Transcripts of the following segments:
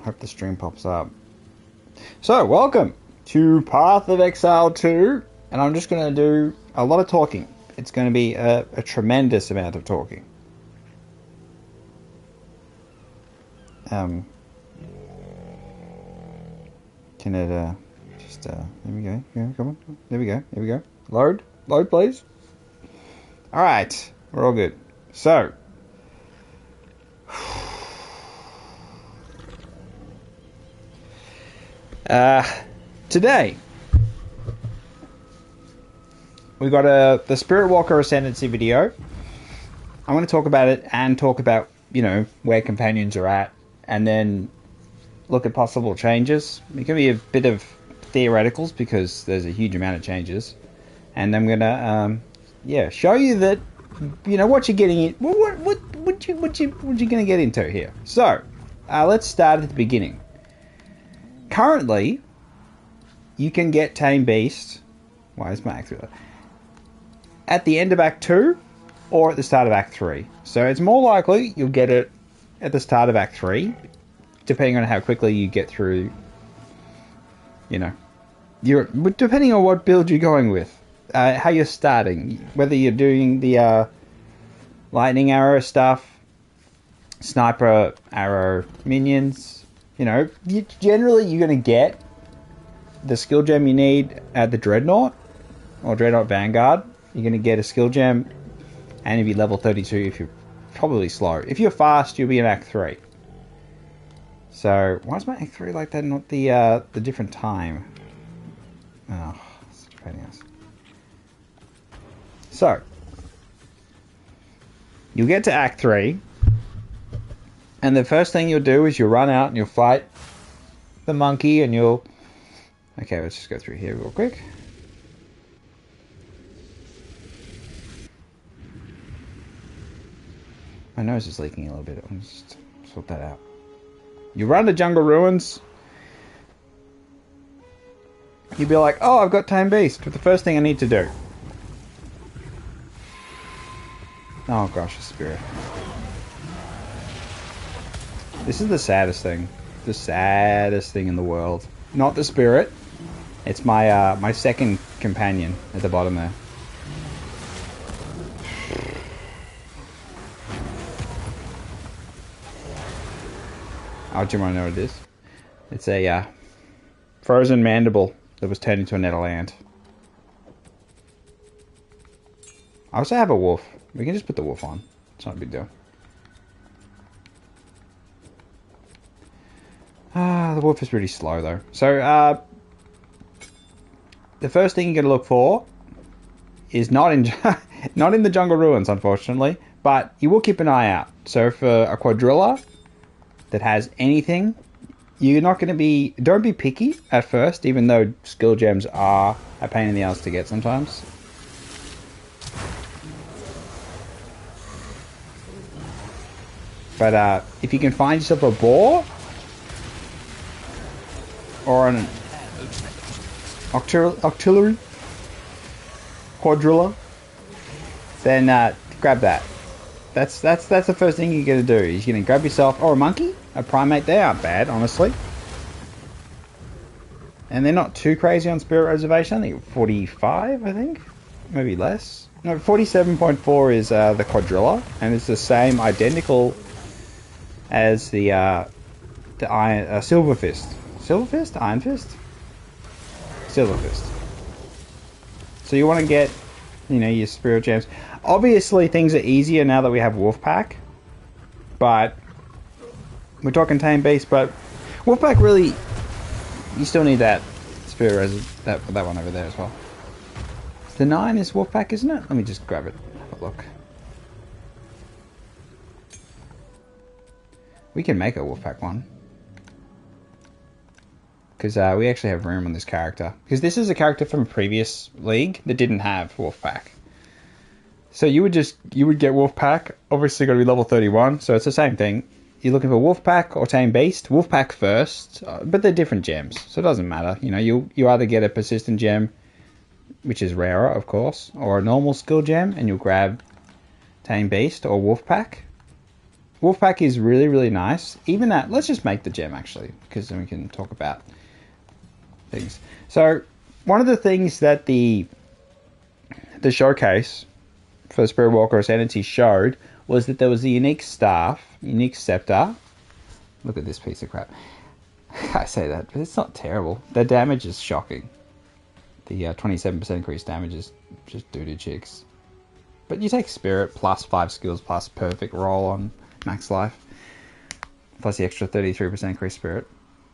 Hope the stream pops up. So, welcome to Path of Exile 2, and I'm just going to do a lot of talking. It's going to be a tremendous amount of talking. Can it, just, there we go. Yeah, come on. There we go. Here we go. Load, please. Alright, we're all good. So, today we got the Spirit Walker Ascendancy video. I'm going to talk about it and talk about, you know, where companions are at, and then look at possible changes. It can be a bit of theoreticals because there's a huge amount of changes, and I'm gonna show you that, you know, what you're getting in. What you gonna get into here. So let's start at the beginning. Currently, you can get Tame Beast. Why is my act 3? At the end of Act 2 or at the start of Act 3. So it's more likely you'll get it at the start of Act 3, depending on how quickly you get through, you know, depending on what build you're going with, how you're starting, whether you're doing the lightning arrow stuff, sniper arrow minions, you know, generally you're going to get the skill gem you need at the Dreadnought or Dreadnought Vanguard. You're going to get a skill gem, and if you're level 32, if you're probably slow. If you're fast, you'll be in Act 3. So, why is my Act 3 like that, not the different time? Oh, such a pain in the ass. So, you'll get to Act 3, and the first thing you'll do is you'll run out and you'll fight the monkey, and you'll... Okay, let's just go through here real quick. My nose is leaking a little bit. I'll just sort that out. You run to Jungle Ruins. You'd be like, oh, I've got Tame Beast. But the first thing I need to do... Oh gosh, the spirit. This is the saddest thing. The saddest thing in the world. Not the spirit. It's my my second companion at the bottom there. Oh, do you want to know what it is? It's a frozen mandible that was turned into a Netherland. I also have a wolf. We can just put the wolf on. It's not a big deal. The wolf is pretty slow though. So, the first thing you're going to look for is not in the Jungle Ruins, unfortunately, but you will keep an eye out. So for a quadrilla that has anything, you're not going to be... Don't be picky at first, even though skill gems are a pain in the ass to get sometimes. But if you can find yourself a boar or an artillery quadrilla, then grab that. That's the first thing you're going to do. You're going to grab yourself, or a monkey, a primate. They aren't bad, honestly. And they're not too crazy on Spirit Reservation. I think 45, I think. Maybe less. No, 47.4 is the quadrilla, and it's the same, identical as the iron, Silver Fist. Silver Fist? Iron Fist? Silver Fist. So you want to get, you know, your Spirit Gems. Obviously, things are easier now that we have Wolfpack, but we're talking Tame Beast. But Wolfpack, really, you still need that Spirit that one over there as well. The 9 is Wolfpack, isn't it? Let me just grab it. Have a look. We can make a Wolfpack one, because we actually have room on this character. Because this is a character from a previous league that didn't have Wolfpack. So you would get Wolfpack, obviously got to be level 31, so it's the same thing. You're looking for Wolfpack or Tame Beast. Wolfpack first, but they're different gems, so it doesn't matter. You know, you either get a persistent gem, which is rarer, of course, or a normal skill gem, and you'll grab Tame Beast or Wolfpack. Wolfpack is really, really nice. Even that, let's just make the gem actually, because then we can talk about things. So, one of the things that the showcase for the Spirit Walker Ascendancy showed was that there was a unique staff, unique scepter. Look at this piece of crap. I say that, but it's not terrible. The damage is shocking. The 27% increased damage is just doo-doo chicks. But you take Spirit plus 5 skills plus perfect roll on max life. Plus the extra 33% increased Spirit.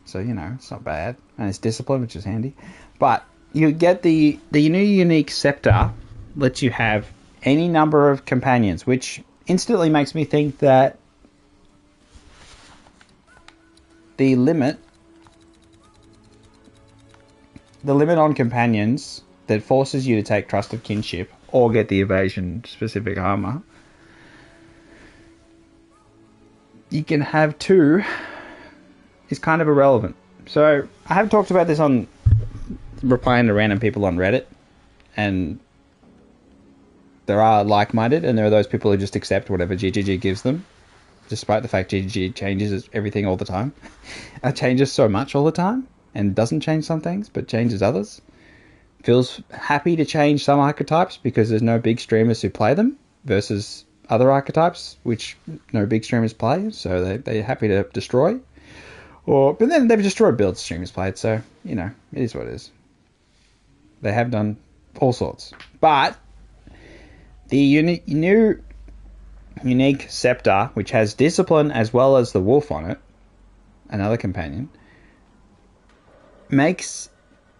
So, you know, it's not bad. And it's Discipline, which is handy. But you get the new unique scepter lets you have any number of companions, which instantly makes me think that the limit on companions that forces you to take Trust of Kinship or get the evasion specific armor, you can have 2, is kind of irrelevant. So I have talked about this on replying to random people on Reddit, and there are like-minded and there are those people who just accept whatever GGG gives them, despite the fact GGG changes everything all the time. It changes so much all the time and doesn't change some things but changes others. Feels happy to change some archetypes because there's no big streamers who play them versus other archetypes which no big streamers play, so they're happy to destroy. But then they've destroyed builds streamers played, so, you know, it is what it is. They have done all sorts. But the new unique scepter, which has Discipline as well as the wolf on it, another companion, makes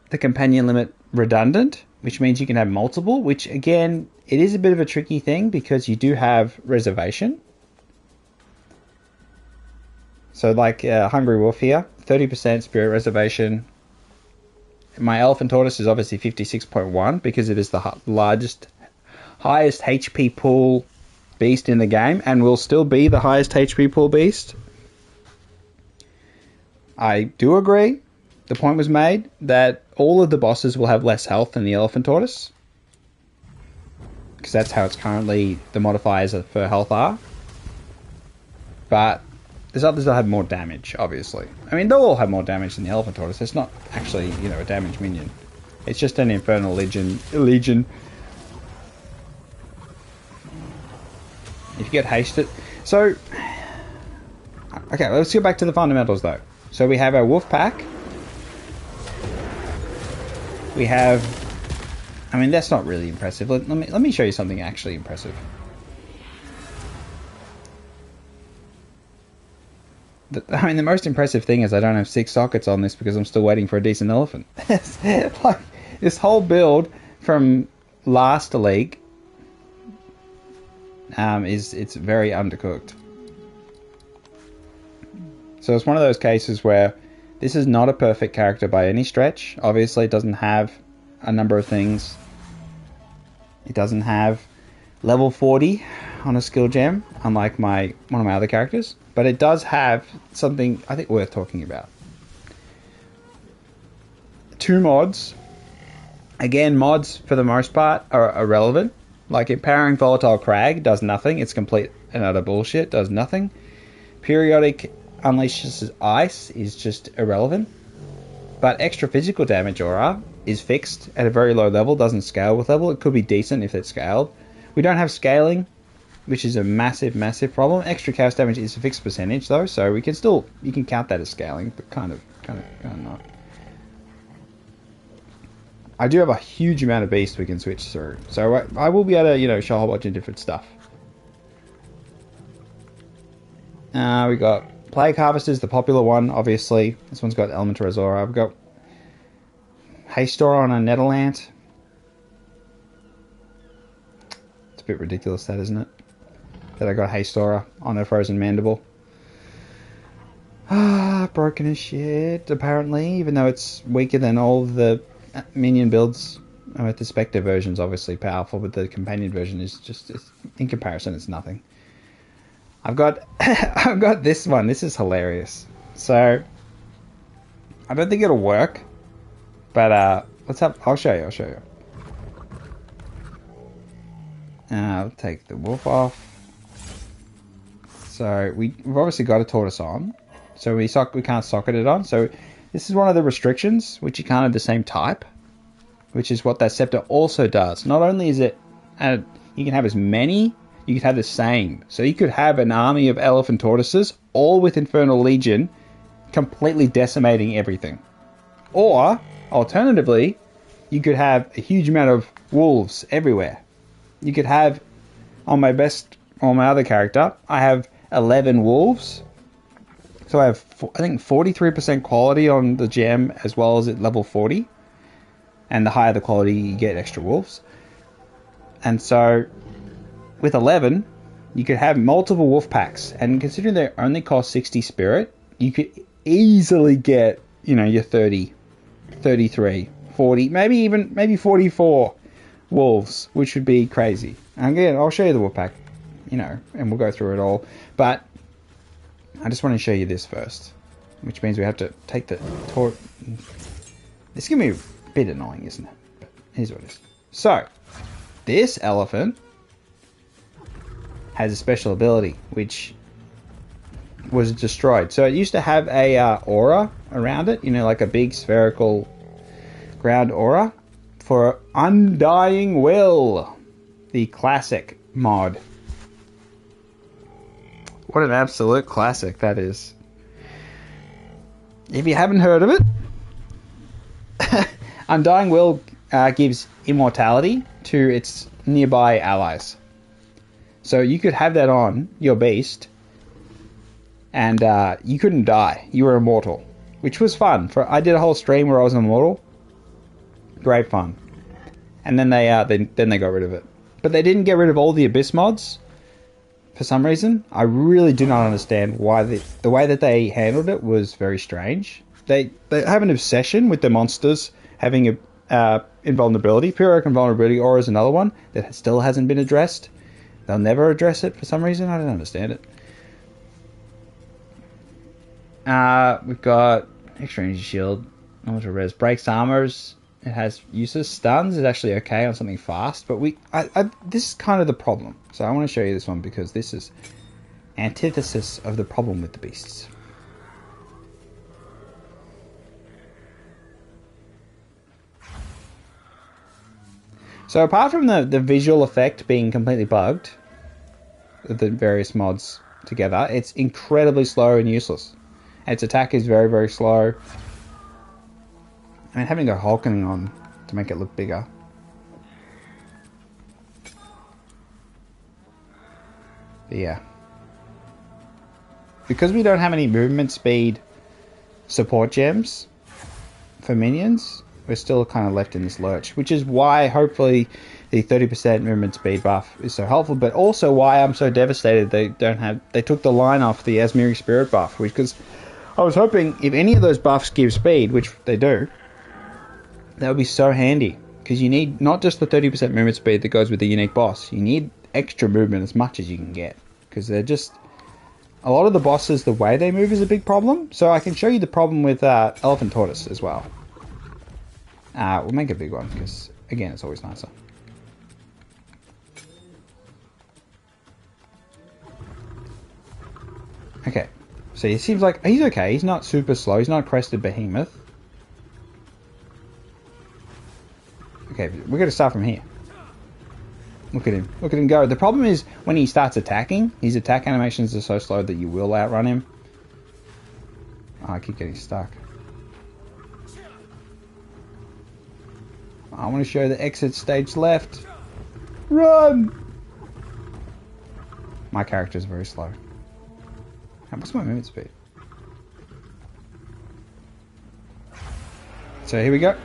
the companion limit redundant, which means you can have multiple, which again, it is a bit of a tricky thing because you do have reservation. So like Hungry Wolf here, 30% Spirit reservation. My Elephant Tortoise is obviously 56.1 because it is the highest HP pool beast in the game and will still be the highest HP pool beast. I do agree. The point was made that all of the bosses will have less health than the Elephant Tortoise, because that's how it's currently, the modifiers for health are. But there's others that have more damage, obviously. I mean, they'll all have more damage than the Elephant Tortoise. It's not actually, you know, a damage minion. It's just an Infernal Legion. If you get hasted. So, okay, let's go back to the fundamentals though. So we have our wolf pack. We have, I mean, that's not really impressive. Let me show you something actually impressive. I mean, the most impressive thing is I don't have 6 sockets on this because I'm still waiting for a decent elephant. Like, this whole build from last league it's very undercooked. So it's one of those cases where this is not a perfect character by any stretch. Obviously, it doesn't have a number of things. It doesn't have level 40 on a skill gem, unlike one of my other characters. But it does have something I think worth talking about. 2 mods. Again, mods for the most part are irrelevant. Like Empowering Volatile Crag does nothing. It's complete and utter bullshit. Does nothing. Periodic Unleashes Ice is just irrelevant. But Extra Physical Damage Aura is fixed at a very low level. Doesn't scale with level. It could be decent if it's scaled. We don't have scaling, which is a massive, massive problem. Extra Chaos Damage is a fixed percentage though, so we can still, you can count that as scaling, but kind of not. I do have a huge amount of beasts we can switch through, so I will be able to, you know, show a whole bunch of different stuff. We got Plague Harvesters, the popular one, obviously. This one's got Elemental Azora. I've got Haystora on a Nettleant. It's a bit ridiculous, that, isn't it? That I got Haystora on a Frozen Mandible. Broken as shit, apparently, even though it's weaker than all the minion builds. The Spectre version's obviously powerful, but the companion version is just, in comparison, it's nothing. I've got I've got this one. This is hilarious. So I don't think it'll work, but I'll show you. I'll take the wolf off. So we've obviously got a tortoise on. So we can't socket it on. So this is one of the restrictions, which you can't have the same type, which is what that scepter also does. Not only is it, you can have as many, you can have the same. So you could have an army of elephant tortoises, all with Infernal Legion, completely decimating everything. Or, alternatively, you could have a huge amount of wolves everywhere. You could have, on my other character, I have 11 wolves. So I have, I think, 43% quality on the gem as well as at level 40. And the higher the quality, you get extra wolves. And so, with 11, you could have multiple wolf packs. And considering they only cost 60 spirit, you could easily get, your 30, 33, 40, maybe 44 wolves, which would be crazy. And again, I'll show you the wolf pack, and we'll go through it all. But I just want to show you this first, which means we have to take the torch. This is going to be a bit annoying, isn't it? But here's what it is. So, this elephant has a special ability, which was destroyed. So it used to have a aura around it, like a big spherical ground aura for Undying Will, the classic mod. What an absolute classic that is. If you haven't heard of it, Undying Will gives immortality to its nearby allies. So you could have that on your beast, and you couldn't die. You were immortal, which was fun. I did a whole stream where I was immortal. Great fun. And then they got rid of it. But they didn't get rid of all the Abyss mods. For some reason, I really do not understand why the way that they handled it was very strange. They have an obsession with the monsters having a invulnerability. Pyrrhic invulnerability aura is another one that still hasn't been addressed. They'll never address it for some reason. I don't understand it. We've got extra energy shield, ultra res, breaks armors. It has uses. Stuns is actually okay on something fast, but this is kind of the problem. So I want to show you this one because this is antithesis of the problem with the beasts. So apart from the visual effect being completely bugged, the various mods together, it's incredibly slow and useless. Its attack is very, very slow. I mean, having a Hulking on to make it look bigger. But yeah. Because we don't have any movement speed support gems for minions, we're still kind of left in this lurch, which is why hopefully the 30% movement speed buff is so helpful, but also why I'm so devastated they took the line off the Asmiri Spirit buff, because I was hoping if any of those buffs give speed, which they do, that would be so handy, because you need not just the 30% movement speed that goes with the unique boss, you need extra movement as much as you can get, because they're just, a lot of the bosses, the way they move is a big problem. So I can show you the problem with Elephant Tortoise as well. We'll make a big one, because again, it's always nicer. Okay, so he seems like he's okay. He's not super slow. He's not a crested behemoth. Okay, we're going to start from here. Look at him. Look at him go. The problem is when he starts attacking, his attack animations are so slow that you will outrun him. Oh, I keep getting stuck. I want to show the exit stage left. Run! My character is very slow. What's my movement speed? So here we go.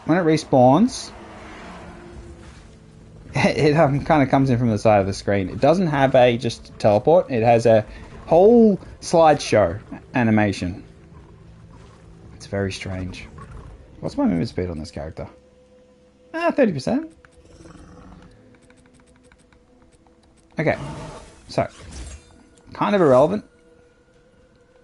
When it respawns, it kind of comes in from the side of the screen. It doesn't have a just teleport. It has a whole slideshow animation. It's very strange. What's my movement speed on this character? 30%. Okay, so kind of irrelevant.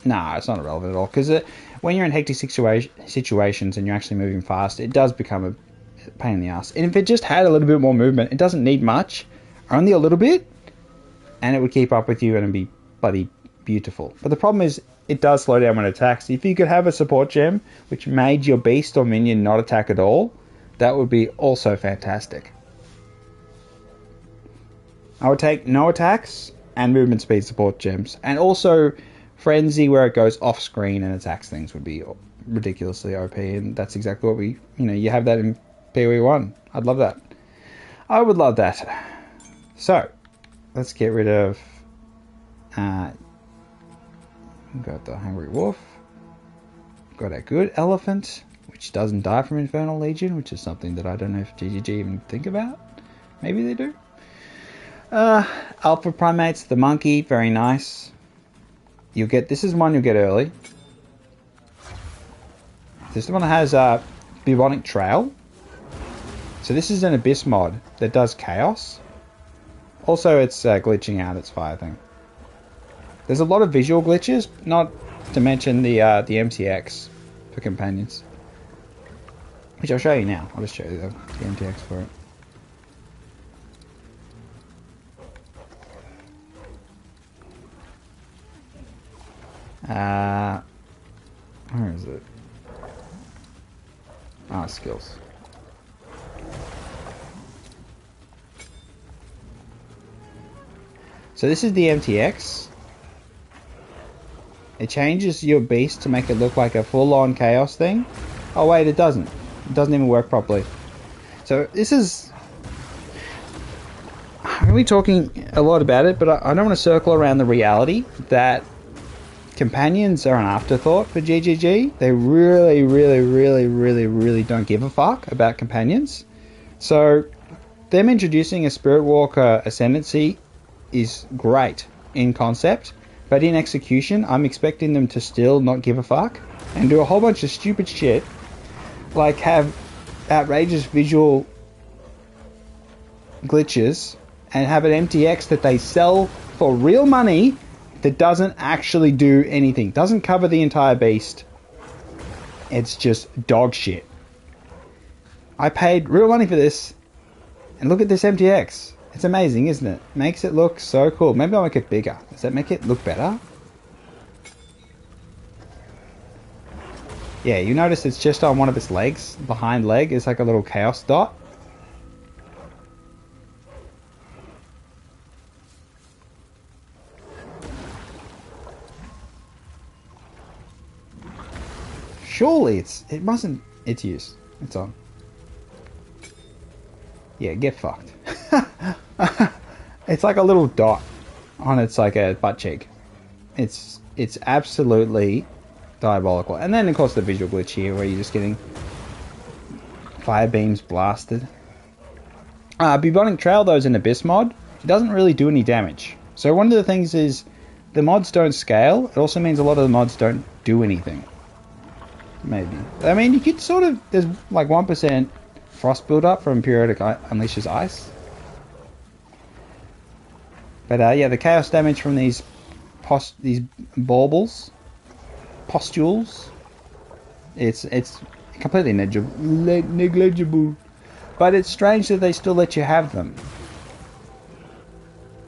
Nah, it's not irrelevant at all, because when you're in hectic situations and you're actually moving fast, it does become a pain in the ass. And if it just had a little bit more movement, it doesn't need much, only a little bit, and it would keep up with you and it'd be bloody beautiful. But the problem is, it does slow down when it attacks. If you could have a support gem which made your beast or minion not attack at all, that would be also fantastic. I would take no attacks and movement speed support gems. And also Frenzy, where it goes off screen and attacks things, would be ridiculously OP. And that's exactly what we, you have that in PoE1. I'd love that. I would love that. So, let's get rid of... got the Hungry Wolf. Got a good Elephant, which doesn't die from Infernal Legion, which is something that I don't know if GGG even think about. Maybe they do. Alpha Primates, the Monkey, very nice. This is one you'll get early. This one has Bubonic Trail. So this is an Abyss mod that does Chaos. Also, it's glitching out its fire thing. There's a lot of visual glitches, not to mention the MTX for companions. Which I'll show you now. I'll just show you the MTX for it. Where is it? Skills. So this is the MTX. It changes your beast to make it look like a full-on chaos thing. Oh wait, it doesn't. It doesn't even work properly. So this is... I'm going to be talking a lot about it, but I don't want to circle around the reality that companions are an afterthought for GGG. They really, really, really, really, really don't give a fuck about companions. So them introducing a Spirit Walker Ascendancy is great in concept, but in execution, I'm expecting them to still not give a fuck and do a whole bunch of stupid shit, like have outrageous visual glitches and have an MTX that they sell for real money that doesn't actually do anything, doesn't cover the entire beast. It's just dog shit. I paid real money for this, and look at this MTX. It's amazing, isn't it? Makes it look so cool. Maybe I'll make it bigger. Does that make it look better? Yeah, you notice it's just on one of its legs. The hind leg is like a little chaos dot. Surely it mustn't... It's used. It's on. Yeah, get fucked. It's like a little dot on its like a butt cheek. It's absolutely diabolical. And then of course the visual glitch here where you're just getting fire beams blasted. Bubonic Trail though is an Abyss mod. It doesn't really do any damage. So one of the things is the mods don't scale. It also means a lot of the mods don't do anything. Maybe. I mean, you could sort of... There's like 1% frost buildup from Periodic Unleashes Ice. But yeah, the chaos damage from these baubles, pustules, it's completely negligible. But it's strange that they still let you have them.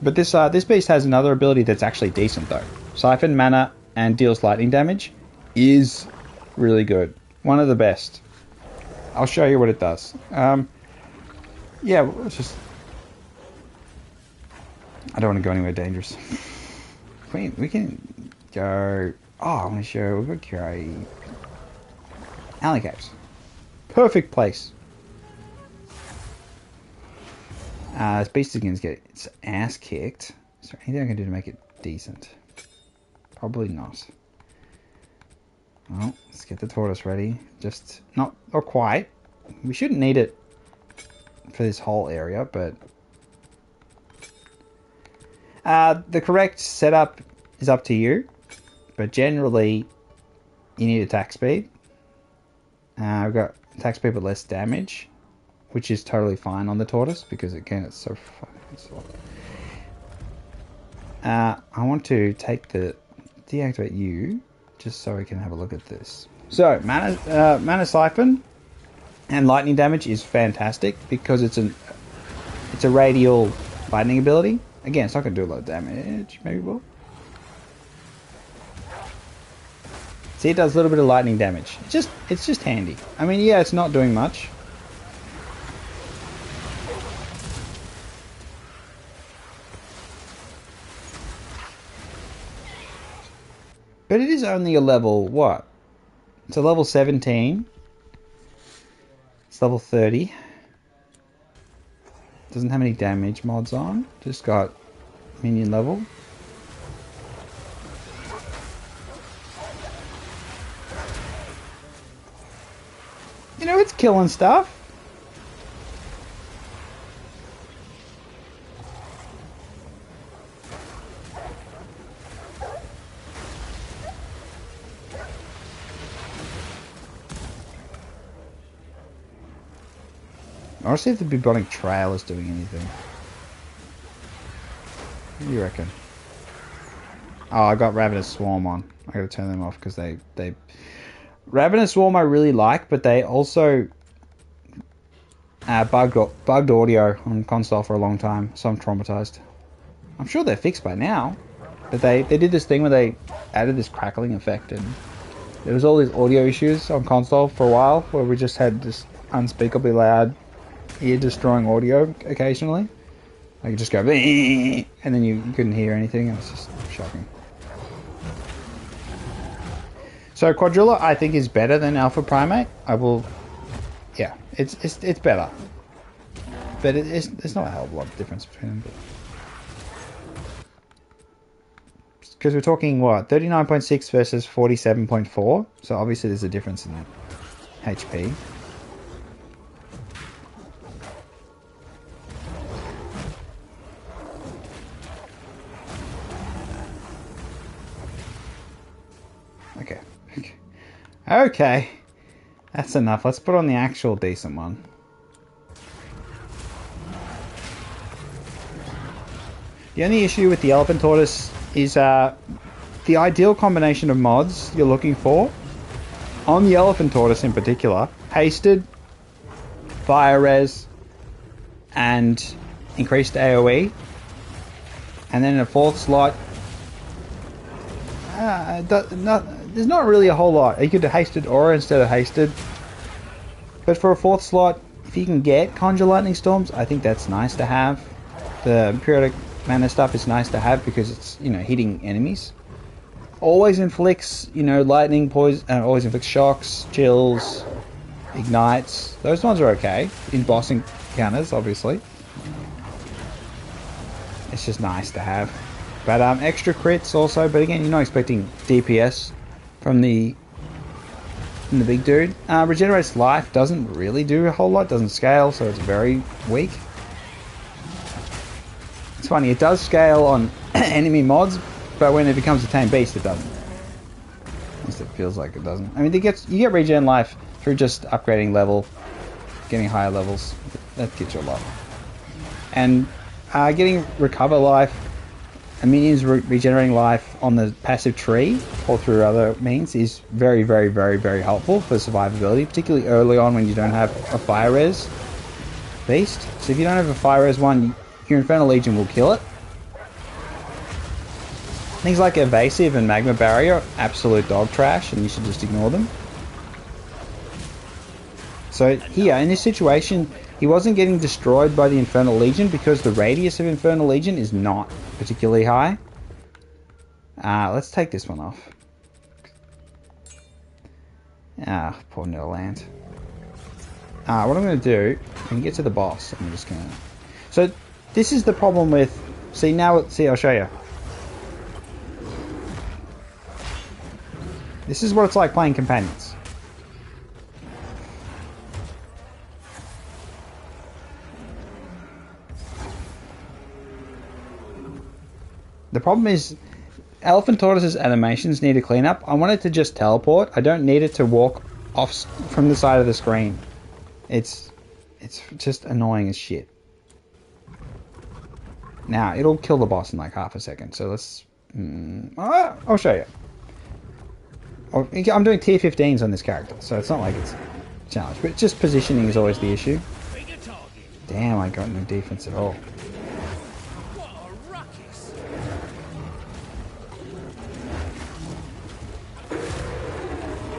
But this beast has another ability that's actually decent though. Siphon mana and deals lightning damage is really good. One of the best. I'll show you what it does. Yeah, let's just... I don't want to go anywhere dangerous. We can go... Oh, I want to show... We've got Curie. Alley Caves. Perfect place. This beast is going to get its ass kicked. Is there anything I can do to make it decent? Probably not. Well, let's get the tortoise ready. Just not quite. We shouldn't need it for this whole area, but the correct setup is up to you. But generally, you need attack speed. We've got attack speed but less damage, which is totally fine on the tortoise because again, it's so fucking slow. I want to deactivate you. Just so we can have a look at this. So, mana Siphon and lightning damage is fantastic because it's a radial lightning ability. Again, it's not going to do a lot of damage. Maybe will. See, it does a little bit of lightning damage. It's just handy. I mean, yeah, it's not doing much. But it is only a level, what? It's a level 17. It's level 30. Doesn't have any damage mods on. Just got minion level. You know, it's killing stuff. I want to see if the bubonic trail is doing anything. What do you reckon? Oh, I got Ravenous Swarm on. I gotta turn them off because they Ravenous Swarm I really like, but they also bugged audio on console for a long time, so I'm traumatized. I'm sure they're fixed by now, but they did this thing where they added this crackling effect, and there was all these audio issues on console for a while where we just had this unspeakably loud, ear-destroying audio occasionally. I could just go, and then you couldn't hear anything. It was just shocking. So Quadrilla, I think, is better than Alpha Primate. Yeah, it's better, but it's not a hell of a lot of difference between them. Because we're talking what, 39.6 versus 47.4. So obviously there's a difference in HP. Okay, that's enough. Let's put on the actual decent one. The only issue with the Elephant Tortoise is the ideal combination of mods you're looking for. On the Elephant Tortoise in particular, hasted, fire res, and increased AoE. And then in a fourth slot, there's not really a whole lot. You could do hasted aura instead of hasted. But for a fourth slot, if you can get Conjure Lightning Storms, I think that's nice to have. The periodic mana stuff is nice to have because it's, you know, hitting enemies. Always inflicts, you know, lightning, poison, always inflicts shocks, chills, ignites. Those ones are okay in boss encounters, obviously. It's just nice to have. But extra crits also, but again, you're not expecting DPS from the big dude. Regenerates life, doesn't really do a whole lot, doesn't scale, so it's very weak. It's funny, it does scale on enemy mods, but when it becomes a tame beast, it doesn't. At least it feels like it doesn't. I mean, you get regen life through just upgrading level, getting higher levels. That gets you a lot. And getting recover life, and minions regenerating life on the passive tree or through other means is very, very, very, very helpful for survivability, particularly early on when you don't have a fire res beast. So if you don't have a fire res one, your Infernal Legion will kill it. Things like Evasive and Magma Barrier, absolute dog trash, and you should just ignore them. So here, in this situation, he wasn't getting destroyed by the Infernal Legion because the radius of Infernal Legion is not particularly high. Let's take this one off. Poor Netherland. What I'm going to do, I can get to the boss. I'm just going to... So, this is the problem with... See, I'll show you. This is what it's like playing Companions. The problem is, Elephant Tortoise's animations need a cleanup. I want it to just teleport. I don't need it to walk off from the side of the screen. It's just annoying as shit. Now, it'll kill the boss in like half a second. So let's... I'll show you. I'm doing tier 15s on this character, so it's not like it's a challenge. But just positioning is always the issue. Damn, I got no defense at all.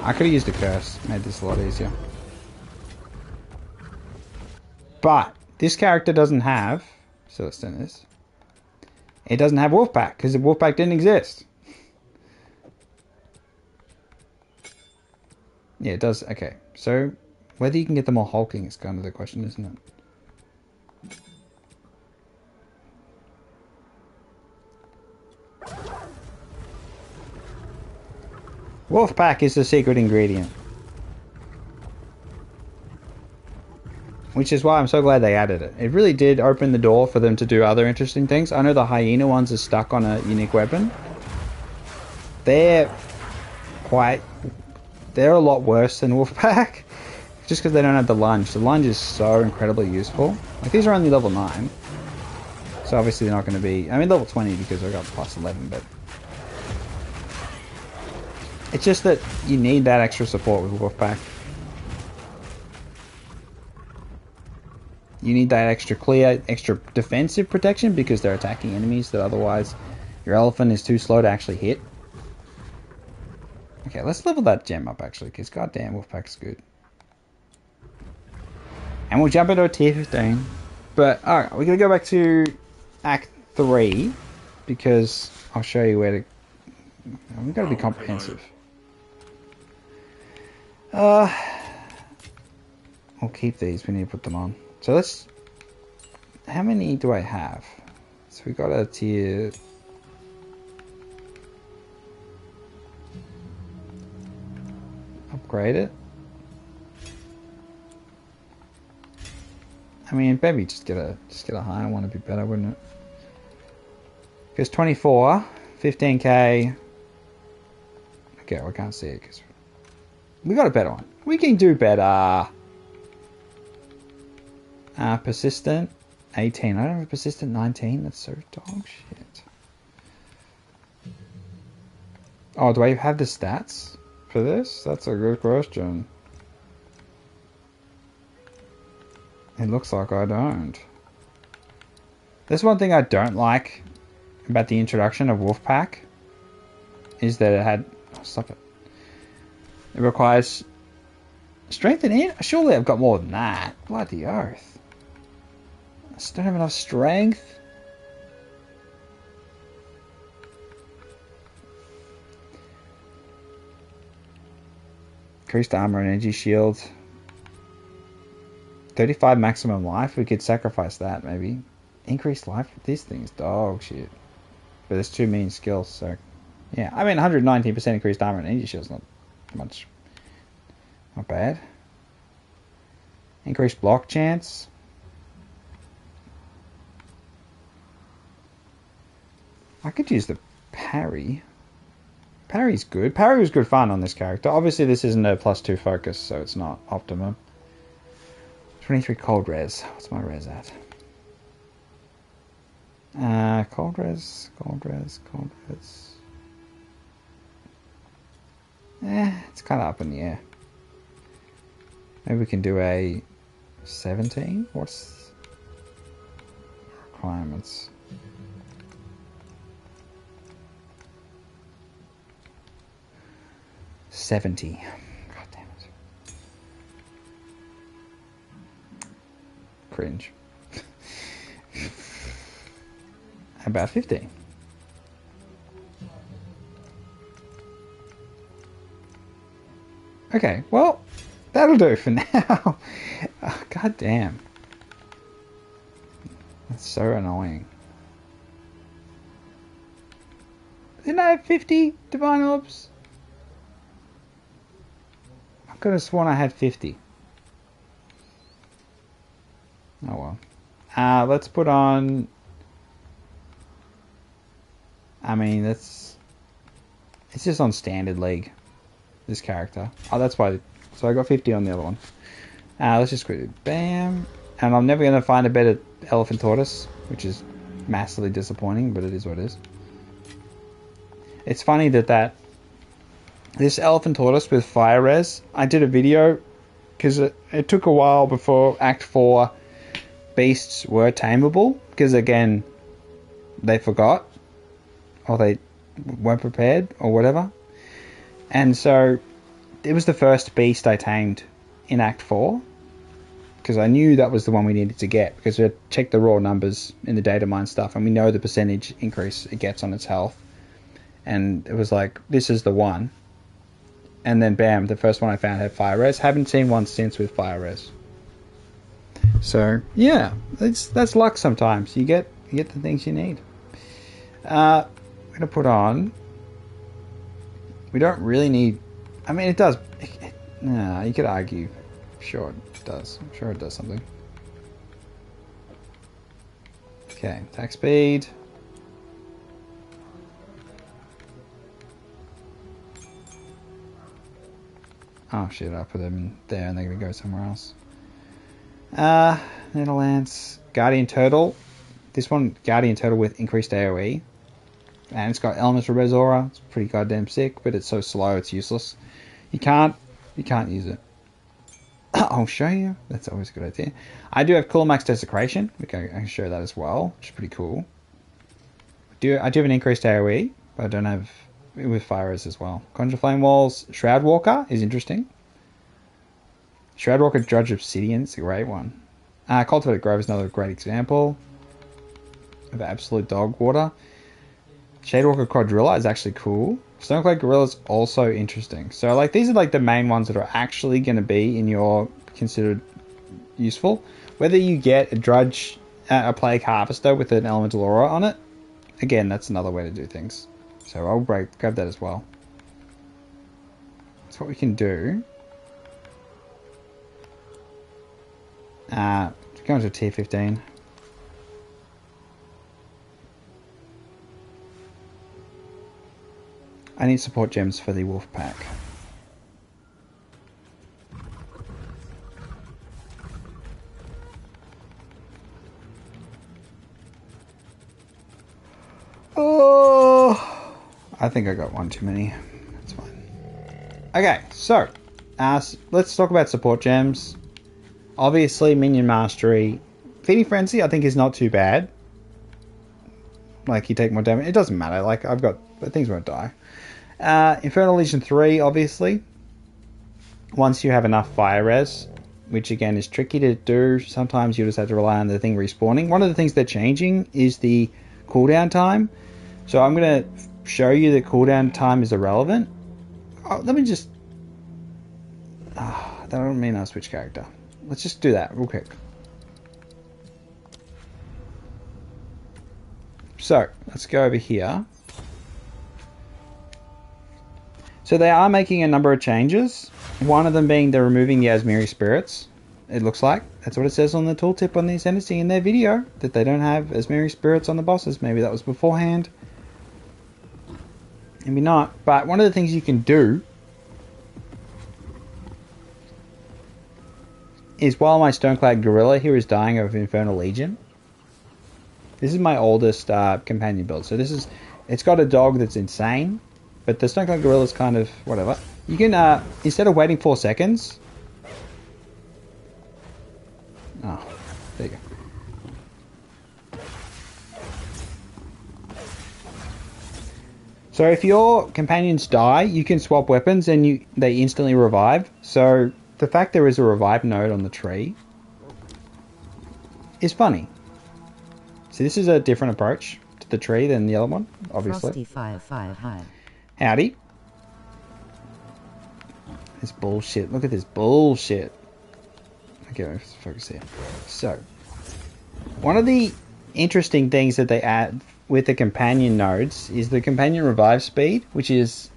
I could have used a curse. Made this a lot easier. But this character doesn't have... So let's do this. It doesn't have Wolfpack, because the Wolfpack didn't exist. Yeah, it does. Okay, so whether you can get them all hulking is kind of the question, isn't it? Wolfpack is the secret ingredient. Which is why I'm so glad they added it. It really did open the door for them to do other interesting things. I know the hyena ones are stuck on a unique weapon. They're a lot worse than Wolfpack. Just because they don't have the lunge. The lunge is so incredibly useful. Like, these are only level 9. So obviously they're not going to be... I mean, level 20 because I got plus 11, but... It's just that you need that extra support with Wolfpack. You need that extra clear, extra defensive protection because they're attacking enemies that otherwise your elephant is too slow to actually hit. Okay, let's level that gem up actually, because goddamn Wolfpack's good. And we'll jump into a tier 15. But alright, we're gonna go back to Act 3 because I'll show you where to... We've got to be comprehensive. We'll keep these, we need to put them on. So let's... How many do I have? So we got a tier... Upgrade it. I mean, maybe just get a higher one would be better, wouldn't it? Because 24, 15k. Okay, I can't see it because we got a better one. We can do better. Persistent 18. I don't have a persistent 19. That's so dog shit. Oh, do I have the stats for this? That's a good question. It looks like I don't. There's one thing I don't like about the introduction of Wolfpack is that it had... Oh, stop it. It requires strength and in. Surely I've got more than that. Bloody oath. I just don't have enough strength. Increased armor and energy shield. 35 maximum life. We could sacrifice that maybe. Increased life with these things. Dog shit. But there's 2 mean skills, so yeah. I mean 119% increased armor and energy shield's not much. Not bad. Increased block chance. I could use the parry. Parry's good. Parry was good fun on this character. Obviously this isn't a +2 focus, so it's not optimum. 23 cold res. What's my res at? Cold res. It's kind of up in the air. Maybe we can do a 17? What's requirements? $70. God damn it. Cringe. About 15. Okay, well, that'll do for now. Oh, God damn. That's so annoying. Didn't I have 50 Divine Orbs? I could have sworn I had 50. Oh well. Let's put on... I mean, that's... It's just on Standard League. This character. Oh, that's why. So I got 50 on the other one. Let's just quickly. Bam. And I'm never going to find a better Elephant Tortoise, which is massively disappointing, but it is what it is. It's funny that this Elephant Tortoise with Fire Res, I did a video because it took a while before Act 4 beasts were tameable, because again, they forgot, or they weren't prepared, or whatever. And so it was the first beast I tamed in Act 4. Because I knew that was the one we needed to get. Because we had checked the raw numbers in the data mine stuff. And we know the percentage increase it gets on its health. And it was like, this is the one. And then bam, the first one I found had fire res. Haven't seen one since with fire res. So yeah, that's luck sometimes. You get the things you need. I'm going to put on... We don't really need... I mean, it does... Nah, you could argue. Sure it does. I'm sure it does something. Okay, attack speed. Oh shit, I put them in there and they're going to go somewhere else. Netherlands. Guardian Turtle. This one, Guardian Turtle with increased AoE. And it's got Elements for Res Aura. It's pretty goddamn sick, but it's so slow it's useless. You can't use it. I'll show you. That's always a good idea. I do have Cool Max Desecration. Okay, I can show that as well, which is pretty cool. I do have an increased AoE, but I don't have it with Fire Res as well. Conjure Flame Walls. Shroud Walker is interesting. Shroud Walker Drudge Obsidian. It's a great one. Cultivated Grove is another great example of absolute dog water. Shadewalker Quadrilla is actually cool. Stoneclad Gorilla is also interesting. So like these are like the main ones that are actually going to be in your considered useful. Whether you get a Drudge, a Plague Harvester with an Elemental Aura on it, again, that's another way to do things. So I'll grab that as well. That's what we can do. Go into tier 15. I need support gems for the wolf pack. Oh, I think I got one too many. That's fine. Okay, so let's talk about support gems. Obviously, Minion Mastery. Feeding Frenzy, I think, is not too bad. Like, you take more damage. It doesn't matter. Like, things won't die. Infernal Legion 3, obviously. Once you have enough fire res, which again is tricky to do. Sometimes you just have to rely on the thing respawning. One of the things they're changing is the cooldown time. So I'm going to show you that cooldown time is irrelevant. Oh, let me just... that don't mean I'll switch character. Let's just do that real quick. So, let's go over here. So they are making a number of changes. One of them being they're removing the Asmiri spirits. It looks like. That's what it says on the tooltip on the Ascendancy in their video. That they don't have Asmiri spirits on the bosses. Maybe that was beforehand. Maybe not. But one of the things you can do is while my Stoneclad Gorilla here is dying of Infernal Legion. This is my oldest companion build. So it's got a dog that's insane. But the Stoneclad Gorilla is kind of whatever. You can, instead of waiting 4 seconds... Oh, there you go. So if your companions die, you can swap weapons and they instantly revive. So the fact there is a revive node on the tree is funny. So this is a different approach to the tree than the other one, obviously. FrostyFire10. Howdy. This bullshit. Look at this bullshit. Okay, let's focus here. So, one of the interesting things that they add with the companion nodes is the companion revive speed, which is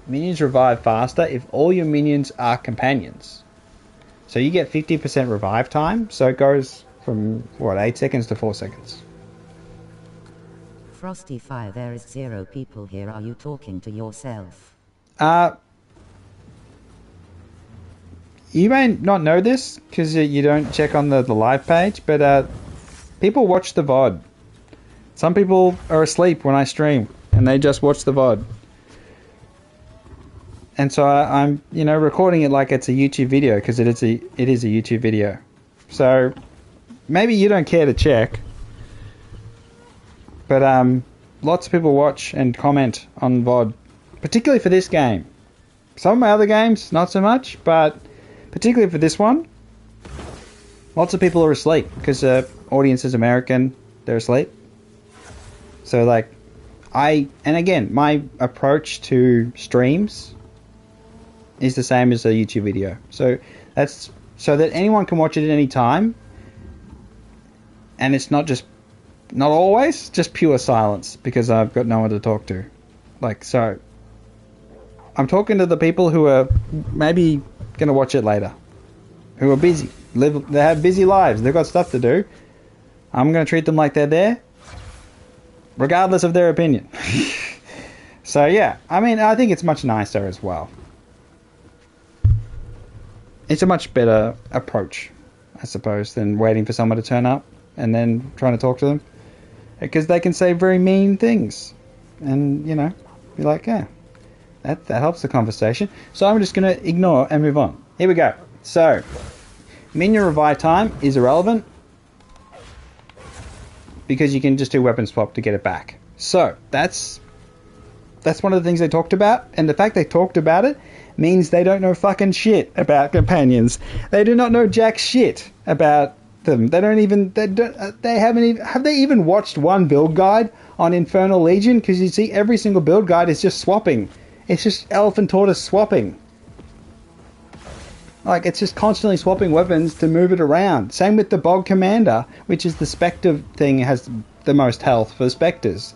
minions revive faster if all your minions are companions. So you get 50% revive time, so it goes from, 8 seconds to 4 seconds. FrostyFire, there is 0 people here. Are you talking to yourself? You may not know this because you don't check on the live page, but people watch the VOD. Some people are asleep when I stream and they just watch the VOD. And so I'm, recording it like it's a YouTube video because it is a YouTube video. So maybe you don't care to check. But lots of people watch and comment on VOD, particularly for this game. Some of my other games, not so much, but particularly for this one, lots of people are asleep because the audience is American. They're asleep. So, like, and again, my approach to streams is the same as a YouTube video. So that's so that anyone can watch it at any time, and it's not always just pure silence because I've got no one to talk to. Like, so I'm talking to the people who are maybe going to watch it later, who are busy, they have busy lives, they've got stuff to do. I'm going to treat them like they're there, regardless of their opinion. So yeah, I mean, I think it's much nicer as well. It's a much better approach, I suppose, than waiting for someone to turn up and then trying to talk to them. Because they can say very mean things. And, you know, be like, yeah, that helps the conversation. So I'm just going to ignore and move on. Here we go. So, minion revive time is irrelevant because you can just do weapon swap to get it back. So, that's one of the things they talked about. And the fact they talked about it means they don't know fucking shit about companions. They do not know jack shit about them. They haven't even watched one build guide on Infernal Legion? Because you see every single build guide is just swapping. It's just elf and tortoise swapping. Like, it's just constantly swapping weapons to move it around. Same with the Bog Commander, which is the Spectre thing, has the most health for Spectres.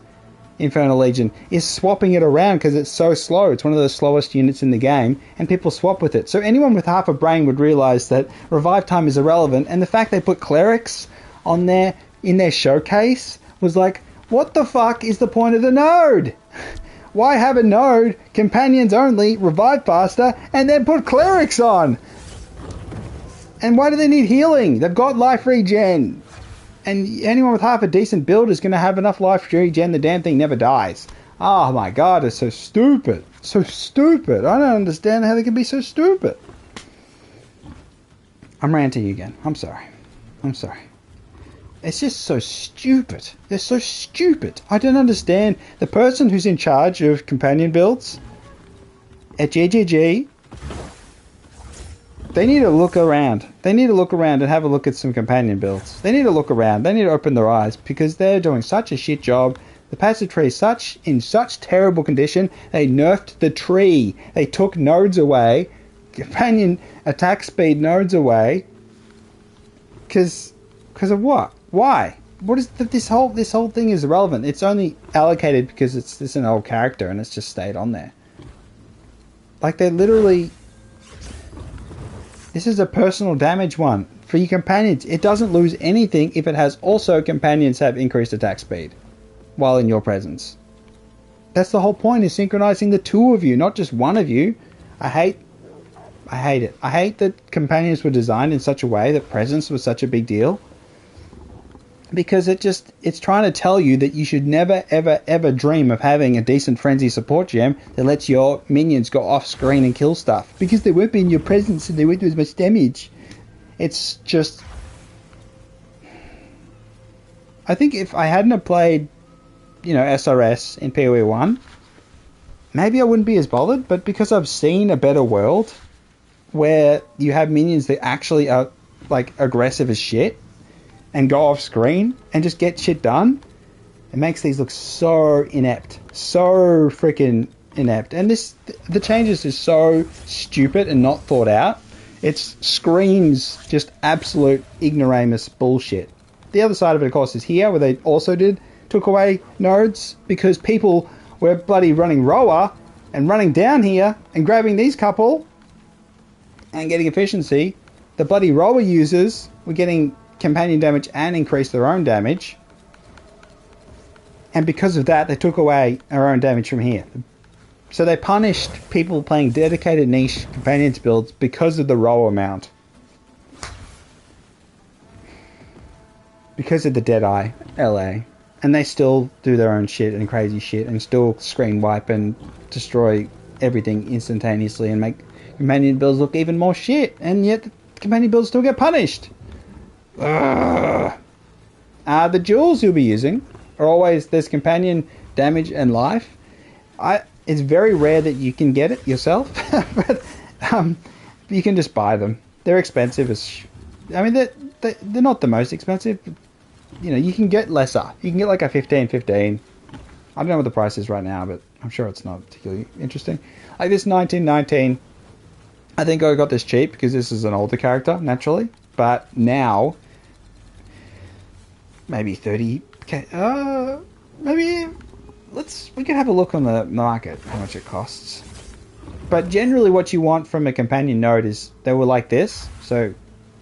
Infernal Legion is swapping it around because it's so slow. It's one of the slowest units in the game, and people swap with it. So anyone with half a brain would realise that revive time is irrelevant, and the fact they put clerics on there in their showcase was like, what the fuck is the point of the node? Why have a node, companions only, revive faster, and then put clerics on? And why do they need healing? They've got life regen. And anyone with half a decent build is going to have enough life regen, the damn thing never dies. Oh my god, it's so stupid. So stupid. I don't understand how they can be so stupid. I'm ranting again. I'm sorry. It's just so stupid. They're so stupid. I don't understand. The person who's in charge of companion builds at GGG, they need to look around. They need to look around and have a look at some companion builds. They need to look around. They need to open their eyes because they're doing such a shit job. The passive tree is in such terrible condition. They nerfed the tree. They took nodes away. Companion attack speed nodes away. Because of what? Why? What is this whole thing is irrelevant. It's only allocated because it's an old character and it's just stayed on there. Like, they're literally... This is a personal damage one. For your companions, it doesn't lose anything if it has also companions have increased attack speed while in your presence. That's the whole point, is synchronizing the two of you, not just one of you. I hate it. I hate that companions were designed in such a way that presence was such a big deal. Because it's trying to tell you that you should never, ever, ever dream of having a decent frenzy support gem that lets your minions go off screen and kill stuff. Because they won't be in your presence and they won't do as much damage. It's just... I think if I hadn't have played, SRS in PoE1, maybe I wouldn't be as bothered. But because I've seen a better world where you have minions that actually are, like, aggressive as shit, and go off screen and just get shit done, it makes these look so inept. So freaking inept. And the changes is so stupid and not thought out. It screams just absolute ignoramus bullshit. The other side of it, of course, is here, where they also took away nodes because people were bloody running rower and running down here and grabbing these couple and getting efficiency. The bloody rower users were getting companion damage and increase their own damage, and because of that they took away our own damage from here. So they punished people playing dedicated niche companions builds because of the roll amount, because of the Deadeye LA, and they still do their own shit and crazy shit and still screen wipe and destroy everything instantaneously and make companion builds look even more shit, and yet the companion builds still get punished. The jewels you'll be using are always, there's companion damage and life. It's very rare that you can get it yourself, but you can just buy them. They're expensive I mean, they're not the most expensive. But, you know, you can get lesser. You can get like a 15. I don't know what the price is right now, but I'm sure it's not particularly interesting. Like this 1919, I think I got this cheap because this is an older character, naturally. But now, maybe 30k. Maybe we can have a look on the market, how much it costs. But generally what you want from a companion node is they were like this. So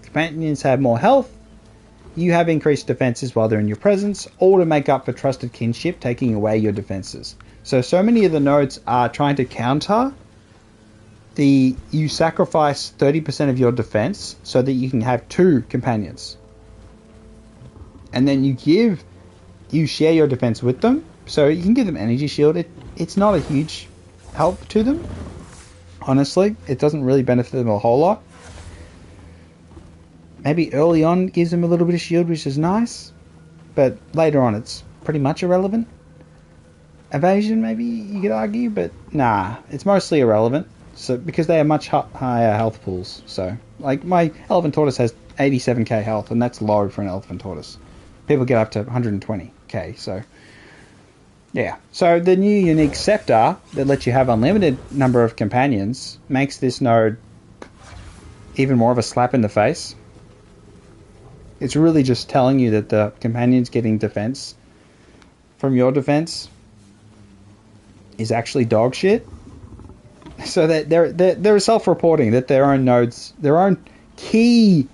companions have more health. You have increased defenses while they're in your presence, all to make up for trusted kinship, taking away your defenses. So many of the nodes are trying to counter you sacrifice 30% of your defense so that you can have 2 companions. And then you share your defense with them. So you can give them energy shield. It's not a huge help to them. Honestly, it doesn't really benefit them a whole lot. Maybe early on gives them a little bit of shield, which is nice. But later on, it's pretty much irrelevant. Evasion, maybe you could argue, but nah, it's mostly irrelevant. So because they have much higher health pools. So, like my Elephant Tortoise has 87k health, and that's low for an Elephant Tortoise. People get up to 120k, so yeah. So the new unique scepter that lets you have unlimited number of companions makes this node even more of a slap in the face. It's really just telling you that the companion's getting defense from your defense is actually dog shit. So that they're self-reporting that their own nodes, their own key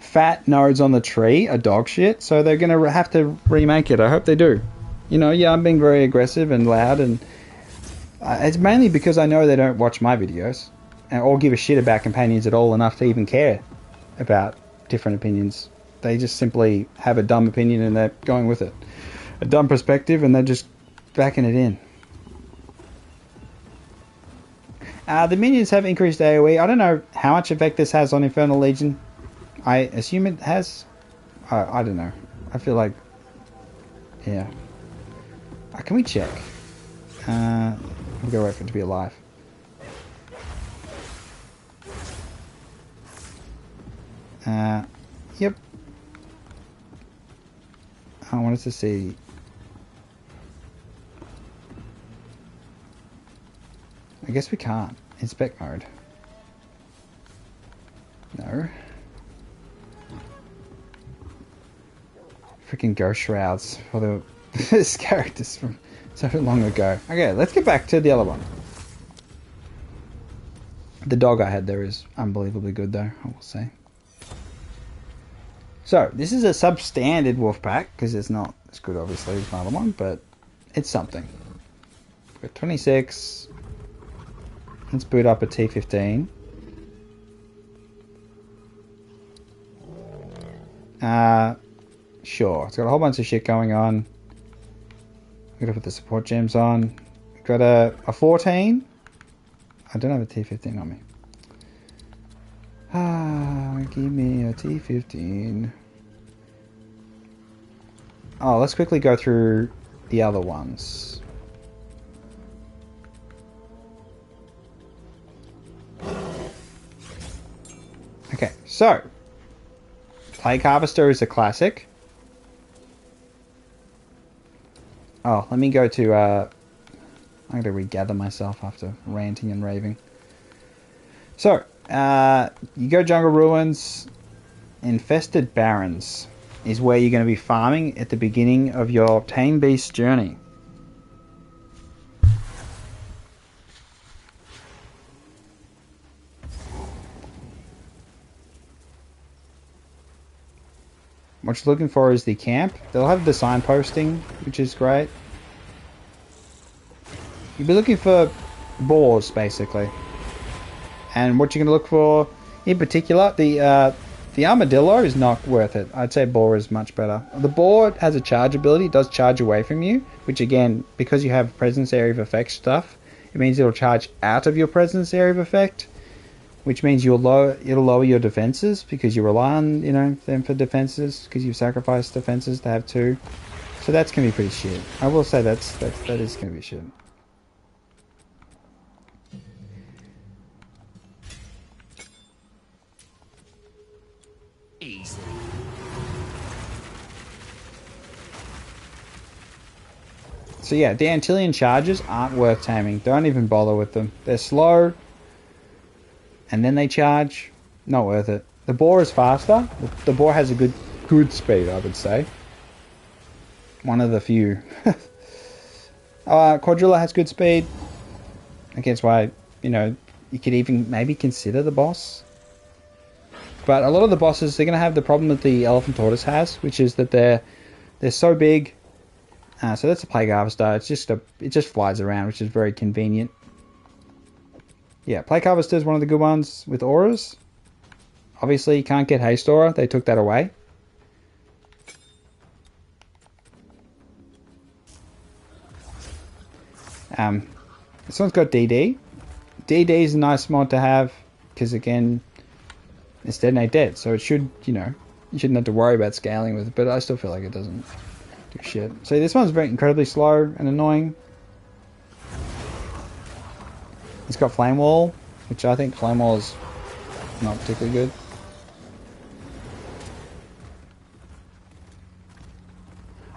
fat nodes on the tree are dog shit. So they're going to have to remake it. I hope they do. You know, yeah, I'm being very aggressive and loud, and it's mainly because I know they don't watch my videos or give a shit about companions at all enough to even care about different opinions. They just simply have a dumb opinion and they're going with it. A dumb perspective and they're just backing it in. The minions have increased AoE. I don't know how much effect this has on Infernal Legion. I assume it has. I don't know. I feel like... Yeah. Can we check? We'll go wait for it to be alive. Yep. I wanted to see... I guess we can't. Inspect mode. No. Freaking ghost shrouds for the this characters from so long ago. Okay, let's get back to the other one. The dog I had there is unbelievably good though, I will say. So, this is a substandard wolf pack, because it's not as good obviously as my other one, but it's something. We've got 26. Let's boot up a T15. Sure, it's got a whole bunch of shit going on. I'm gonna put the support gems on. Got a 14. I don't have a T15 on me. Give me a T15. Oh, let's quickly go through the other ones. Okay, so Plague Harvester is a classic. Oh, let me go to I'm going to regather myself after ranting and raving. So, you go Jungle Ruins. Infested Barrens is where you're going to be farming at the beginning of your Tame Beast journey. What you're looking for is the camp. They'll have the signposting, which is great. You'll be looking for boars, basically. And what you're going to look for, in particular, the armadillo is not worth it. I'd say boar is much better. The boar has a charge ability. It does charge away from you, which again, because you have presence area of effect stuff, it means it'll charge out of your presence area of effect, which means it'll lower your defenses because you rely on them for defenses because you've sacrificed defenses to have 2. So that's gonna be pretty shit. I will say that is gonna be shit. Easy. So yeah, the Antillean charges aren't worth taming. Don't even bother with them. They're slow, and then they charge. Not worth it. The boar is faster. The boar has a good speed, I would say. One of the few. Quadrilla has good speed. I guess why, you know, you could even maybe consider the boss. But a lot of the bosses, they're going to have the problem that the Elephant Tortoise has, which is that they're so big. So that's a Plague Harvester. It just flies around, which is very convenient. Yeah, Plague Harvester is one of the good ones with auras. Obviously, you can't get Haste Aura. They took that away. This one's got DD. DD is a nice mod to have because, again, it's detonate dead. So it should, you know, you shouldn't have to worry about scaling with it. But I still feel like it doesn't do shit. So this one's very incredibly slow and annoying. It's got Flame Wall, which I think Flame Wall is not particularly good.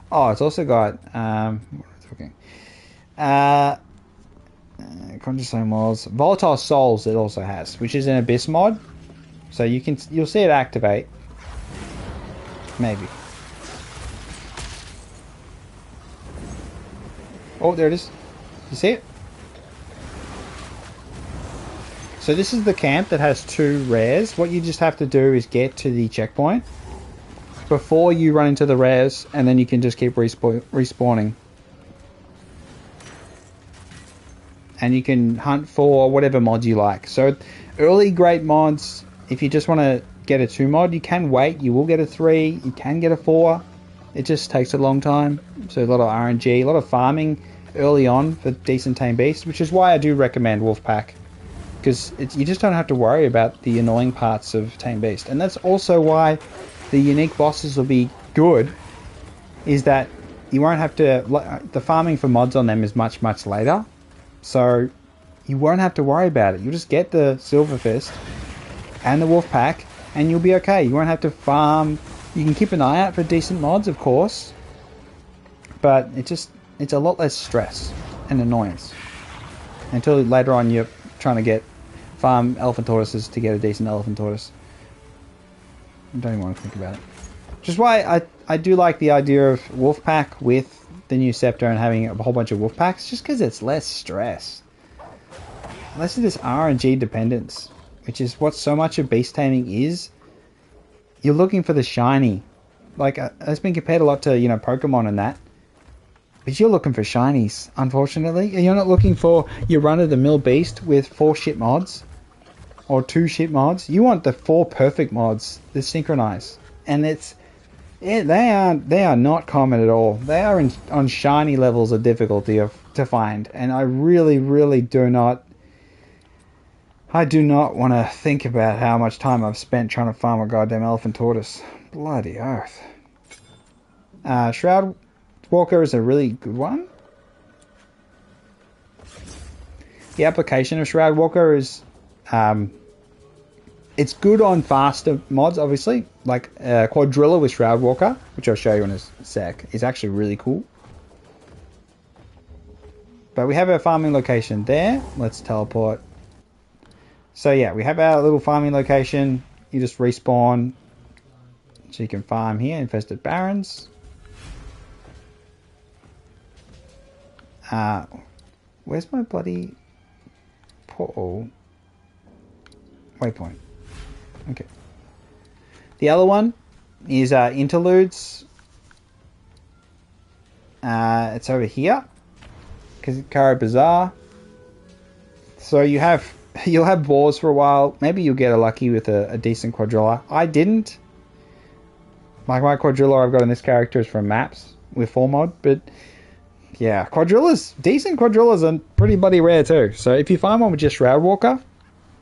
Oh, it's also got what am I talking? Conscious Flame Walls, Volatile Souls. It also has, which is an Abyss mod, so you'll see it activate. Maybe. Oh, there it is. You see it? So this is the camp that has 2 rares. What you just have to do is get to the checkpoint before you run into the rares, and then you can just keep respawning. And you can hunt for whatever mods you like. So early great mods, if you just want to get a 2 mod, you can wait. You will get a 3. You can get a 4. It just takes a long time. So a lot of RNG, a lot of farming early on for decent tame beasts, which is why I do recommend Wolfpack. Because you just don't have to worry about the annoying parts of tame beast. And that's also why the unique bosses will be good, is that you won't have to... The farming for mods on them is much, much later. So you won't have to worry about it. You'll just get the Silver Fist and the Wolf Pack, and you'll be okay. You won't have to farm. You can keep an eye out for decent mods, of course, but it's a lot less stress and annoyance until later on you're trying to farm Elephant Tortoises to get a decent Elephant Tortoise. I don't even want to think about it. Which is why I do like the idea of Wolf Pack with the new Scepter and having a whole bunch of Wolf Packs, just because it's less stress. Less of this RNG dependence, which is what so much of beast taming is. You're looking for the shiny. Like, it's been compared a lot to, you know, Pokemon and that. But you're looking for shinies, unfortunately. And you're not looking for your run-of-the-mill beast with 4 shit mods. Or 2 shit mods. You want the 4 perfect mods that synchronize. And they are not common at all. They are on shiny levels of difficulty to find. And I really, really do not want to think about how much time I've spent trying to farm a goddamn Elephant Tortoise. Bloody oath. Shroud Walker is a really good one. The application of Shroud Walker is... it's good on faster mods, obviously. Like Quadrilla with Shroud Walker, which I'll show you in a sec, is actually really cool. But we have our farming location there. Let's teleport. So yeah, we have our little farming location. You just respawn. So you can farm here, Infested Barrens. Where's my bloody portal? Waypoint. Okay. The other one is Interludes. It's over here. Karo Bazaar. So you'll have boars for a while. Maybe you'll get lucky with a decent Quadrilla. I didn't. Like my Quadrilla I've got in this character is from maps with 4 mod, but yeah, decent Quadrillas are pretty bloody rare too. So if you find one with just Shroud Walker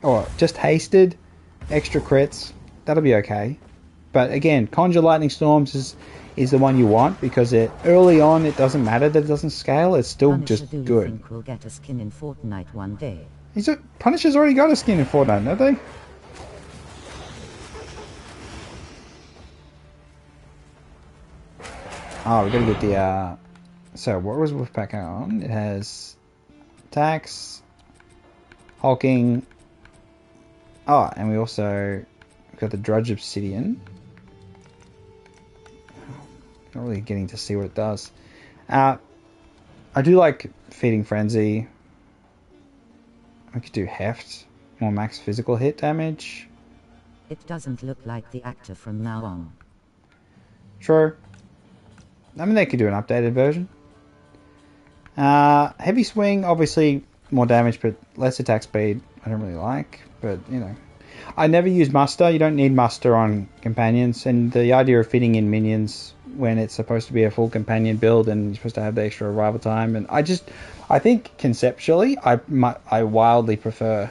or just hasted, extra crits, that'll be okay. But again, Conjure Lightning Storms is the one you want, because early on it doesn't matter that it doesn't scale, it's still just good. Do you think we'll get a skin in Fortnite one day? Punisher's already got a skin in Fortnite, don't they? Oh, we gotta get the, so what was Wolfpack on? It has attacks, hulking. Oh, and we also got the Drudge Obsidian. Not really getting to see what it does. I do like Feeding Frenzy. I could do Heft, more max physical hit damage. It doesn't look like the actor from now on. True. I mean, they could do an updated version. Heavy Swing, obviously more damage, but less attack speed. I don't really like, but you know. I never use Muster. You don't need Muster on companions, and the idea of fitting in minions when it's supposed to be a full companion build and you're supposed to have the extra arrival time, and I think conceptually, I wildly prefer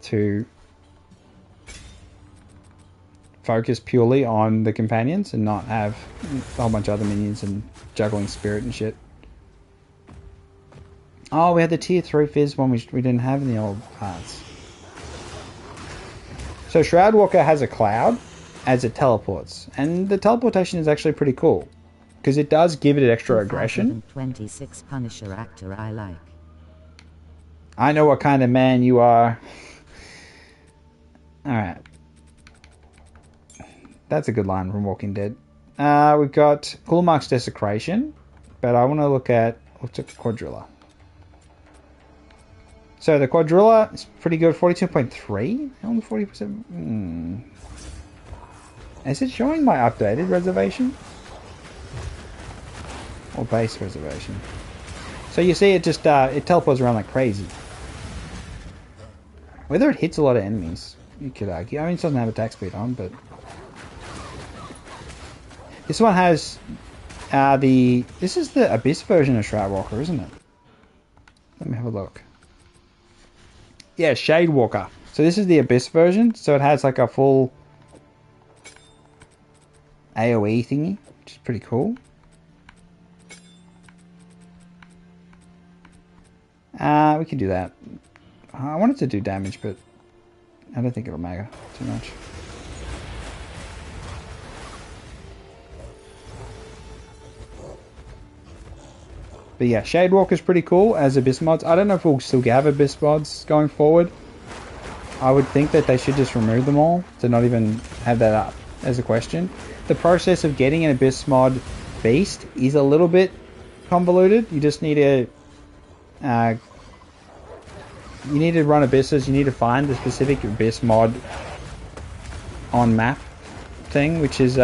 to focus purely on the companions and not have a whole bunch of other minions and juggling spirit and shit. Oh, we had the tier 3 fizz one we didn't have in the old parts. So Shroudwalker has a cloud as it teleports, and the teleportation is actually pretty cool because it does give it extra aggression. 26 Punisher actor I like. I know what kind of man you are. Alright. That's a good line from Walking Dead. We've got Coolmark's Desecration, but I want to look at Quadrilla. So the Quadrilla is pretty good, 42.3, only 40%. Is it showing my updated reservation? Or base reservation? So you see it just, it teleports around like crazy. Whether it hits a lot of enemies, you could argue. I mean, it doesn't have attack speed on, but... This one has this is the Abyss version of Shroudwalker, isn't it? Let me have a look. Yeah, Shadewalker. So this is the Abyss version, so it has like a full AoE thingy, which is pretty cool. We can do that. I wanted to do damage, but I don't think it'll matter too much. But yeah, Shadewalker's pretty cool as Abyss mods. I don't know if we'll still have Abyss mods going forward. I would think that they should just remove them all to not even have that up as a question. The process of getting an Abyss mod beast is a little bit convoluted. You just need to run Abysses. You need to find the specific Abyss mod on map thing, which is it's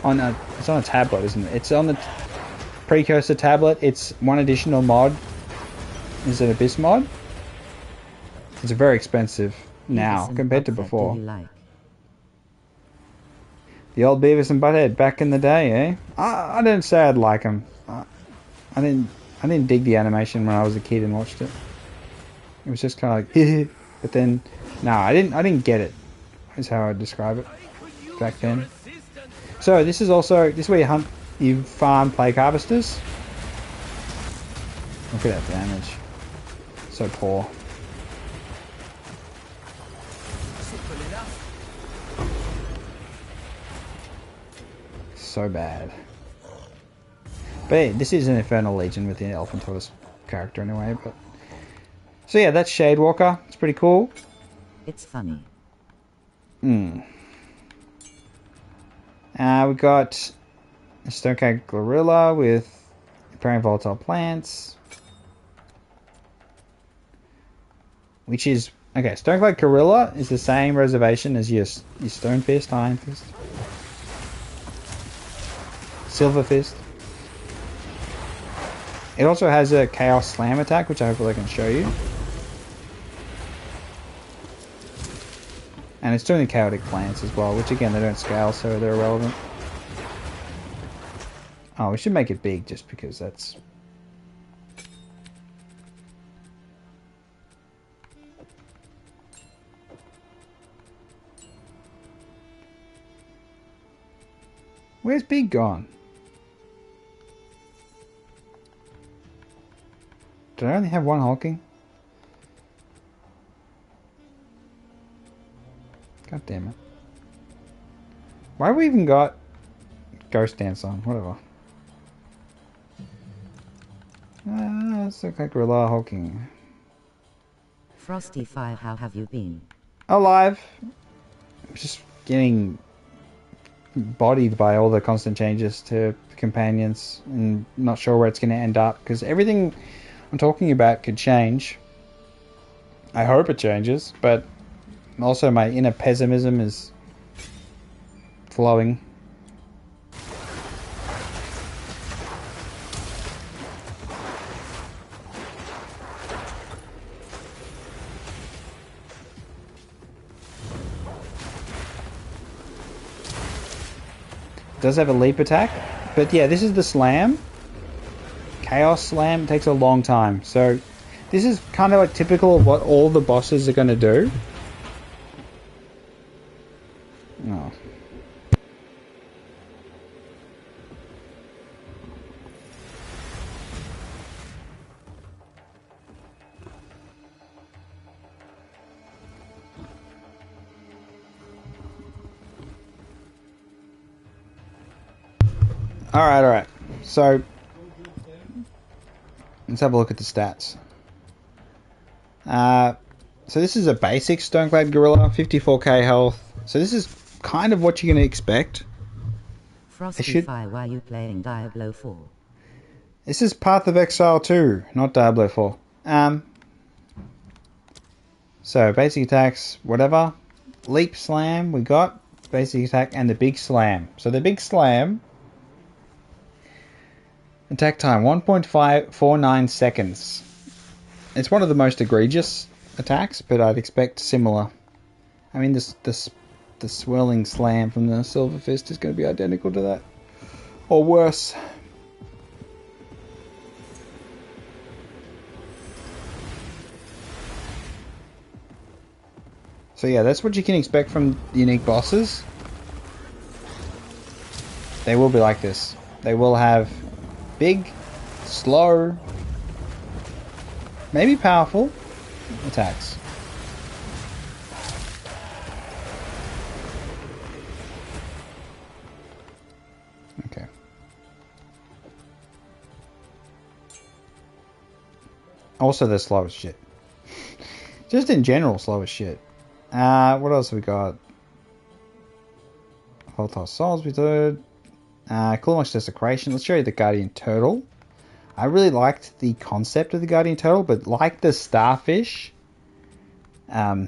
on a tablet, isn't it? It's on the Precursor tablet. It's one additional mod is an Abyss mod. It's very expensive now compared to before. The old Beavis and Butthead back in the day, eh? I didn't say I'd like them. I didn't dig the animation when I was a kid and watched it. It was just kind of like, but then, no, I didn't get it. Is how I'd describe it back then. So this is where you farm Plague Harvesters. Look at that damage. So poor. So bad. But yeah, this is an Infernal Legion with the Elephant Tortoise character anyway, but... So yeah, that's Shadewalker. It's pretty cool. It's funny. We got a Stonecag Gorilla with Preparing Volatile Plants. Which is... Okay, Stonecag Gorilla is the same reservation as your Stone Fist, Iron Fist. Silver Fist. It also has a Chaos Slam attack, which I hopefully can show you. And it's doing the Chaotic Plants as well, which again, they don't scale, so they're irrelevant. Oh, we should make it big just because that's... Where's big gone? Did I only have one hulking? God damn it. Why have we even got Ghost Dance on? Whatever. Let's look like Gorilla hulking. FrostyFire, how have you been? Alive. Just getting bodied by all the constant changes to companions and not sure where it's going to end up because everything I'm talking about could change. I hope it changes, but also my inner pessimism is flowing. It does have a leap attack, but yeah, this is the slam. Chaos slam takes a long time, so this is kind of like typical of what all the bosses are going to do. Oh. Alright. So, let's have a look at the stats. So this is a basic Stoneclad Gorilla, 54k health. So this is kind of what you're going to expect. FrostyFire, why are you playing Diablo 4? This is Path of Exile 2, not Diablo 4. So basic attacks, whatever. Leap slam, we got basic attack, and the big slam. So the big slam, attack time 1.549 seconds. It's one of the most egregious attacks, but I'd expect similar. I mean, the swirling slam from the Silver Fist is going to be identical to that, or worse. So yeah, that's what you can expect from unique bosses. They will be like this. They will have big, slow, maybe powerful attacks. Okay. Also, they're slow as shit. Just in general, slow as shit. What else have we got? Volatile Souls we did. Cool much Desecration. Let's show you the Guardian Turtle. I really liked the concept of the Guardian Turtle, but like the Starfish, yeah,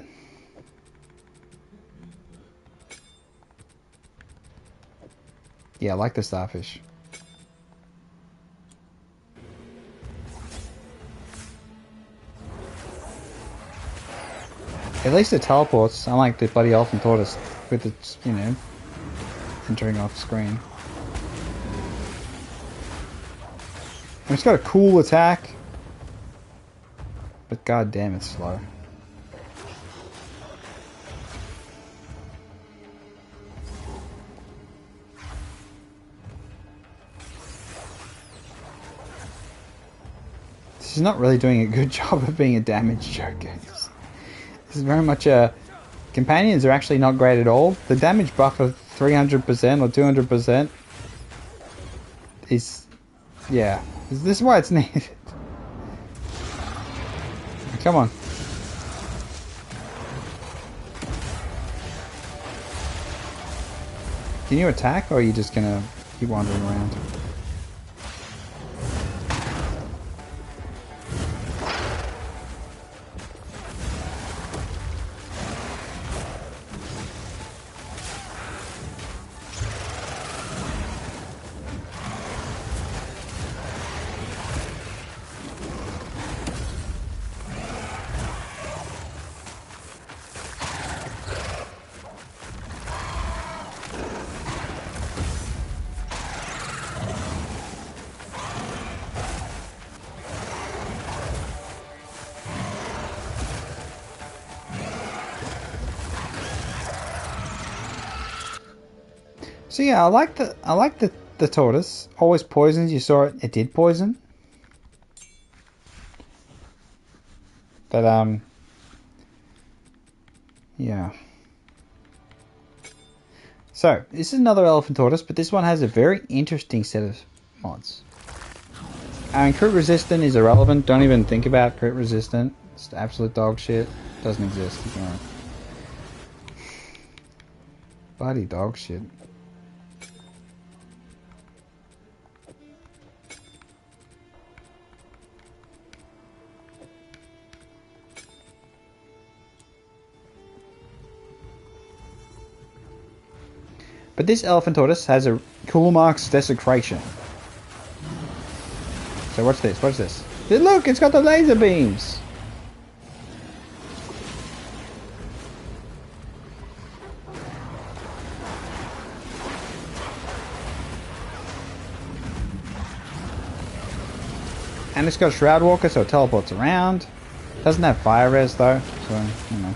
I like the Starfish. At least it teleports, unlike the bloody Elephant Tortoise with its, you know, entering off screen. And it's got a cool attack, but god damn, it's slow. This is not really doing a good job of being a damage joker. This is very much a... Companions are actually not great at all. The damage buff of 300% or 200% is... yeah. This is why it's needed. Come on. Can you attack, or are you just gonna keep wandering around? So yeah, I like the tortoise. Always poisons. You saw it. It did poison. But yeah. So this is another elephant tortoise, but this one has a very interesting set of mods. And crit resistant is irrelevant. Don't even think about crit resistant. It's absolute dog shit. Doesn't exist. Ignore it. Bloody dog shit. But this elephant tortoise has a cool marks desecration. So what's this? What's this? Look, it's got the laser beams. And it's got Shroud Walker, so it teleports around. Doesn't have fire res though, so you know.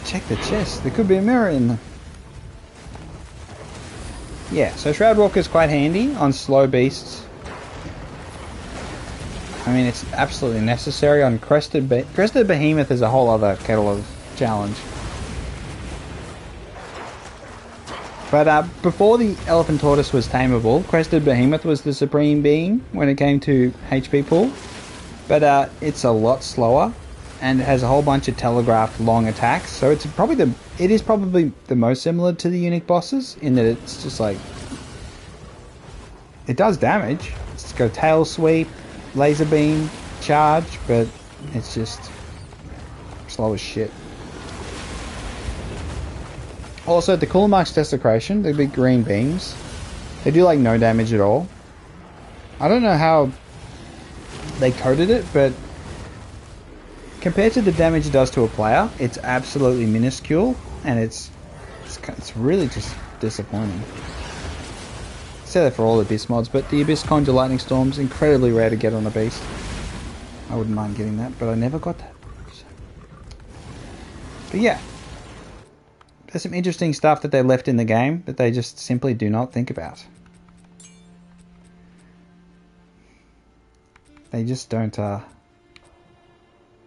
Check the chest. There could be a mirror in there. Yeah, so Shroud Walker is quite handy on slow beasts. I mean, it's absolutely necessary on Crested Behemoth is a whole other kettle of challenge. But before the Elephant Tortoise was tameable, Crested Behemoth was the supreme being when it came to HP pool. But it's a lot slower, and it has a whole bunch of telegraphed long attacks. So it is probably the most similar to the unique bosses in that it's just like it does damage. It's got tail sweep, laser beam, charge, but it's just slow as shit. Also, the Cool Marks Desecration, the big green beams, they do like no damage at all. I don't know how they coded it, but compared to the damage it does to a player, it's absolutely minuscule, and it's really just disappointing. Say that for all Abyss mods, but the Abyss Conjure Lightning Storm's incredibly rare to get on a beast. I wouldn't mind getting that, but I never got that. But yeah, there's some interesting stuff that they left in the game that they just simply do not think about. They just don't,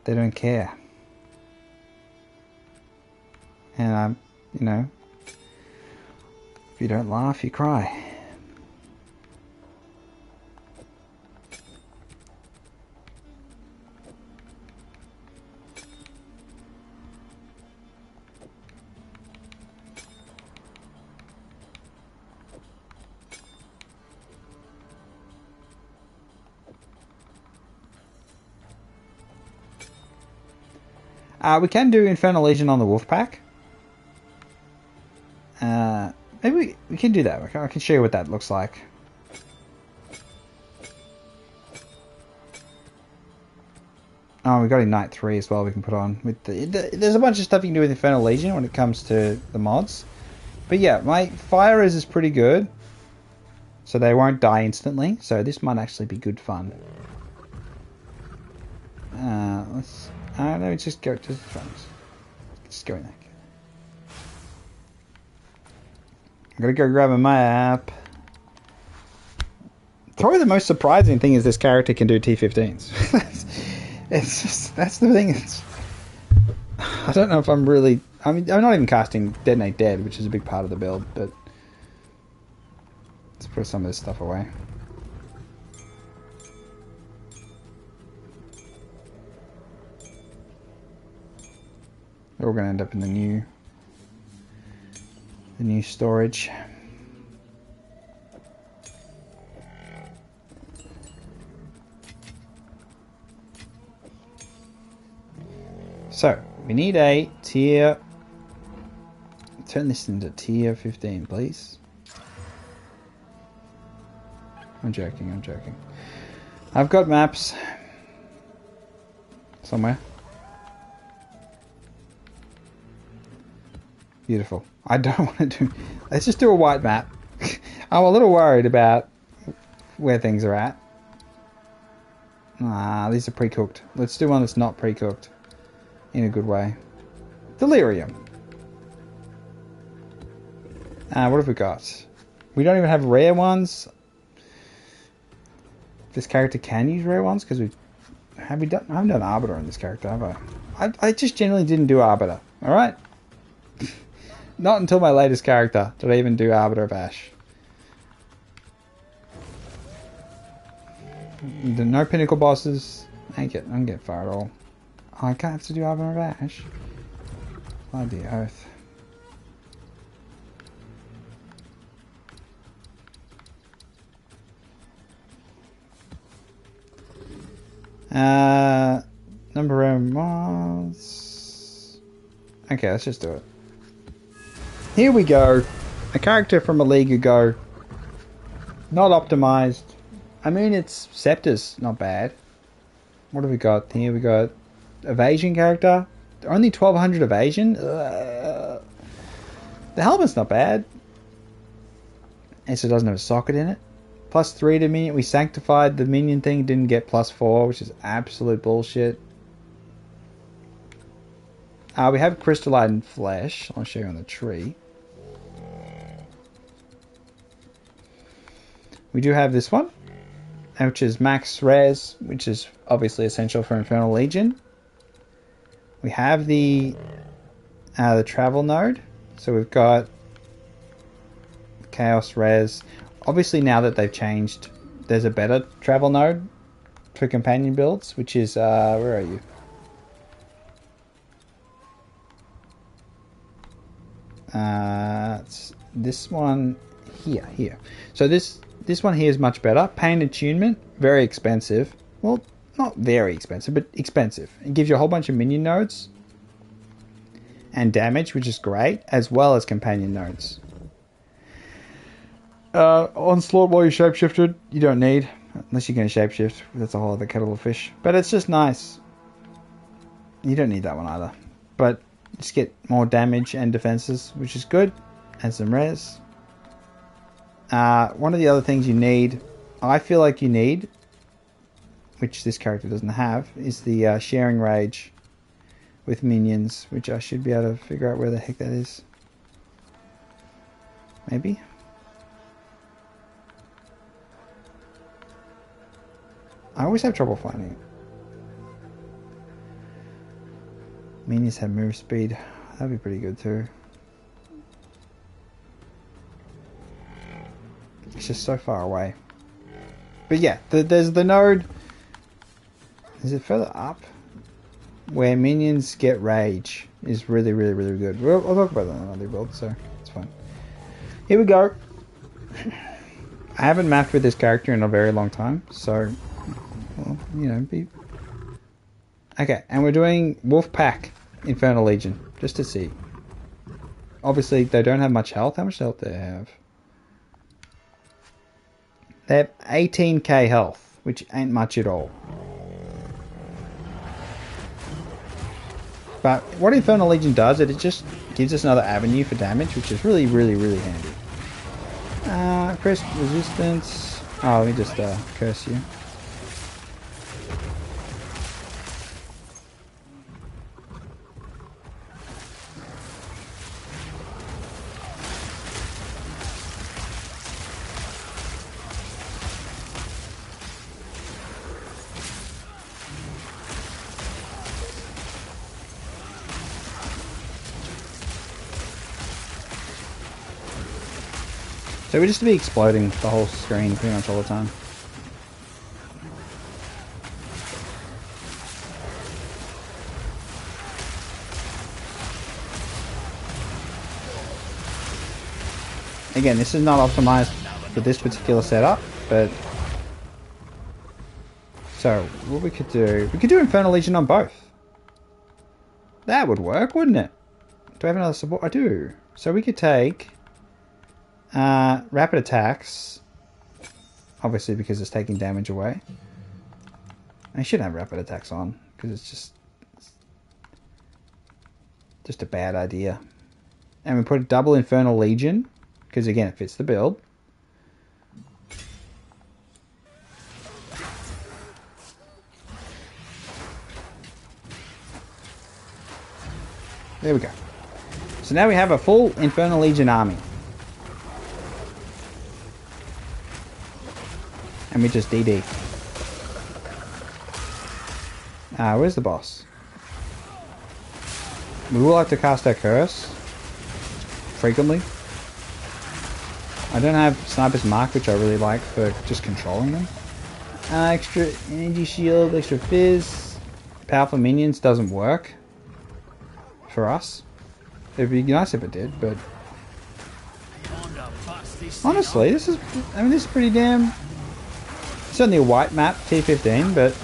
they don't care. And, you know, if you don't laugh, you cry. We can do Infernal Legion on the Wolfpack. Maybe we can do that. I can show you what that looks like. Oh, we got Ignite 3 as well we can put on. There's a bunch of stuff you can do with Infernal Legion when it comes to the mods. But yeah, my fire res is pretty good. So they won't die instantly. So this might actually be good fun. Let me just go to the front. Just go in there. I'm gonna go grab a map. Probably the most surprising thing is this character can do T15s. It's just, that's the thing. I don't know if I'm really... I mean, I'm not even casting Detonate Dead, which is a big part of the build, but... Let's put some of this stuff away. They're all going to end up in the new storage. So, we need a tier... Turn this into tier 15, please. I'm joking. I've got maps. Somewhere. Beautiful. I don't want to do... Let's just do a white map. I'm a little worried about where things are at. These are pre-cooked. Let's do one that's not pre-cooked. In a good way. Delirium. What have we got? We don't even have rare ones. This character can use rare ones because we've Have we done? I haven't done Arbiter in this character, have I? I just generally didn't do Arbiter. All right. Not until my latest character did I even do Arbiter of Ash. No pinnacle bosses. I don't get far at all. Oh, I can't have to do Arbiter of Ash. Bloody oath. Number of mods. Okay, let's just do it. Here we go. A character from a league ago. Not optimized. I mean, its scepter's not bad. What have we got here? We got evasion character. Only 1200 evasion. The helmet's not bad. And so it doesn't have a socket in it. +3 to minion. We sanctified the minion thing. Didn't get +4, which is absolute bullshit. We have crystalline flesh. I'll show you on the tree. We do have this one, which is max res, which is obviously essential for Infernal Legion. We have the travel node, so we've got chaos res. Obviously, now that they've changed, there's a better travel node for companion builds, which is where are you? It's this one here. So this one here is much better. Pain attunement, very expensive. Well, not very expensive, but expensive. It gives you a whole bunch of minion nodes and damage, which is great, as well as companion nodes. Onslaught while you shapeshifted, you don't need, unless you're going to shapeshift. That's a whole other kettle of fish. But it's just nice. You don't need that one either. But just get more damage and defenses, which is good. And some res. One of the other things you need, I feel like you need, which this character doesn't have, is the sharing rage with minions, which I should be able to figure out where the heck that is. Maybe? I always have trouble finding it. Minions have move speed. That'd be pretty good too. It's just so far away. But yeah, there's the node. Is it further up? Where minions get rage is really good. I'll talk about that in another build, so it's fine. Here we go. I haven't mapped with this character in a very long time, so well, you know, okay, and we're doing Wolfpack Infernal Legion, just to see. Obviously, they don't have much health. How much health do they have? They have 18k health, which ain't much at all. But what Infernal Legion does, it just gives us another avenue for damage, which is really handy. Crest resistance. Oh, let me just curse you. So we just be exploding the whole screen pretty much all the time. Again, this is not optimized for this particular setup, but so what we could do Infernal Legion on both. That would work, wouldn't it? Do I have another support? I do. So we could take rapid attacks, obviously because it's taking damage away. I should have rapid attacks on because it's just a bad idea. And we put a double Infernal Legion because again it fits the build. There we go. So now we have a full Infernal Legion army. And we just DD. Where's the boss? We will have to cast our curse frequently. I don't have Sniper's Mark, which I really like for just controlling them. Extra energy shield, extra fizz. Powerful minions doesn't work for us. It'd be nice if it did, but honestly, this is pretty damn. It's only a white map, T15, but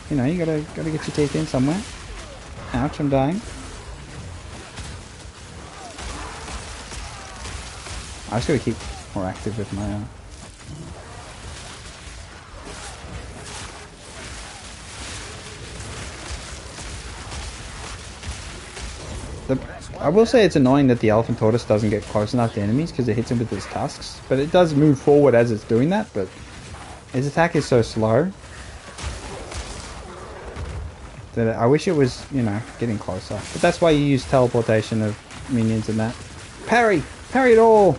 you know, you gotta get your teeth in somewhere. Ouch, I'm dying. I just gotta keep more active with my I will say it's annoying that the elephant tortoise doesn't get close enough to enemies because it hits him with his tusks, but it does move forward as it's doing that, but his attack is so slow that I wish it was, you know, getting closer. But that's why you use teleportation of minions and that. Parry! Parry it all!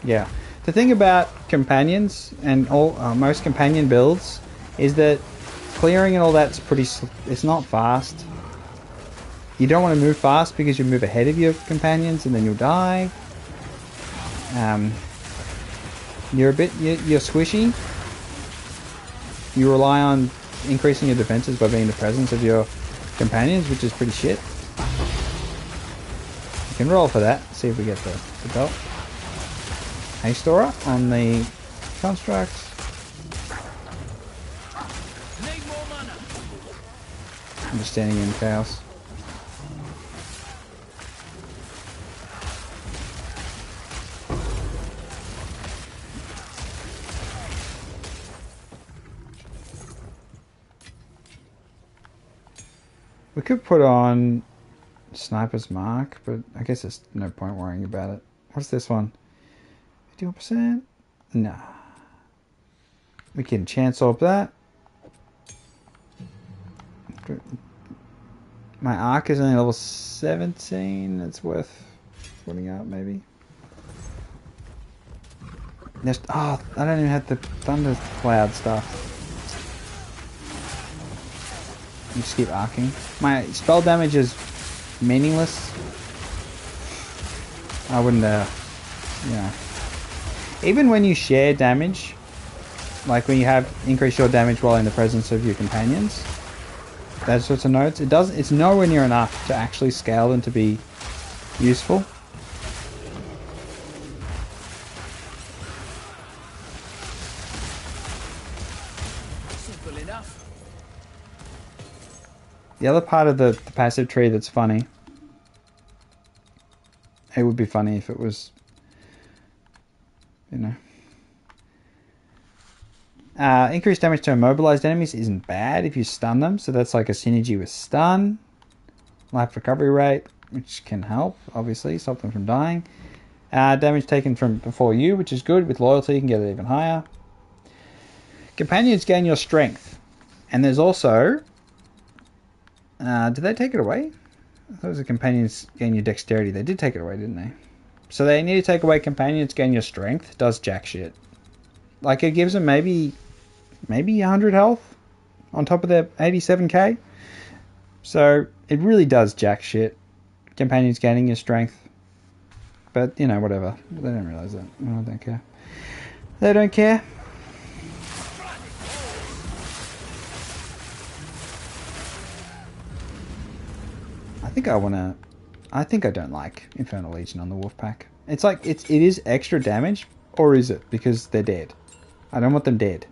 Yeah. The thing about companions and all most companion builds is that clearing and all that's it's not fast. You don't want to move fast because you move ahead of your companions and then you'll die. You're squishy. You rely on increasing your defenses by being in the presence of your companions, which is pretty shit. You can roll for that, see if we get the belt. Haste aura on the construct. I'm just standing in chaos. We could put on Sniper's Mark, but I guess there's no point worrying about it. What's this one? 51%? Nah. We can chance up that. My arc is only level 17. It's worth putting out, maybe. There's, oh, I don't even have the thunder cloud stuff. You just keep arcing. My spell damage is meaningless. I wouldn't, yeah. Even when you share damage, like when you have increased your damage while in the presence of your companions, those sorts of nodes, it's nowhere near enough to actually scale them to be useful. Simple enough. The other part of the passive tree that's funny, it would be funny if it was, you know, increased damage to immobilized enemies isn't bad if you stun them, so that's like a synergy with stun. Life recovery rate, which can help, obviously, stop them from dying. Damage taken from before you, which is good. With loyalty, you can get it even higher. Companions gain your strength. And there's also... did they take it away? I thought it was the companions gain your dexterity. They did take it away, didn't they? So they need to take away companions gain your strength. Does jack shit. Like, it gives them maybe 100 health on top of their 87k. So it really does jack shit. Companions gaining your strength. But, you know, whatever. They don't realise that. I don't care. They don't care. I think I don't like Infernal Legion on the Wolfpack. It's like, it is extra damage, or is it? Because they're dead. I don't want them dead.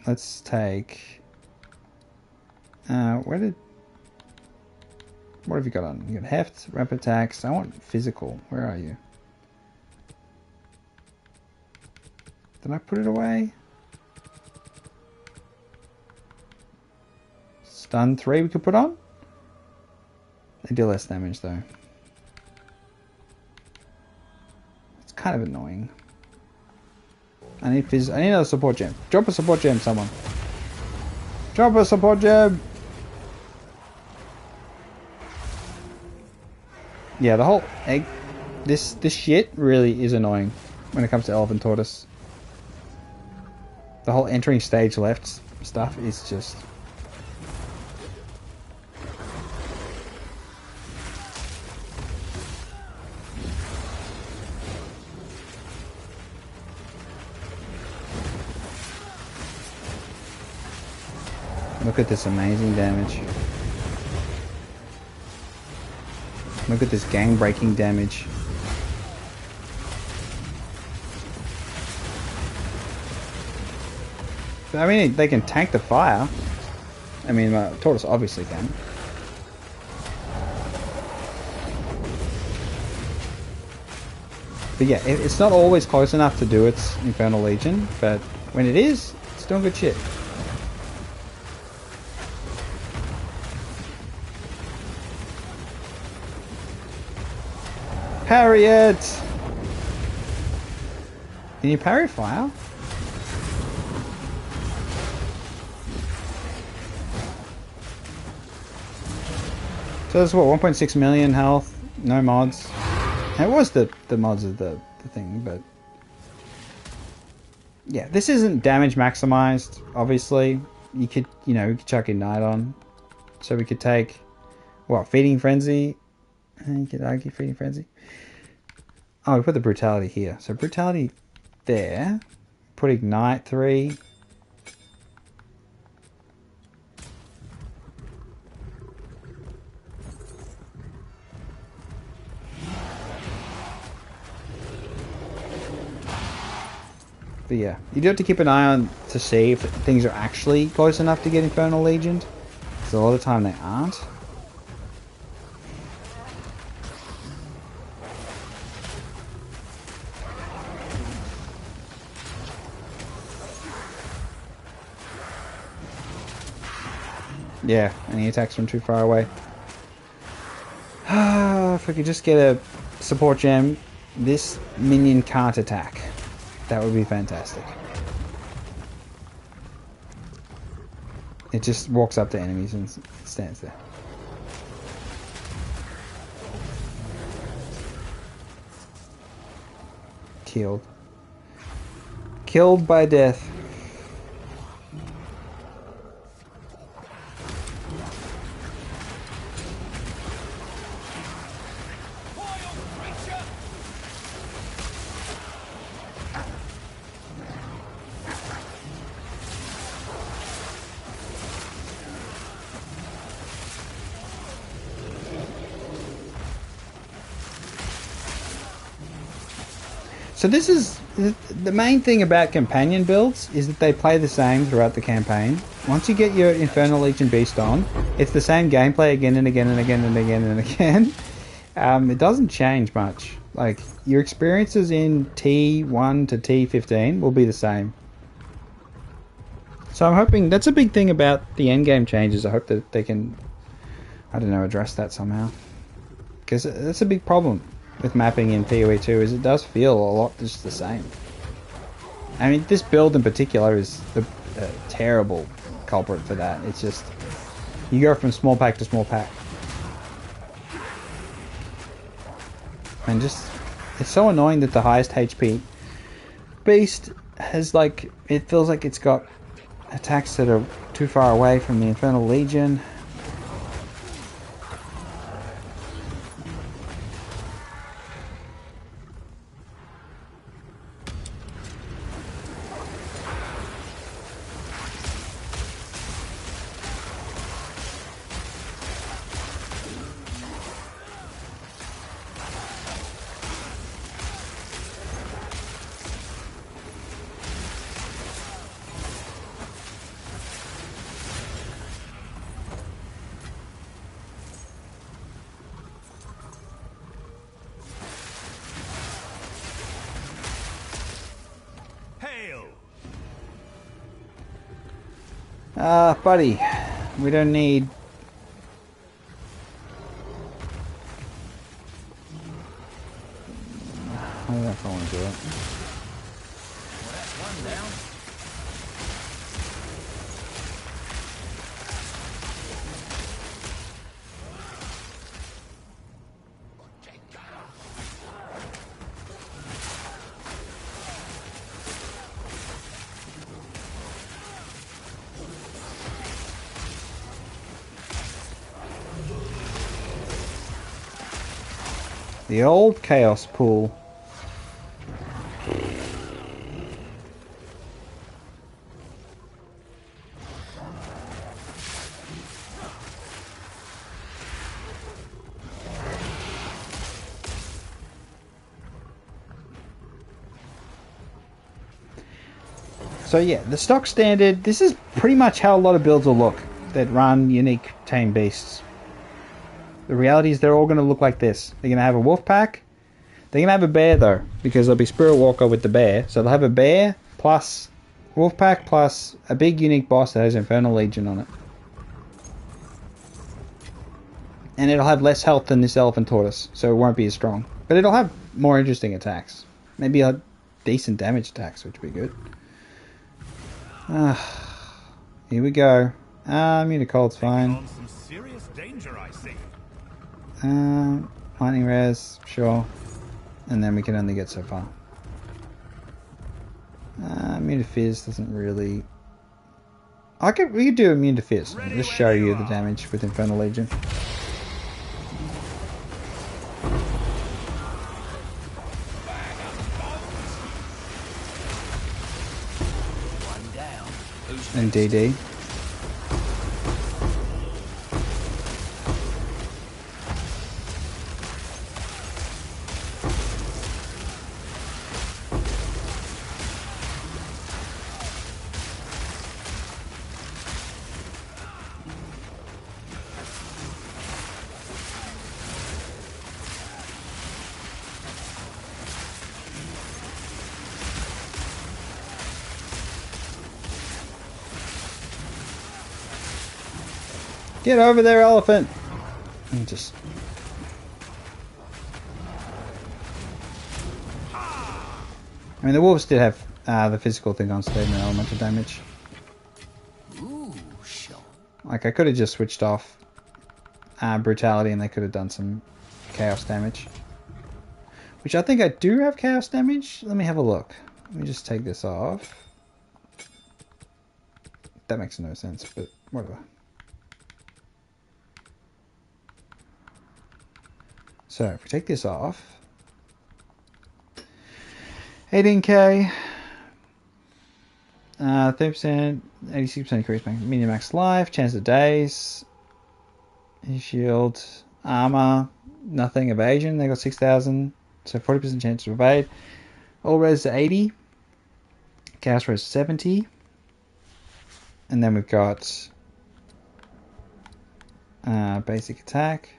Let's take... what have you got on? You got heft, rapid attacks. I want physical. Where are you? Did I put it away? Stun 3 we could put on? They do less damage though. It's kind of annoying. I need another support gem. Drop a support gem, someone. Drop a support gem! Yeah, the whole egg This shit really is annoying when it comes to Elven Tortoise. The whole entering stage left stuff is just... Look at this amazing damage. Look at this gang-breaking damage. I mean, they can tank the fire. I mean, Tortoise obviously can. But yeah, it's not always close enough to do its Infernal Legion, but when it is, it's doing good shit. Parry it! Can you parry fire? So that's what, 1.6 million health, no mods. It was the mods of the thing, but... Yeah, this isn't damage maximized, obviously. You could, you know, we could chuck Ignite on. So we could take, what, Feeding Frenzy? You could argue Feeding Frenzy. Oh, we put the Brutality here. So Brutality there. Put Ignite 3. But yeah, you do have to keep an eye on to see if things are actually close enough to get Infernal Legion. Because a lot of the time they aren't. Yeah, and he attacks from too far away. If we could just get a support gem, this minion can't attack. That would be fantastic. It just walks up to enemies and stands there. Killed. Killed by death. So this is the main thing about companion builds, is that they play the same throughout the campaign. Once you get your Infernal Legion Beast on, it's the same gameplay again and again and again and again and again. It doesn't change much. Like, your experiences in T1 to T15 will be the same. So I'm hoping, that's a big thing about the endgame changes. I hope that they can, I don't know, address that somehow. Because that's a big problem with mapping in PoE2, is it does feel a lot just the same. I mean, this build in particular is the terrible culprit for that. It's just, you go from small pack to small pack. And just, it's so annoying that the highest HP beast has, like, it feels like it's got attacks that are too far away from the Infernal Legion. Buddy, we don't need... I don't know if I want to do it. The old chaos pool. So yeah, the stock standard, this is pretty much how a lot of builds will look that run unique tame beasts. The reality is they're all going to look like this. They're going to have a wolf pack. They're going to have a bear though, because there'll be Spirit Walker with the bear. So they'll have a bear plus wolf pack plus a big unique boss that has Infernal Legion on it. And it'll have less health than this Elephant Tortoise, so it won't be as strong. But it'll have more interesting attacks. Maybe a decent damage attacks, which would be good. Here we go. Municold's fine. Lightning res, sure. And then we can only get so far. Immune to Fizz doesn't really... we could do Immune to Fizz. I'll just show you the damage with Infernal Legion. And DD. Get over there, elephant! And just... I mean, the wolves did have the physical thing on stage and elemental damage. Like, I could have just switched off brutality and they could have done some chaos damage. Which I think I do have chaos damage. Let me have a look. Let me just take this off. That makes no sense, but whatever. So if we take this off, 18k, 30%, 86% increase medium max life, chance of days, shield, armor, nothing, evasion. They got 6,000, so 40% chance to evade. All res to 80, chaos res 70, and then we've got basic attack.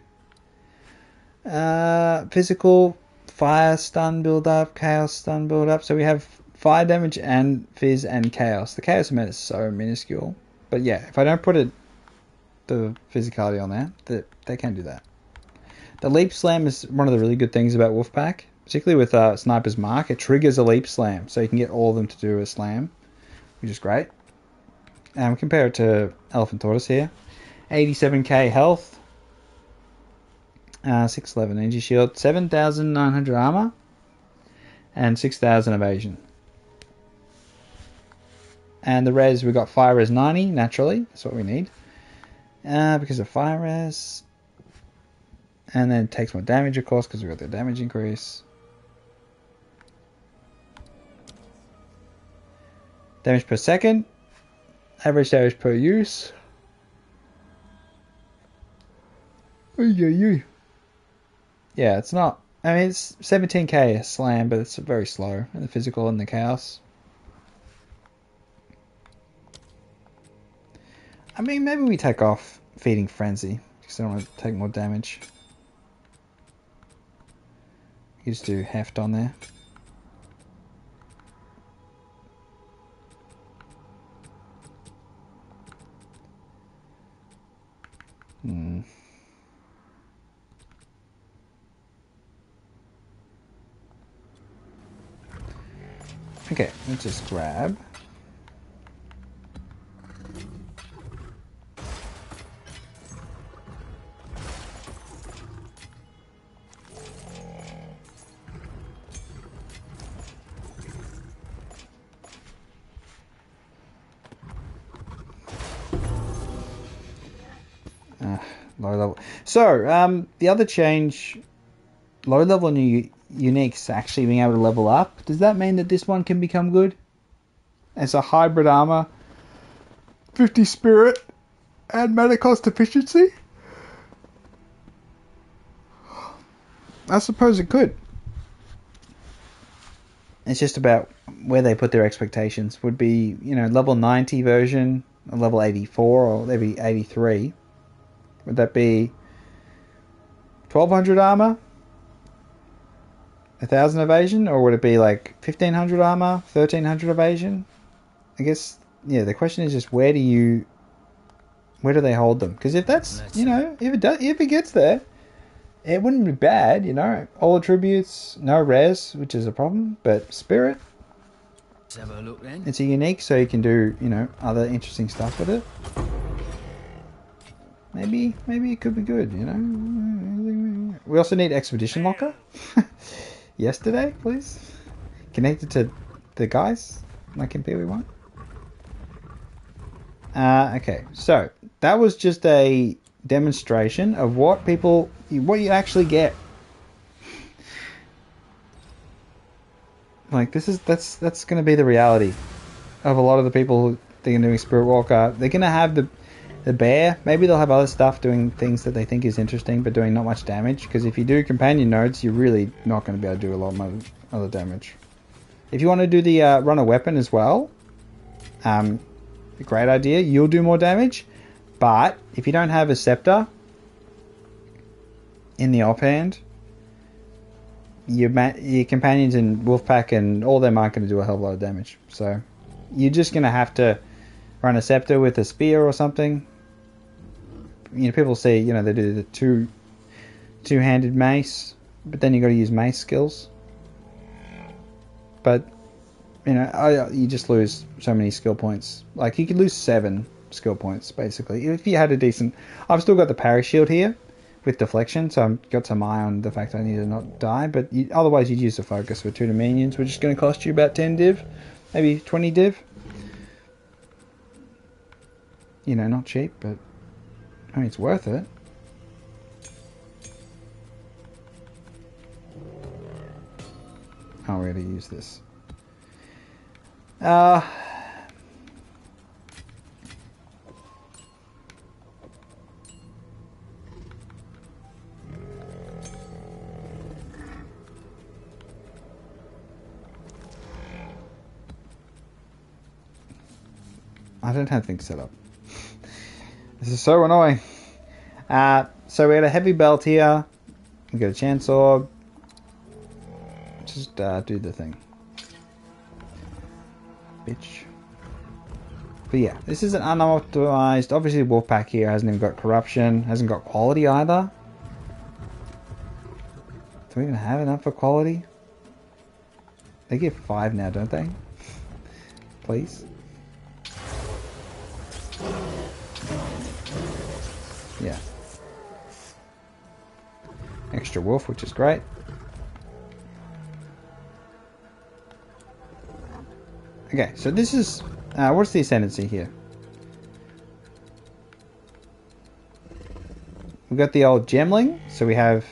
Physical, fire stun build up, chaos stun build up. So we have fire damage and fizz and chaos. The chaos amount is so minuscule. But yeah, if I don't put the physicality on there, they can do that. The leap slam is one of the really good things about Wolfpack, particularly with Sniper's Mark. It triggers a leap slam, so you can get all of them to do a slam, which is great. Compare it to Elephant Tortoise here. 87k health. 611 energy shield, 7,900 armor, and 6,000 evasion. And the res, we got fire res 90, naturally, that's what we need. Because of fire res. And then it takes more damage, of course, because we got the damage increase. Damage per second, average damage per use. Yeah, it's not... I mean, it's 17k slam, but it's very slow in the physical and the chaos. I mean, maybe we take off Feeding Frenzy, because I don't want to take more damage. You just do heft on there. Okay, let's just grab. Low level. So, the other change low level new uniques actually being able to level up, does that mean that this one can become good? It's a hybrid armor, 50 spirit, and mana cost efficiency? I suppose it could. It's just about where they put their expectations. Would be, level 90 version, or level 84, or maybe 83. Would that be 1200 armor? 1000 evasion? Or would it be like 1500 armor? 1300 evasion? I guess, the question is just where do they hold them? Because if that's, if it gets there, it wouldn't be bad, All attributes, no res, which is a problem, but spirit. Let's have a look then. It's a unique, so you can do, other interesting stuff with it. Maybe it could be good, We also need Expedition Locker. Yesterday, please. Connected to the guys, like in PoE1. Okay, so that was just a demonstration of what you actually get. Like that's going to be the reality of a lot of the people who are doing Spirit Walker. They're going to have the bear. Maybe they'll have other stuff doing things that they think is interesting, but doing not much damage. Because if you do companion nodes, you're really not going to be able to do a lot of other damage. If you want to do the run a weapon as well, a great idea. You'll do more damage, but if you don't have a scepter in the offhand, your companions in Wolfpack and all them aren't going to do a hell of a lot of damage. So you're just going to have to run a scepter with a spear or something. People say, they do the two-handed mace, but then you got to use mace skills. But you just lose so many skill points. Like you could lose 7 skill points basically if you had a decent. I've still got the parry shield here with deflection, so I've got some eye on the fact I need to not die. But otherwise, you'd use the focus with 2 minions, which is going to cost you about 10 div, maybe 20 div. Not cheap, but I mean it's worth it. Oh, we're going to use this. I don't have things set up. This is so annoying. So we got a heavy belt here. We got a chance orb. Just do the thing. Bitch. But yeah, this is an unoptimized. Obviously, Wolfpack here hasn't even got corruption. Hasn't got quality either. Do we even have enough for quality? They get 5 now, don't they? Please. Yeah. Extra wolf, which is great. Okay, so this is... what's the ascendancy here? We've got the old gemling, so we have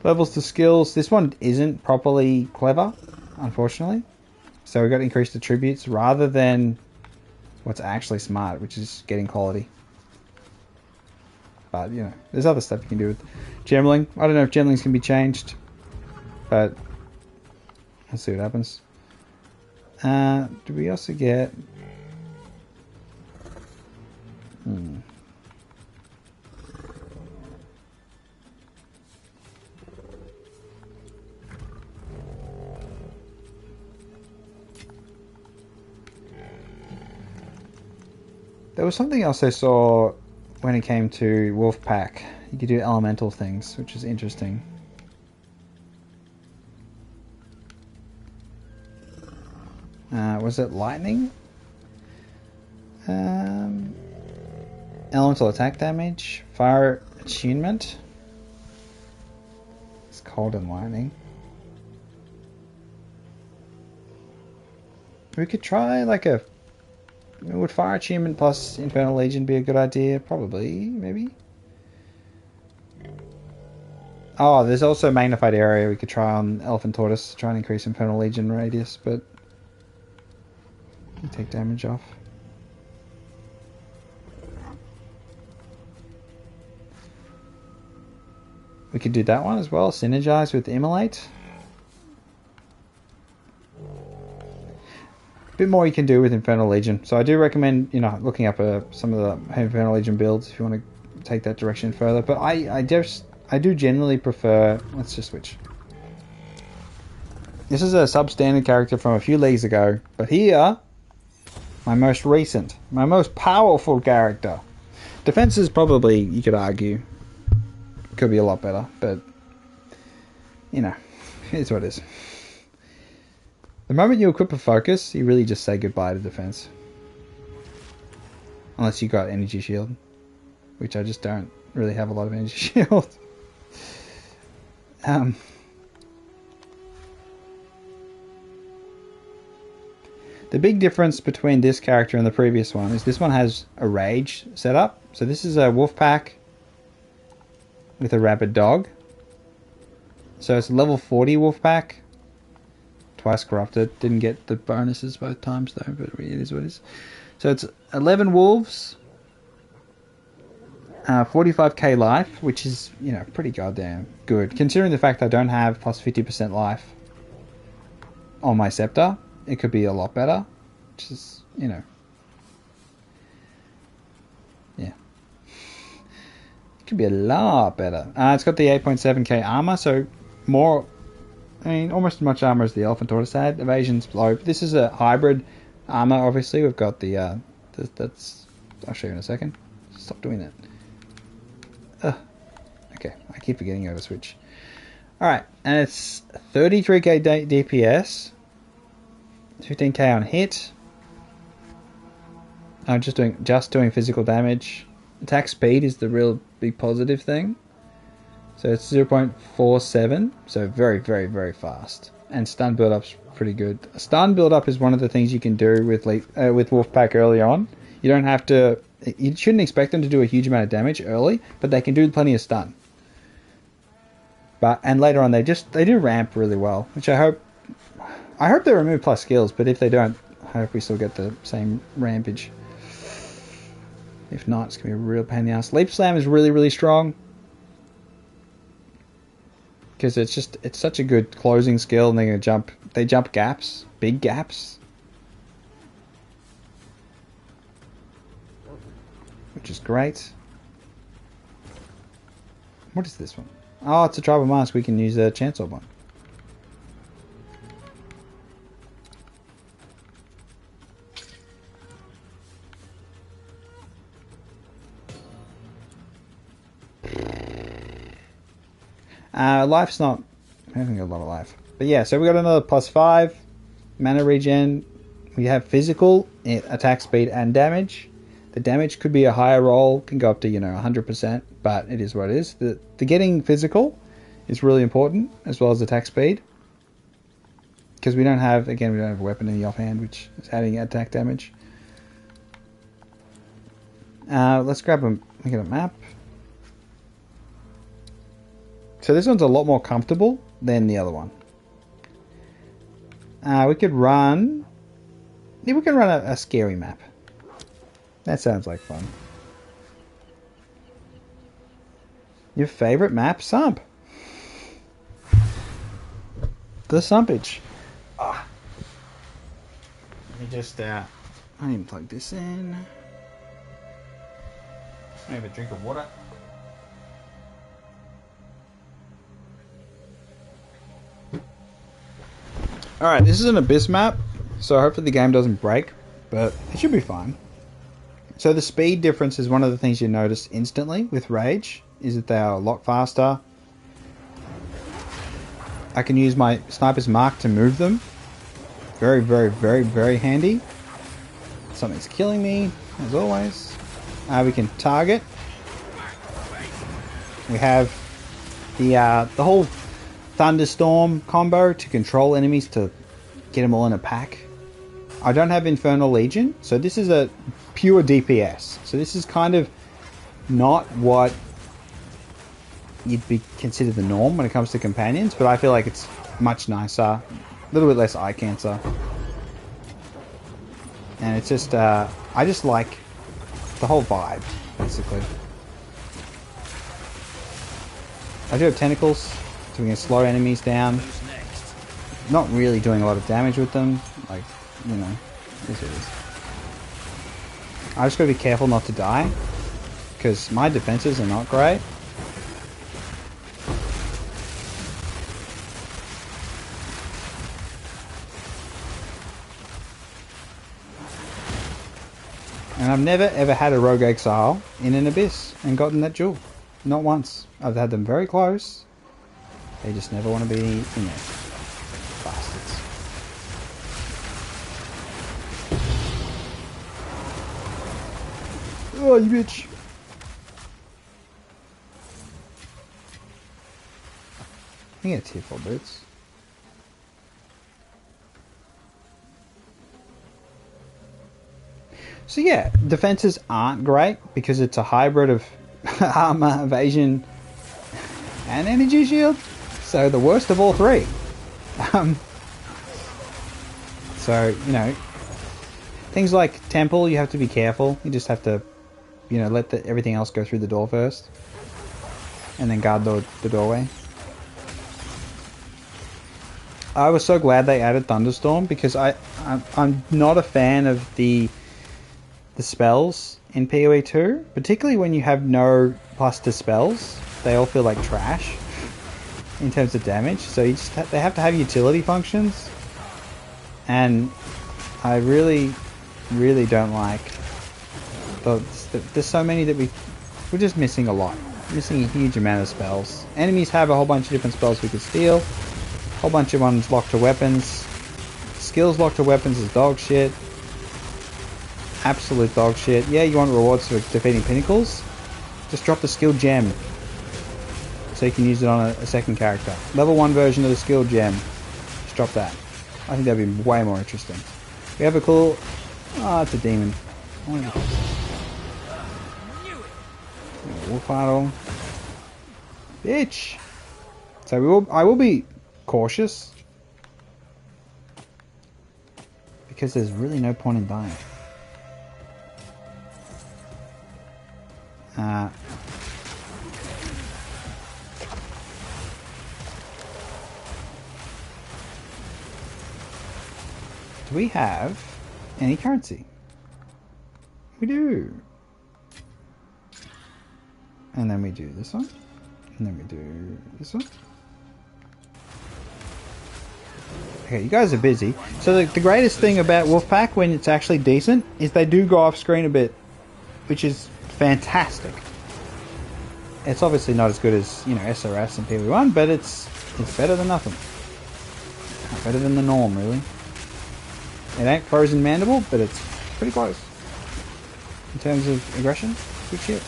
levels to skills. This one isn't properly clever, unfortunately. So we've got increased attributes rather than what's actually smart, which is getting quality. But, there's other stuff you can do with gemling. I don't know if gemlings can be changed, but let's see what happens. Do we also get... There was something else I saw when it came to Wolfpack. You could do elemental things, which is interesting. Was it lightning? Elemental attack damage, fire attunement. It's cold and lightning. We could try like a... Would fire attunement plus Infernal Legion be a good idea? Probably, maybe. Oh, there's also magnified area we could try on Elephant Tortoise to try and increase Infernal Legion radius, but you take damage off. We could do that one as well, synergize with Immolate. A bit more you can do with Infernal Legion. So I do recommend, you know, looking up some of the Infernal Legion builds if you want to take that direction further. But I do generally prefer... Let's just switch. This is a substandard character from a few leagues ago. But here, my most recent, my most powerful character. Defense is probably, you could argue, could be a lot better. But, you know, it's what it is. The moment you equip a focus, you really just say goodbye to defense. Unless you got energy shield. Which I just don't really have a lot of energy shield. The big difference between this character and the previous one is this one has a rage setup. So this is a wolf pack with a rabid dog. So it's a level 40 wolf pack. Twice corrupted. Didn't get the bonuses both times though, but it is what it is. So it's 11 wolves, 45k life, which is, you know, pretty goddamn good. Considering the fact I don't have plus 50% life on my scepter, it could be a lot better. Which is, you know, yeah. It could be a lot better. It's got the 8.7k armor, so more... I mean, almost as much armor as the Elephant Tortoise had. Evasion's low. This is a hybrid armor, obviously. We've got the, that's... I'll show you in a second. Stop doing that. Okay, I keep forgetting how to switch. Alright, and it's 33k DPS. 15k on hit. I'm just doing physical damage. Attack speed is the real big positive thing. So it's 0.47, so very, very, very fast. And stun build-up's pretty good. Stun build-up is one of the things you can do with Wolfpack early on. You don't have to... You shouldn't expect them to do a huge amount of damage early, but they can do plenty of stun. And later on, they do ramp really well, which I hope they remove plus skills, but if they don't, I hope we still get the same rampage. If not, it's going to be a real pain in the ass. Leap Slam is really, really strong. Because it's such a good closing skill, and they jump gaps, big gaps. Which is great. What is this one? Oh, it's a tribal mask. We can use a chance orb one. Life's not... I haven't got a lot of life. But yeah, so we got another +5 mana regen. We have physical, attack speed, and damage. The damage could be a higher roll, can go up to, 100%, but it is what it is. The getting physical is really important, as well as attack speed. Because we don't have a weapon in the offhand, which is adding attack damage. Let's look at a map. So this one's a lot more comfortable than the other one. We could run... Yeah, we can run a scary map. That sounds like fun. Your favorite map? Sump. The Sumpage. Let me just... I need to plug this in. I have a drink of water. Alright, this is an Abyss map, so hopefully the game doesn't break, but it should be fine. So the speed difference is one of the things you notice instantly with Rage, is that they are a lot faster. I can use my Sniper's Mark to move them. Very, very, very, very handy. Something's killing me, as always. We can target. We have the whole Thunderstorm combo to control enemies to get them all in a pack. I don't have Infernal Legion, so this is a pure DPS. So this is kind of not what you'd be considered the norm when it comes to companions, but I feel like it's much nicer, a little bit less eye cancer, and it's just I just like the whole vibe, basically. I do have tentacles, so we can slow enemies down. Not really doing a lot of damage with them, like, you know, this is. I just gotta be careful not to die, because my defenses are not great. And I've never ever had a Rogue Exile in an Abyss and gotten that jewel. Not once. I've had them very close. They just never want to be in there. Bastards. Oh, you bitch. I think it's tearful boots. So yeah, defenses aren't great because it's a hybrid of armor, evasion, and energy shield. So the worst of all three. So, you know, things like temple, you have to be careful. You just have to, you know, let everything else go through the door first. And then guard the doorway. I was so glad they added Thunderstorm because I'm not a fan of the spells in PoE2, particularly when you have no plus to spells. They all feel like trash in terms of damage, so you just they have to have utility functions, and I really don't like there's so many that we're just missing a lot, missing a huge amount of spells. Enemies have a whole bunch of different spells we could steal, a whole bunch of ones locked to weapons. Skills locked to weapons is dog shit. Absolute dog shit. Yeah, you want rewards for defeating pinnacles? Just drop the skill gem so you can use it on a second character. Level 1 version of the skill gem. Just drop that. I think that'd be way more interesting. We have a cool... Oh, it's a demon. Wolf idol. Bitch! So I will be cautious. Because there's really no point in dying. Do we have any currency? We do. And then we do this one. And then we do this one. Okay, you guys are busy. So the greatest thing about Wolfpack when it's actually decent is they do go off screen a bit, which is fantastic. It's obviously not as good as, you know, SRS and PoE1, but it's better than nothing. Better than the norm, really. It ain't Frozen Mandible, but it's pretty close in terms of aggression. Good shit.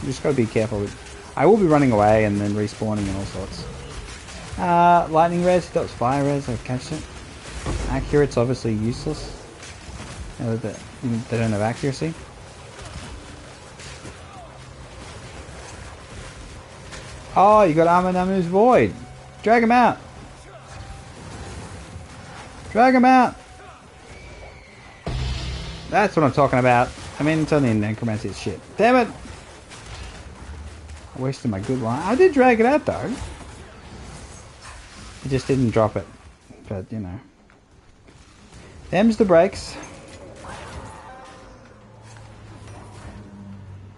You just gotta be careful. I will be running away and then respawning and all sorts. Lightning res, that was fire res. I've catched it. Accurate's obviously useless. They don't have accuracy. Oh, you got Armor Namu's Void. Drag him out. Drag him out. That's what I'm talking about. I mean, it's only in Necromancy, it's shit. Damn it. I wasted my good line. I did drag it out though. It just didn't drop it. But, you know. Them's the breaks.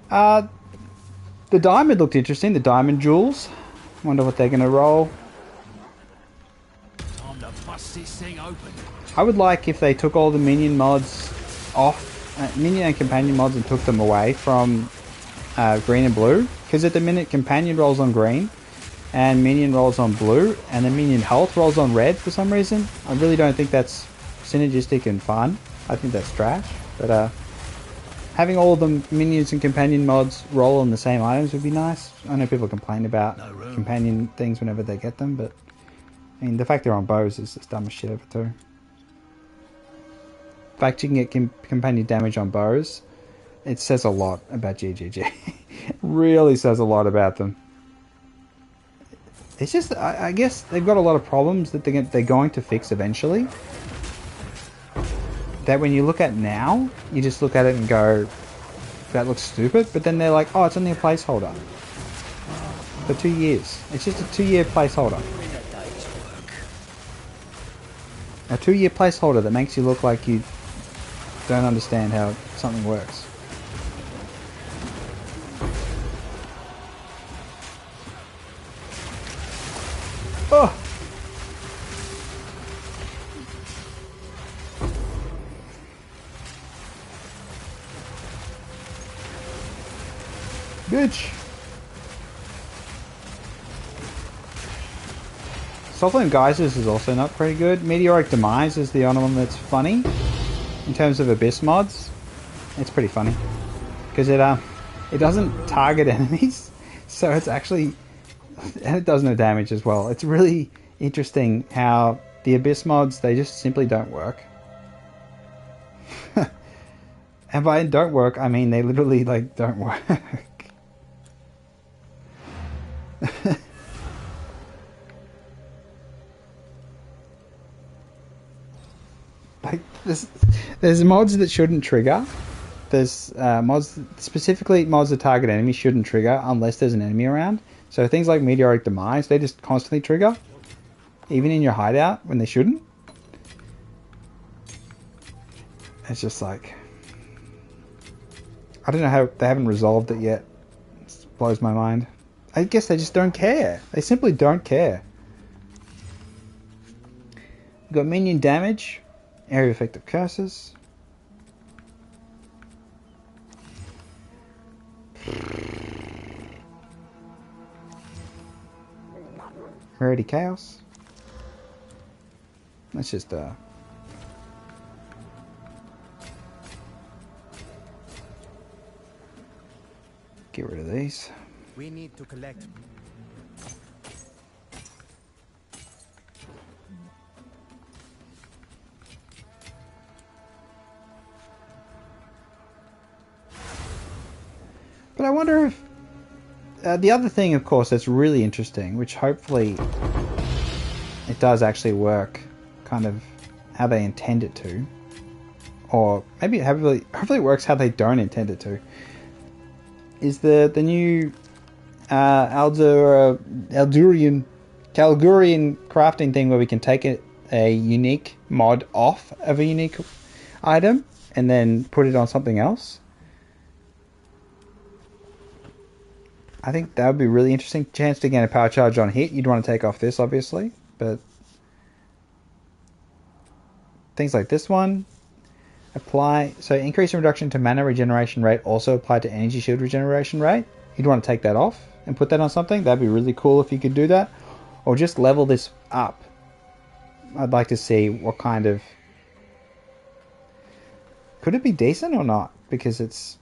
The diamond looked interesting, the diamond jewels. Wonder what they're gonna roll. Time to bust this thing open. I would like if they took all the minion mods off, minion and companion mods, and took them away from green and blue. Because at the minute, companion rolls on green, and minion rolls on blue, and then minion health rolls on red for some reason. I really don't think that's synergistic and fun. I think that's trash. But having all of the minions and companion mods roll on the same items would be nice. I know people complain about companion things whenever they get them, but I mean, the fact they're on bows is the dumbest shit ever too. The fact you can get companion damage on bows, it says a lot about GGG. It really says a lot about them. It's just, I guess they've got a lot of problems that they're going to fix eventually. That when you look at now, you just look at it and go, that looks stupid. But then they're like, oh, it's only a placeholder. For 2 years. It's just a 2-year placeholder. A 2-year placeholder that makes you look like you don't understand how something works. Oh! Bitch! Softland Geysers is also not pretty good. Meteoric Demise is the only one that's funny. In terms of Abyss mods, it's pretty funny. Because it doesn't target enemies, so it's actually... And it does no damage as well. It's really interesting how the Abyss mods, they just simply don't work. And by don't work, I mean they literally, like, don't work. Like, there's mods that shouldn't trigger. There's mods, specifically mods that target enemies shouldn't trigger unless there's an enemy around. So things like Meteoric Demise, they just constantly trigger. Even in your hideout when they shouldn't. It's just like... I don't know how they haven't resolved it yet. It blows my mind. I guess they just don't care. They simply don't care. We've got minion damage. Area effective curses. Rarity chaos. Let's just get rid of these. We need to collect. But I wonder if the other thing, of course, that's really interesting, which hopefully it does actually work, kind of how they intend it to, or maybe hopefully it works how they don't intend it to, is the new Calgurian crafting thing where we can take a unique mod off of a unique item and then put it on something else. I think that would be a really interesting chance to gain a power charge on hit. You'd want to take off this, obviously, but things like this one apply. So increase and reduction to mana regeneration rate also apply to energy shield regeneration rate. You'd want to take that off and put that on something. That'd be really cool if you could do that, or just level this up. I'd like to see what kind of... Could it be decent or not? Because it's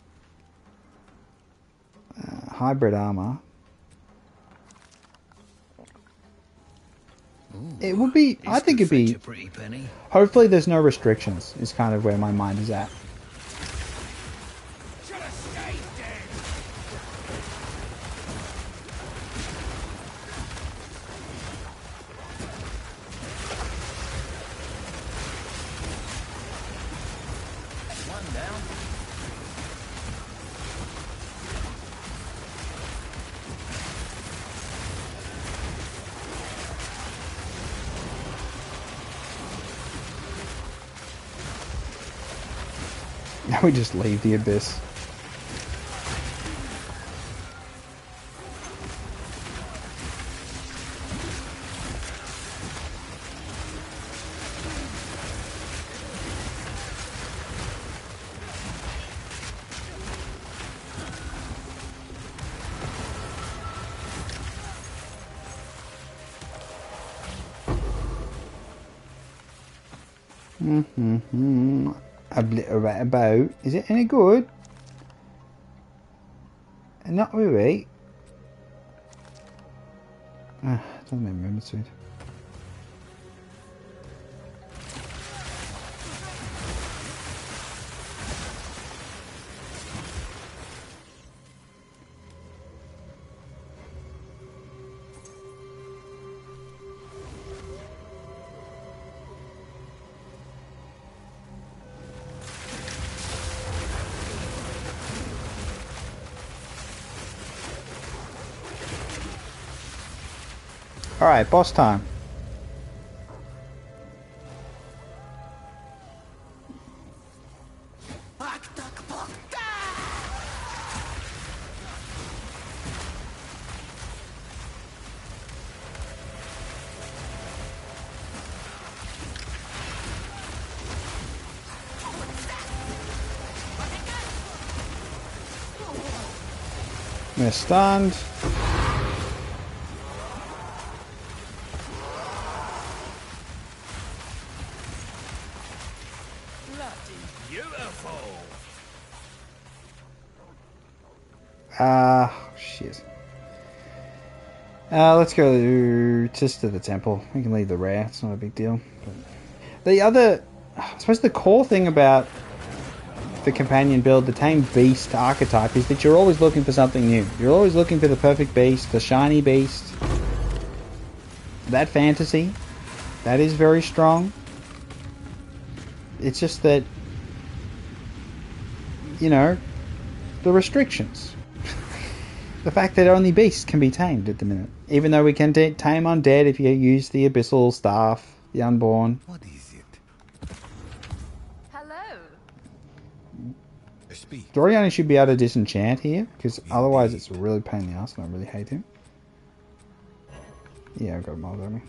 hybrid armor. It would be... I think it'd be... Hopefully there's no restrictions, is kind of where my mind is at. Now we just leave the abyss. Obliterate about. Is it any good? Not really. Doesn't make me sweet. Alright, boss time. We're stunned. Beautiful. Shit. Let's go just to the temple. We can leave the rare. It's not a big deal. But the other, I suppose the core thing about the companion build, the tame beast archetype, is that you're always looking for something new. You're always looking for the perfect beast, the shiny beast. That fantasy, that is very strong. It's just that, you know, the restrictions. The fact that only beasts can be tamed at the minute. Even though we can tame undead if you use the abyssal staff, the unborn. What is it? Hello. Speak. Doriani should be able to disenchant here, because otherwise it's a really pain in the ass and I really hate him. Yeah, I've got him all over me.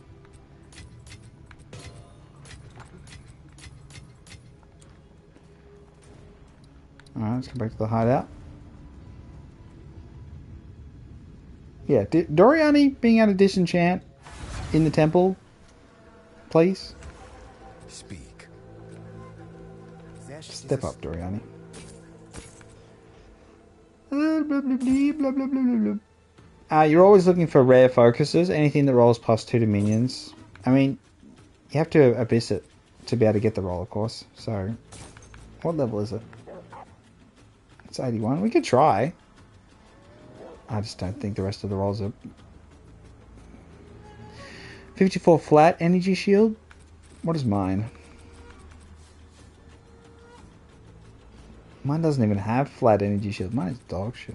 Alright, let's go back to the hideout. Yeah, Doriani being able to disenchant in the temple, please. Speak. Step up, Doriani. Blah, blah, blah, blah, blah, blah, blah. You're always looking for rare focuses, anything that rolls +2 to minions. I mean, you have to abyss it to be able to get the roll, of course. So, what level is it? It's 81. We could try. I just don't think the rest of the rolls are... 54 flat energy shield? What is mine? Mine doesn't even have flat energy shield. Mine is dog shit.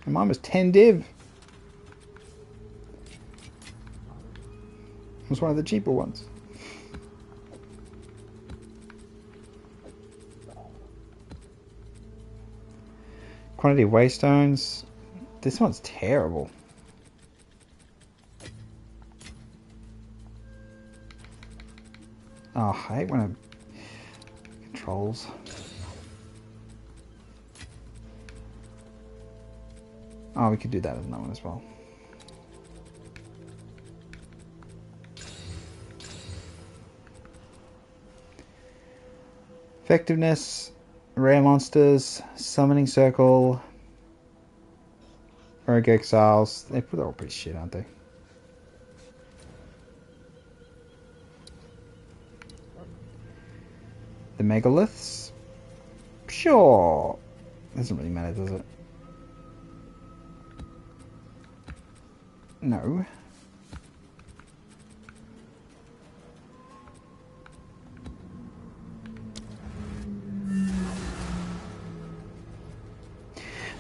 And mine was 10 div. It was one of the cheaper ones. Quantity of waystones. This one's terrible. Oh, I hate when it controls. Oh, we could do that in that one as well. Effectiveness, rare monsters, summoning circle, rogue exiles. They're all pretty shit, aren't they? The megaliths? Sure. Doesn't really matter, does it? No.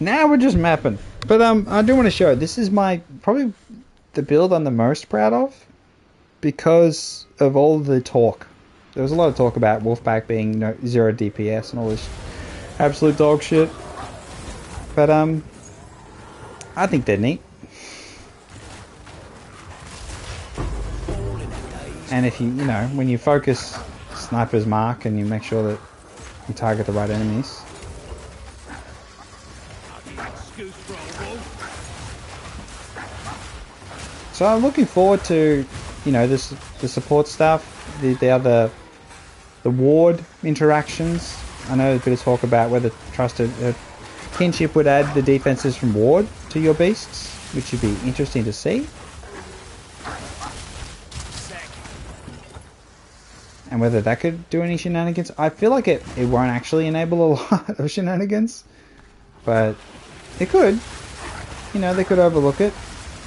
Now we're just mapping. But I do want to show, this is my, probably the build I'm the most proud of because of all the talk. There was a lot of talk about Wolfpack being 0 DPS and all this absolute dog shit. But I think they're neat. And if you know, when you focus Sniper's Mark and you make sure that you target the right enemies. So I'm looking forward to, you know, the support stuff, the ward interactions. I know there's a bit of talk about whether trusted kinship would add the defenses from ward to your beasts, which would be interesting to see. And whether that could do any shenanigans. I feel like it won't actually enable a lot of shenanigans, but it could. You know, they could overlook it.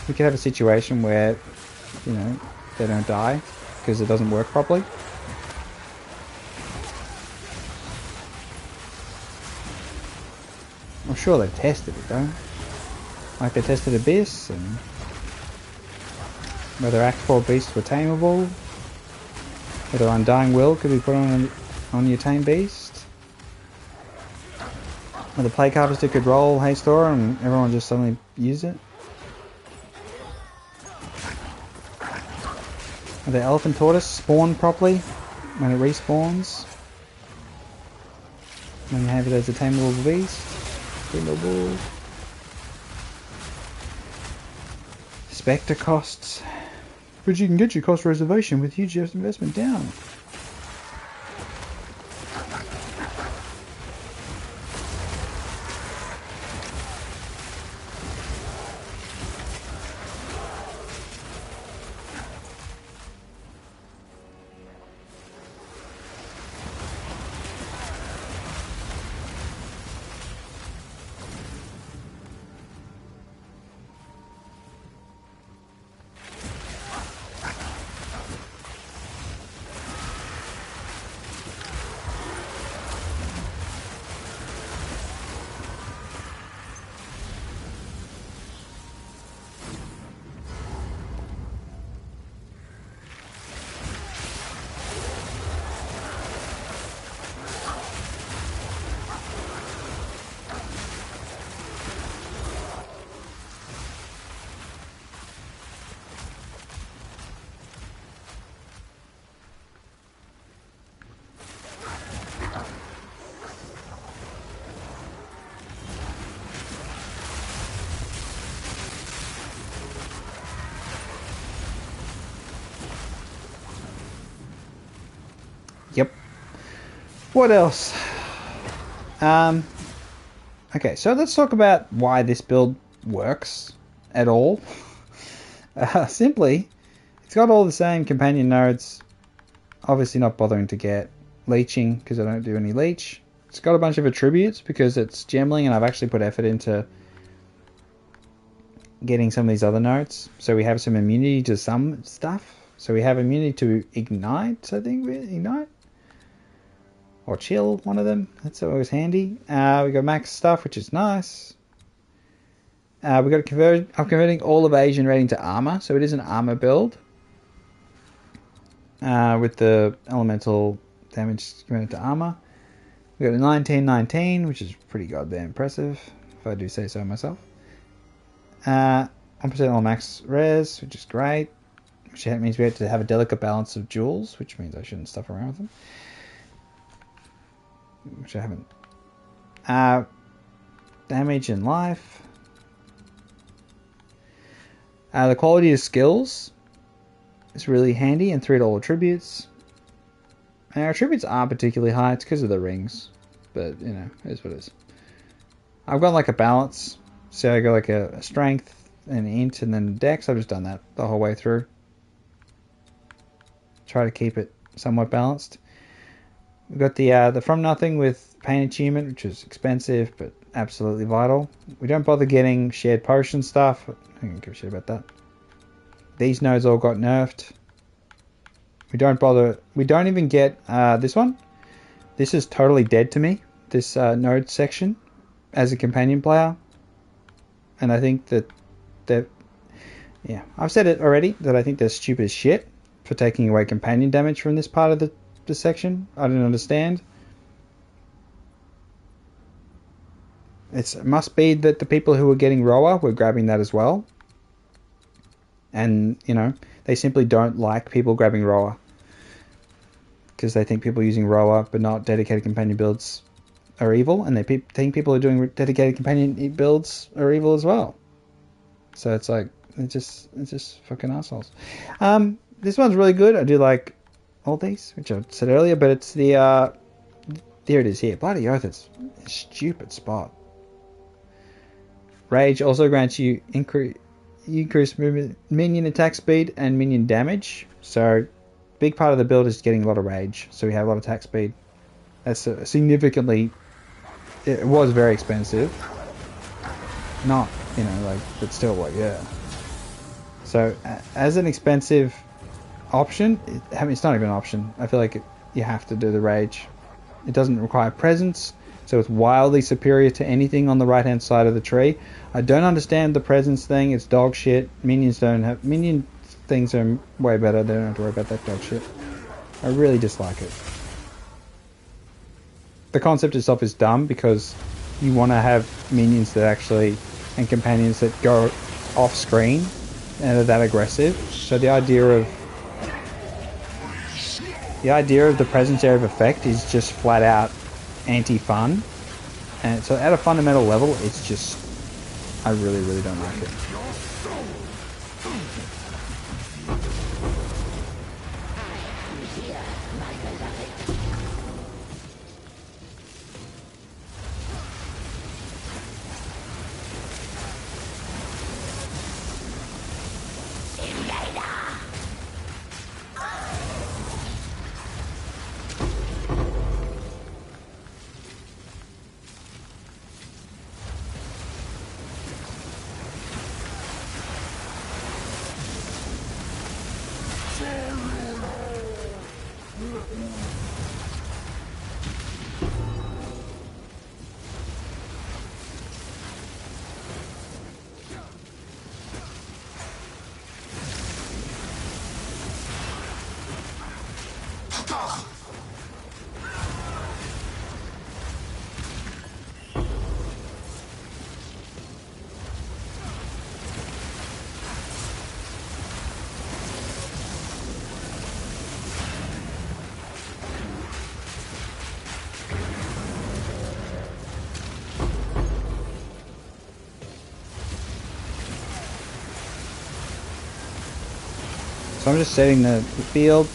We could have a situation where, you know, they don't die because it doesn't work properly. I'm sure they've tested it though. Like they tested Abyss and Whether Act 4 beasts were tameable. Whether Undying Will could be put on your tame beast. Whether Plague Harvester could roll Haste Aura and everyone just suddenly use it. Whether Elephant Tortoise spawn properly when it respawns. When you have it as a tameable beast. Tameable. Spectre costs. But you can get your cost reservation with huge investment down. Yep. What else? Okay, so let's talk about why this build works at all. Simply, it's got all the same companion nodes. Obviously not bothering to get leeching because I don't do any leech. It's got a bunch of attributes because it's gemling and I've actually put effort into getting some of these other nodes. So we have some immunity to some stuff. So we have immunity to ignite, I think. Ignite? Or chill, one of them. That's always handy. We got max stuff, which is nice. We got I'm converting all evasion rating to armor, so it is an armor build. With the elemental damage converted to armor. We got a 1919, which is pretty goddamn impressive, if I do say so myself. 1% all max res, which is great. Which means we have to have a delicate balance of jewels, which means I shouldn't stuff around with them. Which I haven't. Damage and life. The quality of skills is really handy, and 3 attributes. And our attributes aren't particularly high, it's because of the rings. But, you know, it is what it is. I've got like a balance. So I got like a strength, an int, and then dex. I've just done that the whole way through. Try to keep it somewhat balanced. We've got the From Nothing with Pain Achievement, which is expensive, but absolutely vital. We don't bother getting shared potion stuff. I don't give a shit about that. These nodes all got nerfed. We don't even get this one. This is totally dead to me, this node section, as a companion player. And I think that yeah, I've said it already, that I think they're stupid as shit for taking away companion damage from this part of the section. I don't understand. It must be that the people who were getting Roa were grabbing that as well. And, you know, they simply don't like people grabbing Roa. Because they think people using Roa but not dedicated companion builds are evil. And they think people who are doing dedicated companion builds are evil as well. So it's like, it's just fucking assholes. This one's really good. I do like all these, which I said earlier, but it's the there it is here. Bloody oath, it's a stupid spot. Rage also grants you increased movement, minion attack speed and minion damage. So big part of the build is getting a lot of rage, so we have a lot of attack speed. That's significantly, it was very expensive, not, you know, like, but still, like, yeah. So as an expensive option, it's not even an option. I feel like you have to do the rage. It doesn't require presence, so it's wildly superior to anything on the right hand side of the tree. I don't understand the presence thing. It's dog shit. Minions things are way better. They don't have to worry about that dog shit. I really dislike it. The concept itself is dumb because you want to have minions that actually, and companions that go off screen and are that aggressive. So the idea of the presence area of effect is just flat out anti-fun. And so at a fundamental level, it's just, I really, really don't like it. So I'm just setting the field.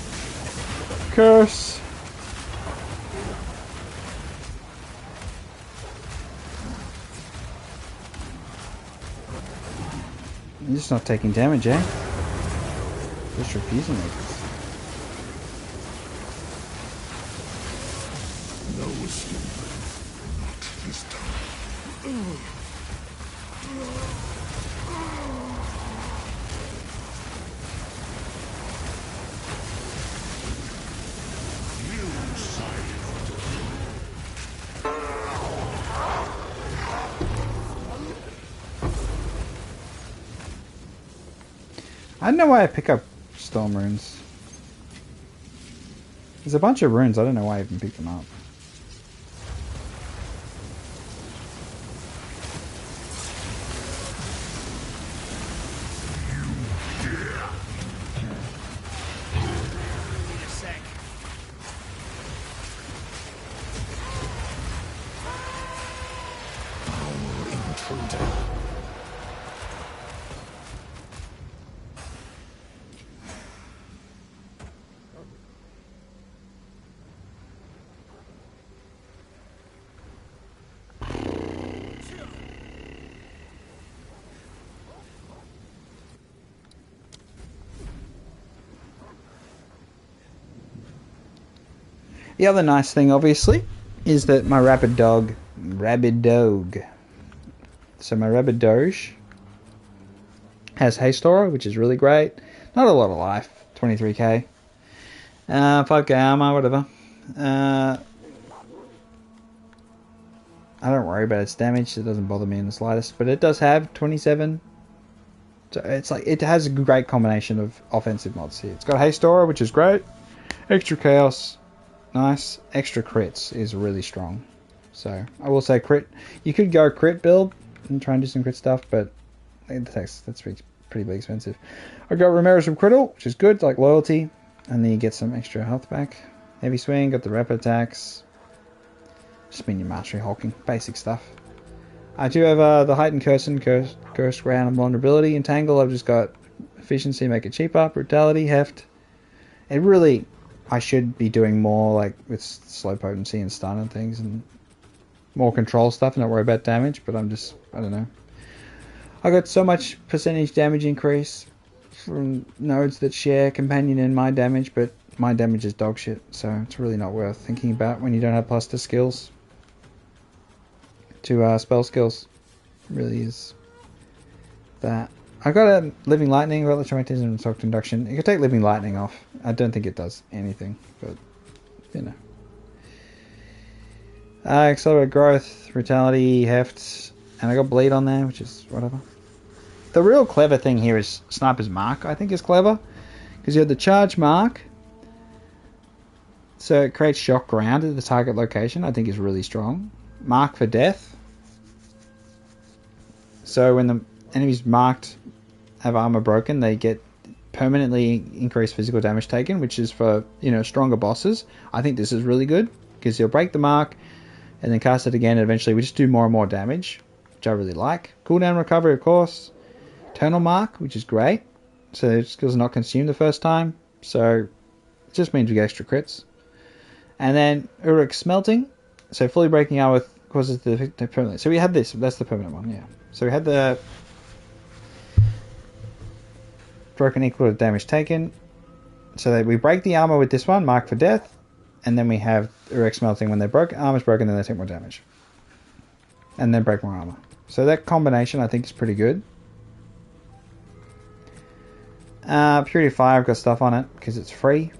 Curse! You're just not taking damage, eh? Just refusing it. No sleep. Not this time. I don't know why I pick up storm runes. There's a bunch of runes, I don't know why I even picked them up. The other nice thing, obviously, is that my Rabid Dog, so my Rabid Doge has Haste Aura, which is really great. Not a lot of life, 23k. 5k armor, whatever. I don't worry about its damage, it doesn't bother me in the slightest, but it does have 27. So it's like, it has a great combination of offensive mods here. It's got Haste Aura, which is great. Extra Chaos. Nice. Extra crits is really strong. So I will say crit. You could go crit build and try and do some crit stuff, but that's pretty expensive. I got Ramirez from Criddle, which is good, like loyalty, and then you get some extra health back. Heavy swing, got the rapid attacks. Just mean your mastery hulking, basic stuff. I do have the heightened curse and curse ground and vulnerability. Entangle, I've just got efficiency, make it cheaper, brutality, heft. It really. I should be doing more like with slow potency and stun and things and more control stuff and not worry about damage, but I don't know. I got so much percentage damage increase from nodes that share companion and my damage, but my damage is dog shit, so it's really not worth thinking about when you don't have plus to skills. To spell skills. It really is that. I got a Living Lightning, got Electromagnetism and Shock Induction. You can take Living Lightning off. I don't think it does anything, but, you know. Accelerate Growth, Brutality, Heft, and I got Bleed on there, which is whatever. the real clever thing here is Sniper's Mark, I think is clever. Because you have the Charge Mark. So it creates shock ground at the target location, I think is really strong. Mark for Death. So when the enemies marked have armor broken, they get permanently increased physical damage taken, which is for, you know, stronger bosses. I think this is really good, because you'll break the mark and then cast it again, and eventually we just do more and more damage, which I really like. Cooldown recovery, of course. Eternal Mark, which is great. So skills are not consumed the first time. So it just means we get extra crits. And then Uruk Smelting. So fully breaking armor causes the permanent. So we had this. That's the permanent one, yeah. So we had the broken equal to damage taken. So that we break the armor with this one, Mark for Death. And then we have Uruk Smelting. When armor's broken, then they take more damage. And then break more armor. So that combination I think is pretty good. Purity of Fire, I've got stuff on it because it's free.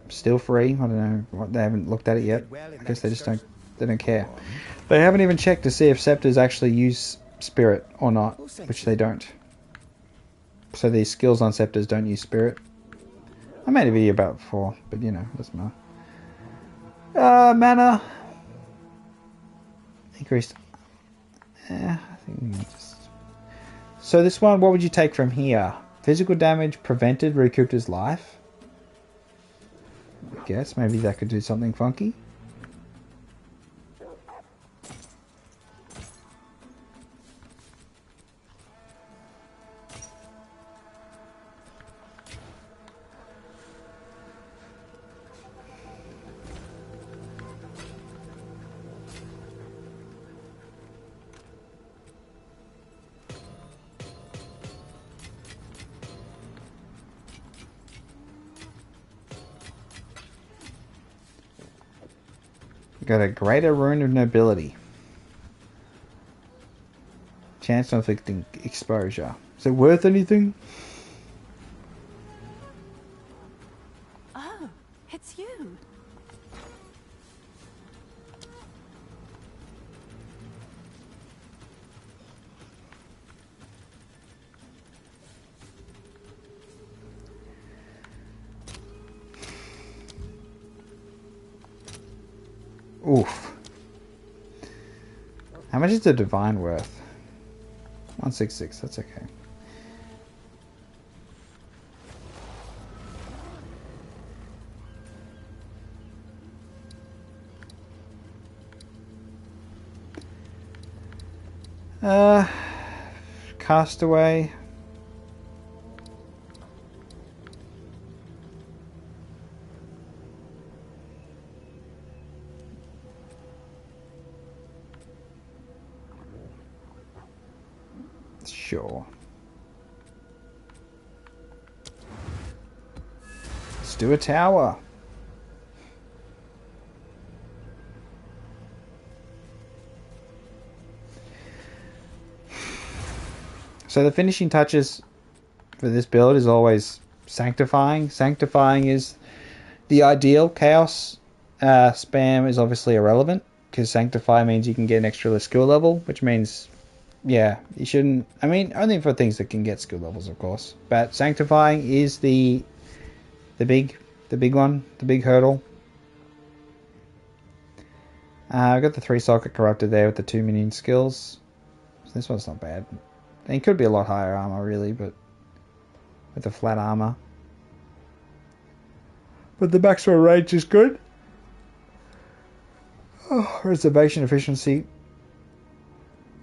Still free. I don't know what, they haven't looked at it yet. I guess they just don't care. They haven't even checked to see if scepters actually use spirit or not, which they don't. So these skills on scepters don't use spirit. I made a video about it before, but you know, doesn't matter. Mana increased. I think we can just. So this one, what would you take from here? Physical damage prevented, recouped his life. I guess maybe that could do something funky. Got a greater rune of nobility. Chance of inflicting exposure. Is it worth anything? Oh, it's you. Oof. How much is the divine worth? 166, that's okay. Castaway. Sure. Let's do a tower. So the finishing touches for this build is always sanctifying. Sanctifying is the ideal. Chaos spam is obviously irrelevant, because sanctify means you can get an extra skill level, which means, yeah, you shouldn't. I mean, only for things that can get skill levels, of course. But sanctifying is the big one, the big hurdle. I've got the 3-socket corrupted there with the 2 minion skills. So this one's not bad. And it could be a lot higher armor, really, but with the flat armor. But the maximum range is good. Oh, reservation efficiency.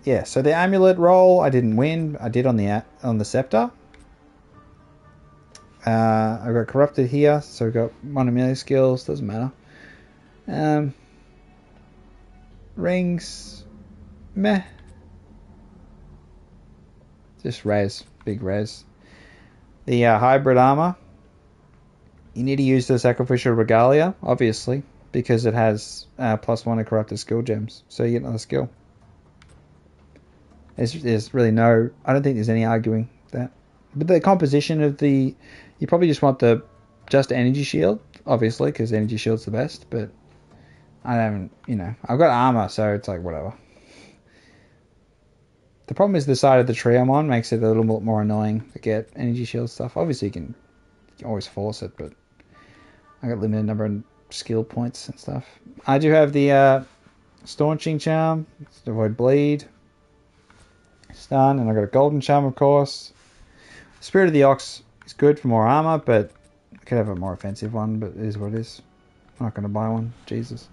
Yeah, so the amulet roll, I didn't win. I did on the scepter. I got corrupted here, so we got 1 million skills. Doesn't matter. Rings, meh. Just res, big res. The hybrid armor. You need to use the sacrificial regalia, obviously, because it has +1 to corrupted skill gems, so you get another skill. There's really no. I don't think there's any arguing that. But the composition of the, you probably just want the just energy shield, obviously, because energy shield's the best. But I don't, I've got armor, so it's like whatever. The problem is the side of the tree I'm on makes it a little bit more annoying to get energy shield stuff. Obviously you can always force it, but I got limited number of skill points and stuff. I do have the Staunching Charm to avoid bleed. Stun, and I got a Golden Charm, of course. Spirit of the Ox is good for more armor, but I could have a more offensive one, but it is what it is. I'm not going to buy one. Jesus.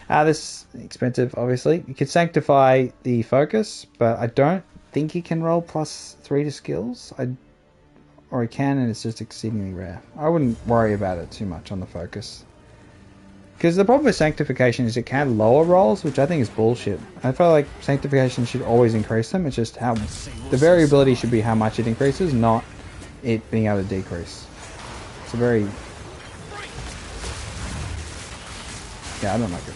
This is expensive, obviously. You could Sanctify the Focus, but I don't think he can roll +3 to skills. Or he can, and it's just exceedingly rare. I wouldn't worry about it too much on the Focus. Because the problem with Sanctification is it can lower rolls, which I think is bullshit. I feel like Sanctification should always increase them. It's just how the variability should be how much it increases, not it being able to decrease. It's a very... Yeah, I don't like it.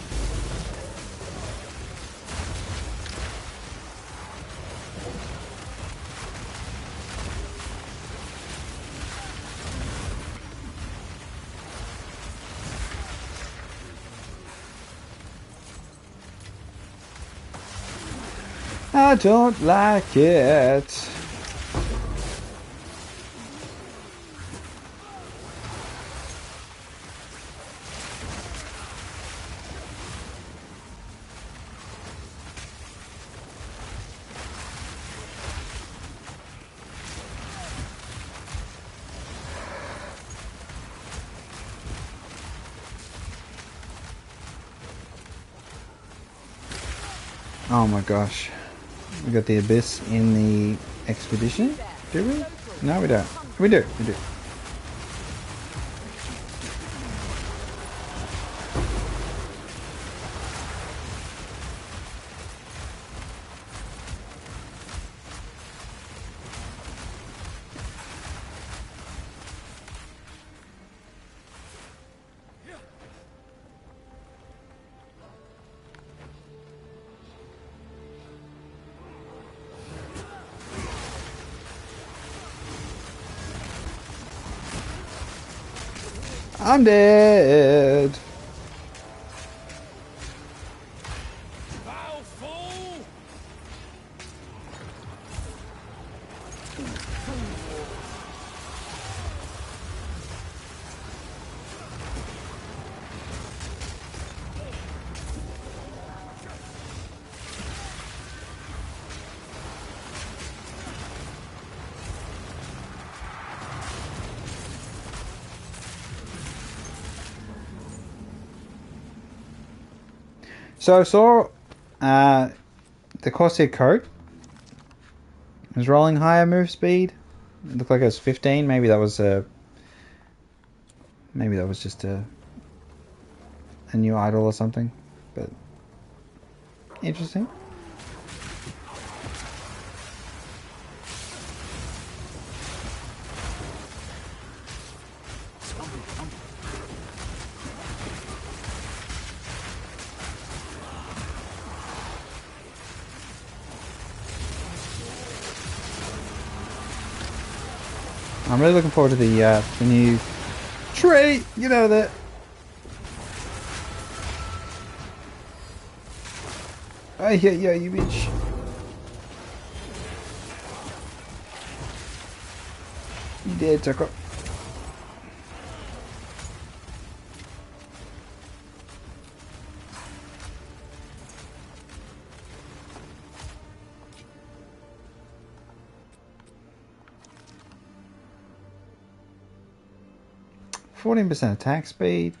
I don't like it. Oh my gosh. We got the Abyss in the Expedition? Do we? No, we don't. We do. We do. I'm dead. Foul fool! 'So I saw the Corsair coat was rolling higher move speed. It looked like it was 15. Maybe that was just a new idol or something. But interesting. I'm really looking forward to the new tree. You know that. I hear you bitch. You dead, Tucker. %, attack speed.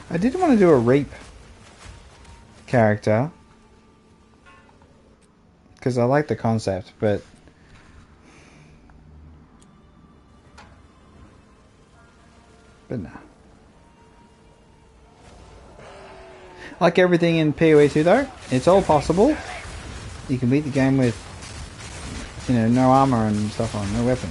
I did want to do a Reap character because I like the concept, but But nah. Like everything in PoE2 though, it's all possible. You can beat the game with, you know, no armor and stuff on, no weapon.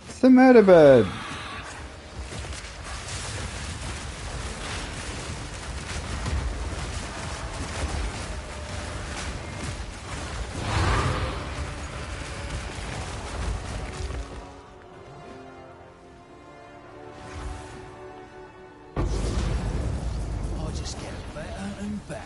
It's the murder bird. I'll just get better and better.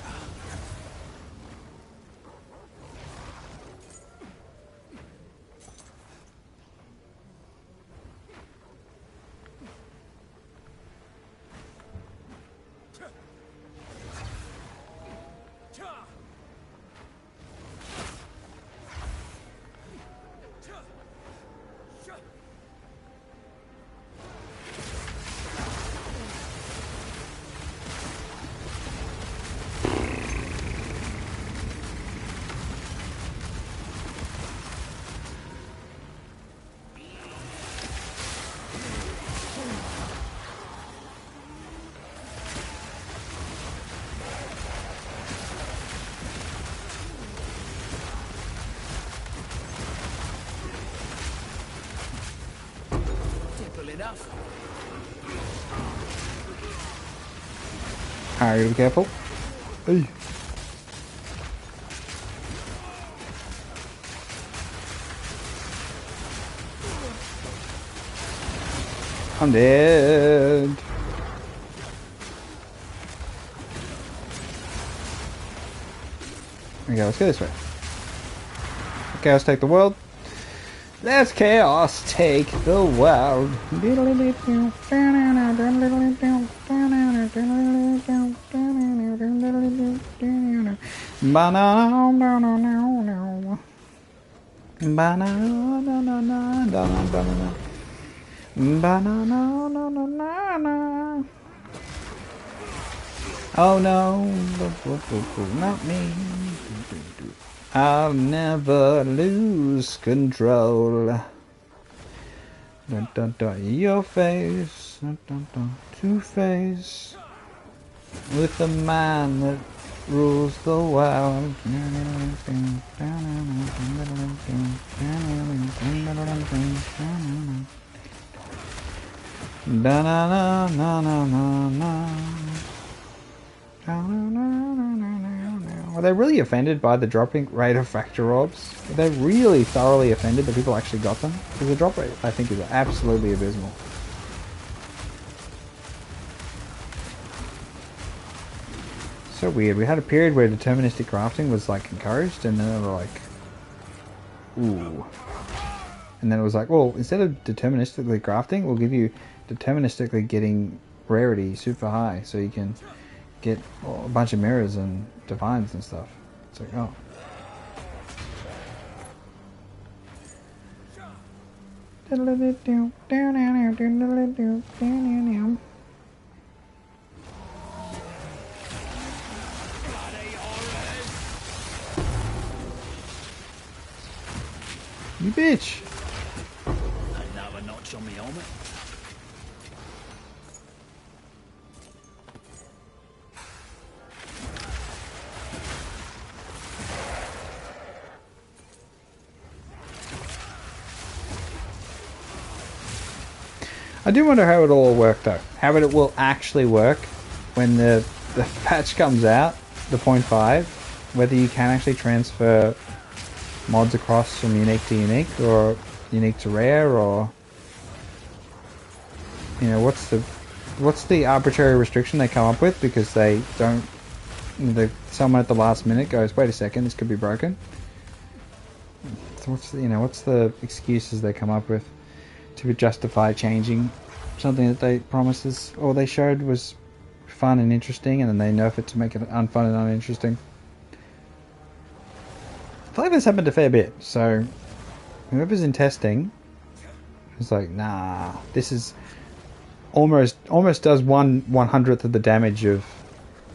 Enough. Alright, be careful. Hey. I'm dead. Okay, let's go this way. Chaos take the world. Let's chaos take the world. Oh no, not me. I'll never lose control. Dun, dun, dun, your face, dun, dun, dun, Two-Face, with the man that rules the world. Are they really offended by the dropping rate of fracture orbs? Are they really thoroughly offended that people actually got them? Because the drop rate, I think, is absolutely abysmal. So weird. We had a period where deterministic crafting was like encouraged, and then they were like, ooh. And then it was like, well, instead of deterministically crafting, we'll give you deterministically getting rarity super high, so you can get a bunch of mirrors and divines and stuff. It's like, oh. You bitch! Another notch on my helmet. I do wonder how it all will work though. How it will actually work when the patch comes out, the 0.5, whether you can actually transfer mods across from unique to unique or unique to rare, or you know, what's the arbitrary restriction they come up with because they don't, someone at the last minute goes, wait a second, this could be broken. So what's the excuses they come up with to justify changing something that they promises or they showed was fun and interesting, and then they nerf it to make it unfun and uninteresting. I feel like this happened a fair bit, so whoever's in testing is like, nah, this is almost does 1/100th of the damage of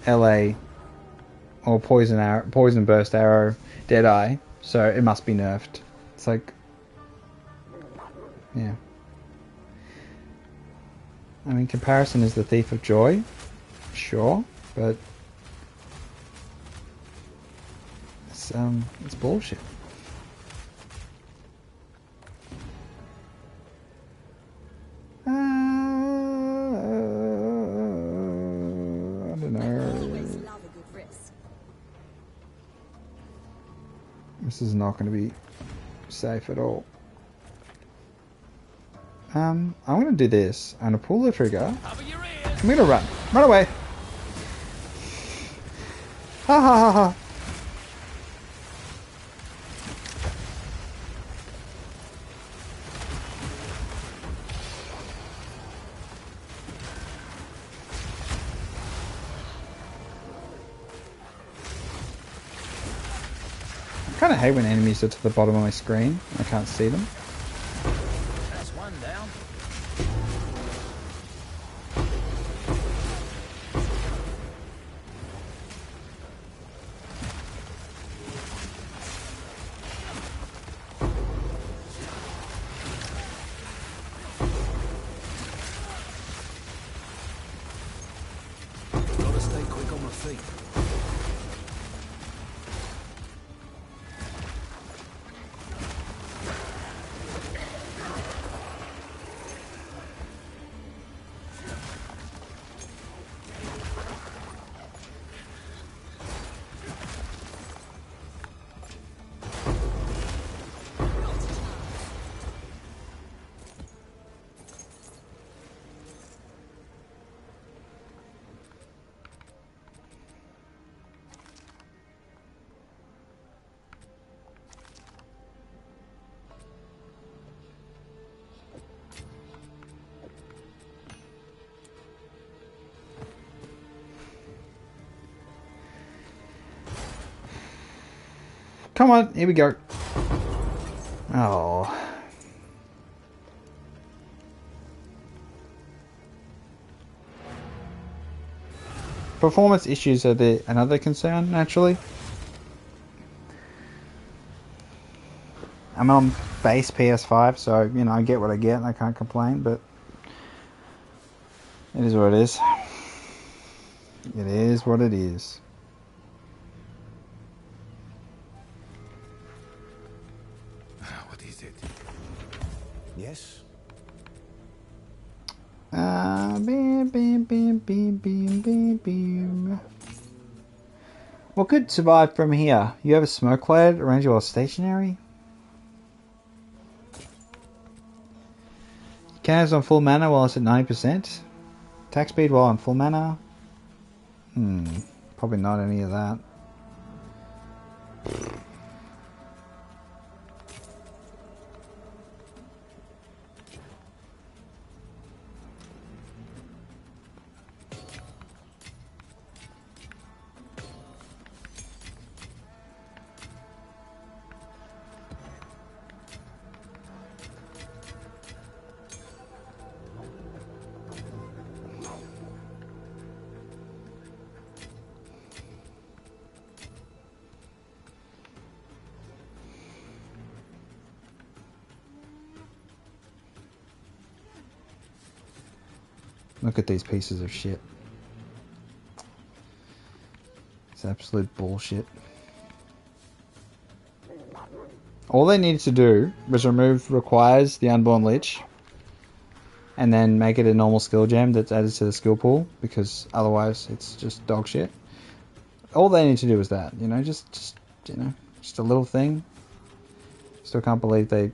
LA or poison burst arrow Deadeye, so it must be nerfed. It's like, yeah. I mean, comparison is the thief of joy, sure, but it's bullshit. I don't know. This is not going to be safe at all. I'm going to do this. I'm going to pull the trigger. I'm going to run. Run away. Ha ha ha ha. I kind of hate when enemies are to the bottom of my screen. I can't see them. That's one down. Gotta stay quick on my feet. Come on, here we go. Oh. Performance issues are another concern, naturally. I'm on base PS5, so, you know, I get what I get and I can't complain, but it is what it is. It is what it is. What is it? Yes? Beam, beam, beam, beam, beam, beam, beam. What could survive from here? You have a smoke cloud around you while stationary? Cannons on full mana while it's at 90%? Attack speed while on full mana? Probably not any of that. Look at these pieces of shit. It's absolute bullshit. All they needed to do was remove requires the Unborn Lich. and then make it a normal skill gem that's added to the skill pool, because otherwise it's just dog shit. All they need to do is that, you know, just a little thing. Still can't believe they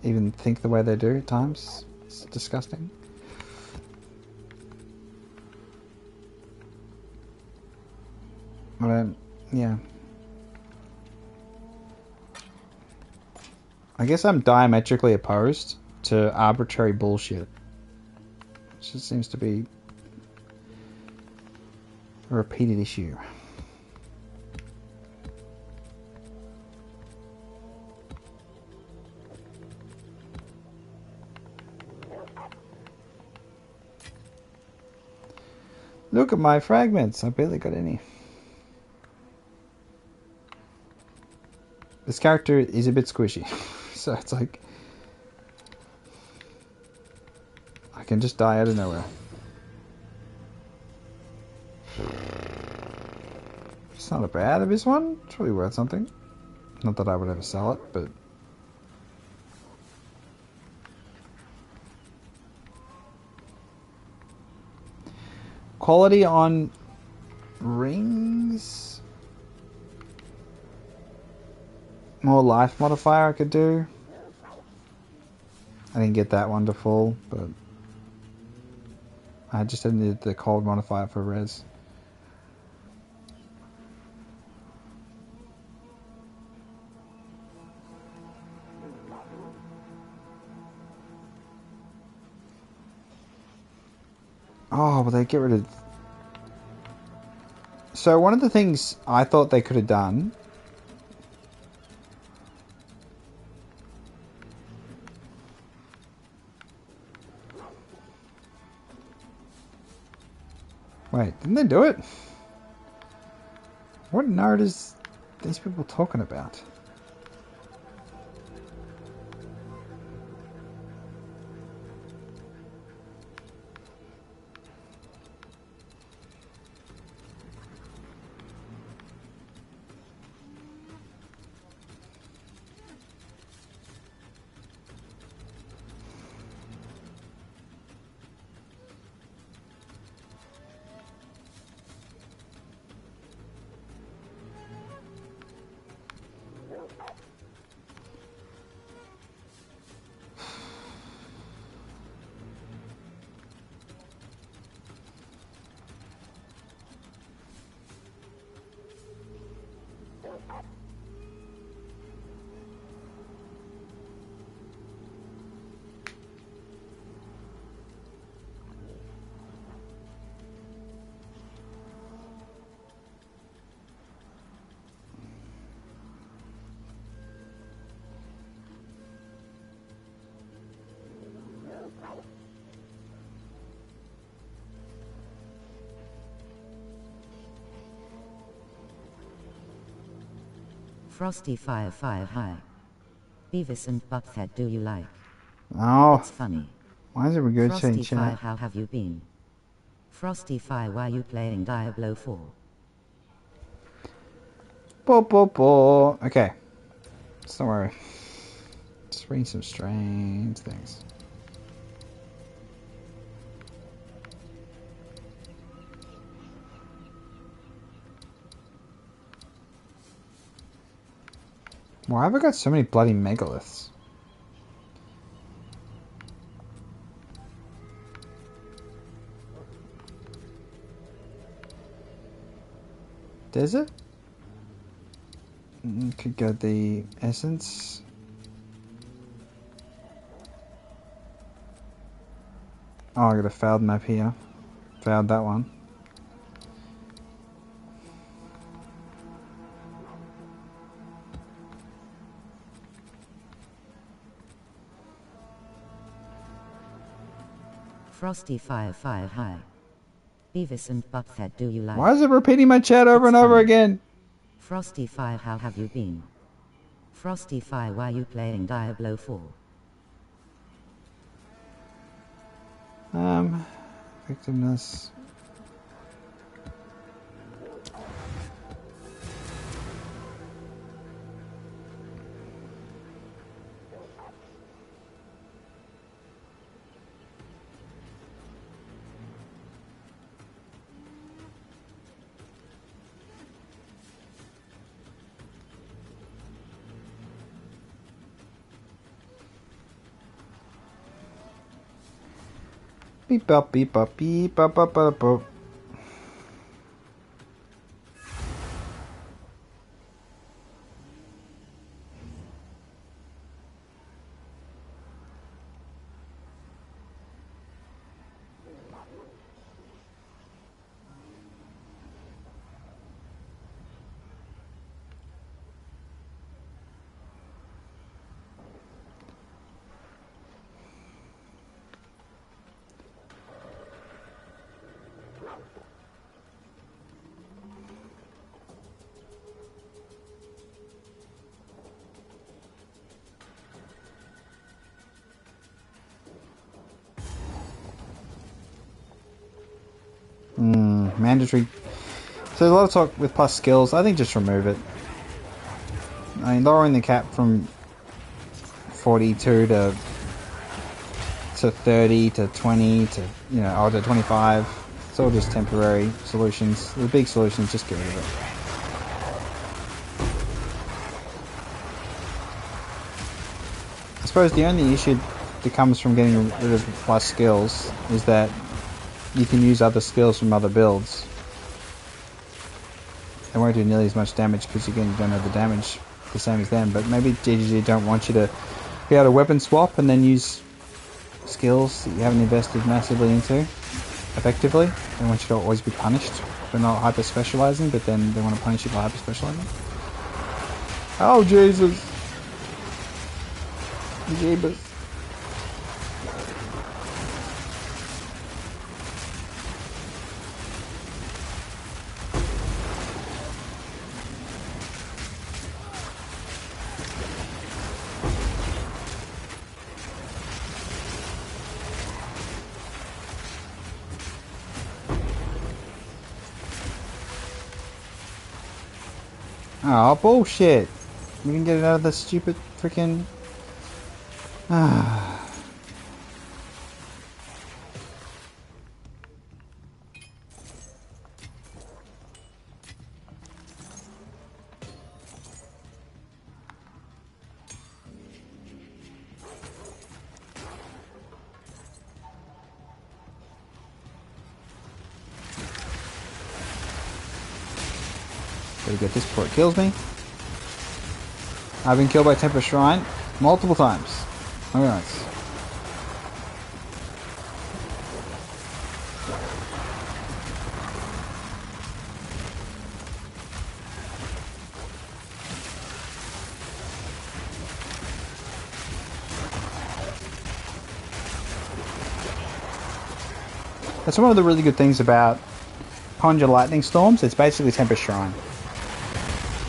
even think the way they do at times. It's disgusting. Yeah. I guess I'm diametrically opposed to arbitrary bullshit. It just seems to be a repeated issue. Look at my fragments. I barely got any. This character is a bit squishy. So it's like, I can just die out of nowhere. It's not a bad of this one. It's probably worth something. Not that I would ever sell it, but... Quality on rings? More life modifier I could do. I didn't get that one to full, but I just needed the cold modifier for res. Oh, but they get rid of... So one of the things I thought they could have done... Wait, didn't they do it? What nerd is these people talking about? FrostyFire10 hi. Beavis and Butthead, do you like? Oh, It's funny. why is it regurgitating FrostyFire, chat? how have you been? FrostyFire, why are you playing Diablo 4? Okay, so don't worry. Just reading some strange things. Why have I got so many bloody megaliths? Desert? Could go the essence. Oh, I got a failed map here. Failed that one. FrostyFire10 hi. Beavis and Butthead, do you like? Why is it repeating my chat over and over funny. again? FrostyFire, how have you been? FrostyFire, why are you playing Diablo 4? Victimness. Beep up, beep up, beep up, up, up, up. Mandatory. So there's a lot of talk with plus skills. I think just remove it. I mean, lowering the cap from 42 to 30 to 20 to, you know, or to 25. It's all just temporary solutions. The big solutions, just get rid of it. I suppose the only issue that comes from getting rid of plus skills is that you can use other skills from other builds. They won't do nearly as much damage because, again, you don't have the damage the same as them. But maybe GGG don't want you to be able to weapon swap and then use skills that you haven't invested massively into effectively. They want you to always be punished for not hyper specializing, but then they want to punish you for hyper specializing. Oh Jesus! Jeebus. Oh, bullshit. We didn't get it out of the stupid freaking... Gotta get this before it kills me. I've been killed by Temper Shrine multiple times. Very nice. That's one of the really good things about Conjure Lightning Storms. It's basically Tempest Shrine.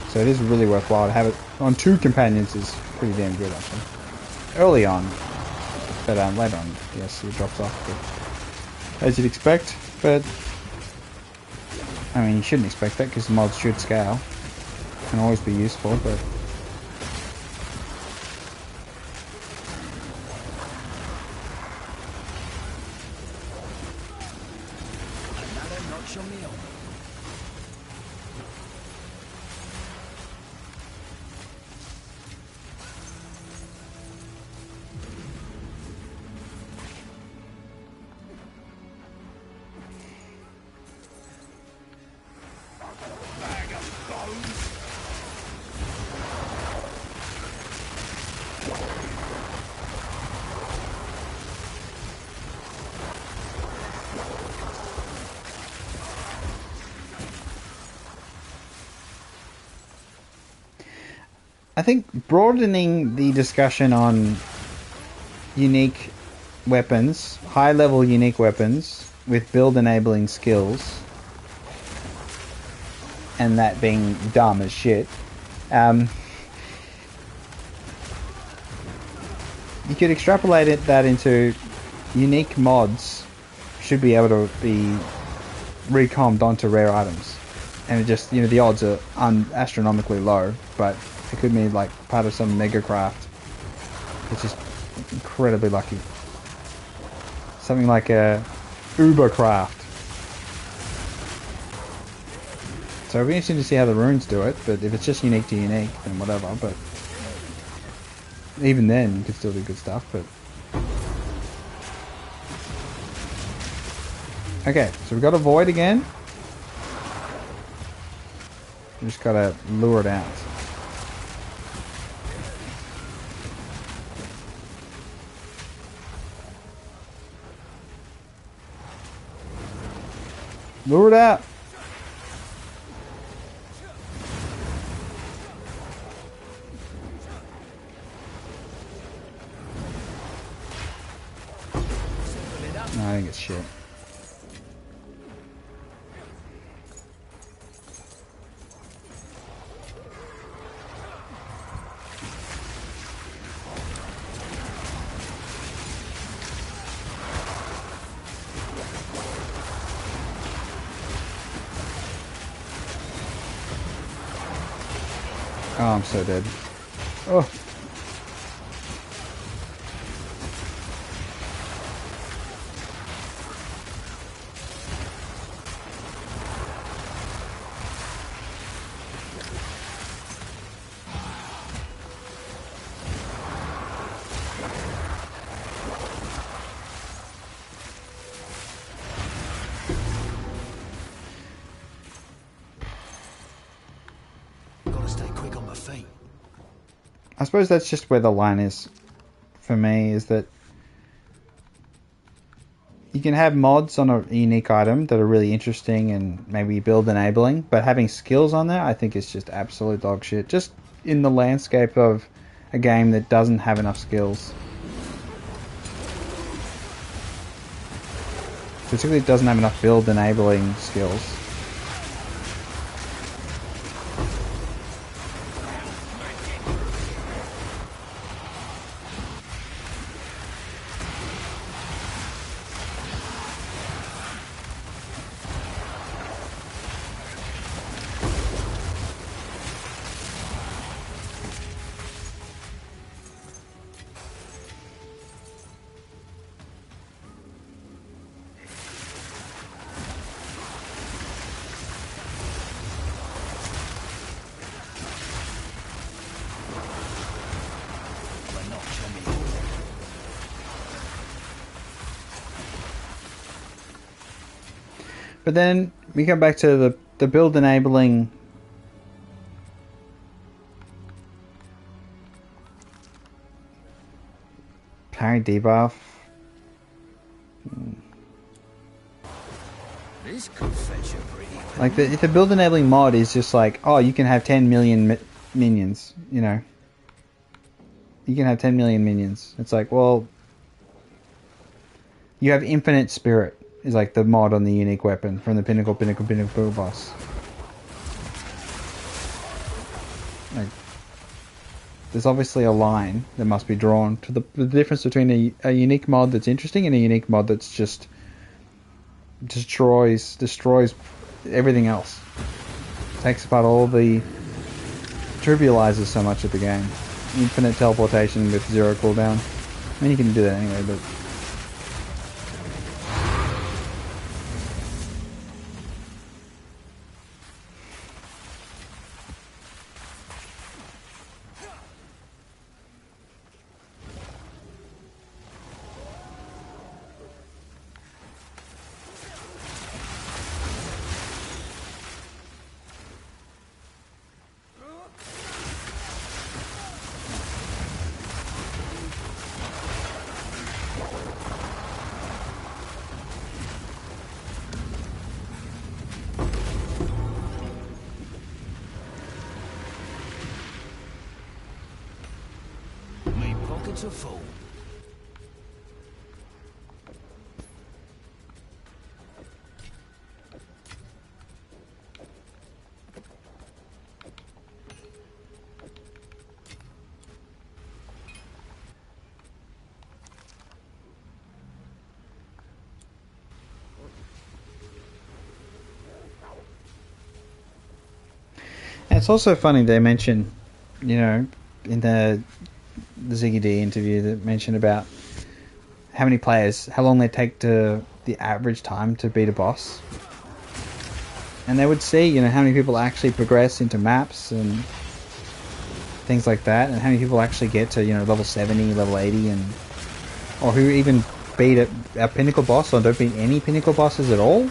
So it is really worthwhile to have it on 2 companions. Is pretty damn good actually. Early on, but later on, yes, it drops off. But, as you'd expect, but I mean you shouldn't expect that because the mods should scale. Can always be useful, but. I think broadening the discussion on unique weapons, high-level unique weapons, with build-enabling skills, and that being dumb as shit, you could extrapolate that into unique mods should be able to be recommed onto rare items. And it just, you know, the odds are astronomically low, but it could be like part of some mega craft. It's just incredibly lucky. Something like a Uber craft. So it'll be interesting to see how the runes do it, but if it's just unique to unique, then whatever, but even then you could still do good stuff, but Okay, so we've got a void again. We just gotta lure it out. Lure it out. No, I think it's shit. Oh, I'm so dead. Oh. Gotta stay quick on my feet. I suppose that's just where the line is for me, is that you can have mods on a unique item that are really interesting and maybe build enabling, but having skills on there I think is just absolute dog shit. Just in the landscape of a game that doesn't have enough skills. Particularly it doesn't have enough build enabling skills. But then we come back to the build enabling parry debuff. This could fetch a pretty. Like the build enabling mod is just like, oh, you can have 10 million minions, you know. You can have 10 million minions. It's like, well, you have infinite spirit. Is like the mod on the unique weapon from the pinnacle boss. Like, there's obviously a line that must be drawn to the difference between a unique mod that's interesting and a unique mod that's just destroys everything else. Takes apart all the trivializes so much of the game. Infinite teleportation with 0 cooldown. I mean, you can do that anyway, but. Me pockets are full. And it's also funny they mention, you know, in the Ziggy D interview that mentioned about how many players, how long they take to the average time to beat a boss. And they would see, you know, how many people actually progress into maps and things like that, and how many people actually get to, you know, level 70, level 80, and or who even beat a pinnacle boss, or don't beat any pinnacle bosses at all.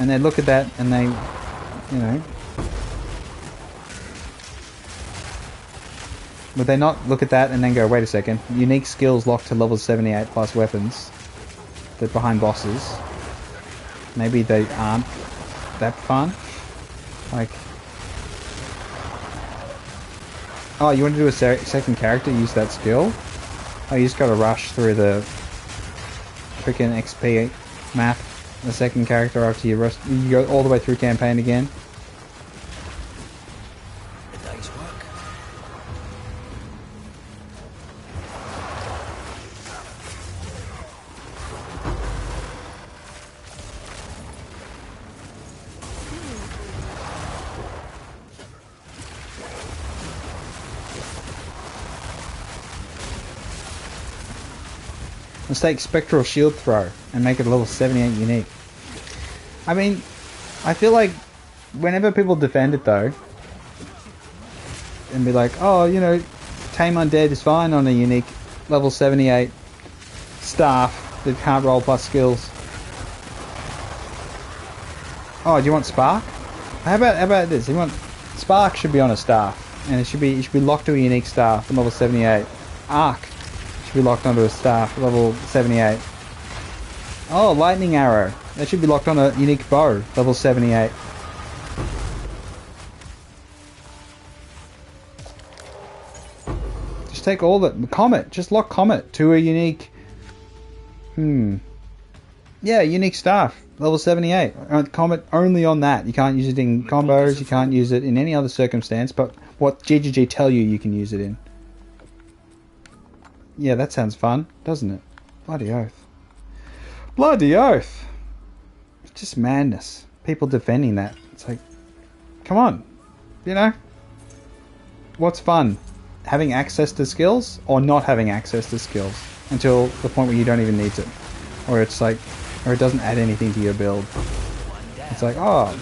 And they look at that and they, you know, would they not look at that and then go, wait a second, unique skills locked to level 78 plus weapons that behind bosses, maybe they aren't that fun? Like, oh, you want to do a second character, use that skill? Oh, you just gotta rush through the freaking XP map, the second character after you go all the way through campaign again. A day's work. Let's take Spectral Shield Throw and make it a level 78 unique. I mean, I feel like whenever people defend it though, and be like, oh, you know, Tame Undead is fine on a unique level 78 staff that can't roll plus skills. Oh, do you want Spark? How about this? You want Spark should be on a staff, and it should be locked to a unique staff at level 78. Arc should be locked onto a staff level 78. Oh, Lightning Arrow. That should be locked on a unique bow, level 78. Just take all the... Comet. Just lock Comet to a unique... Yeah, unique staff. Level 78. Comet only on that. You can't use it in combos. You can't use it in any other circumstance. But what GGG tell you you can use it in. Yeah, that sounds fun, doesn't it? Bloody oath. Bloody oath! It's just madness. People defending that. It's like, come on. You know? What's fun? Having access to skills or not having access to skills until the point where you don't even need it. Or it's like, or it doesn't add anything to your build. It's like, oh,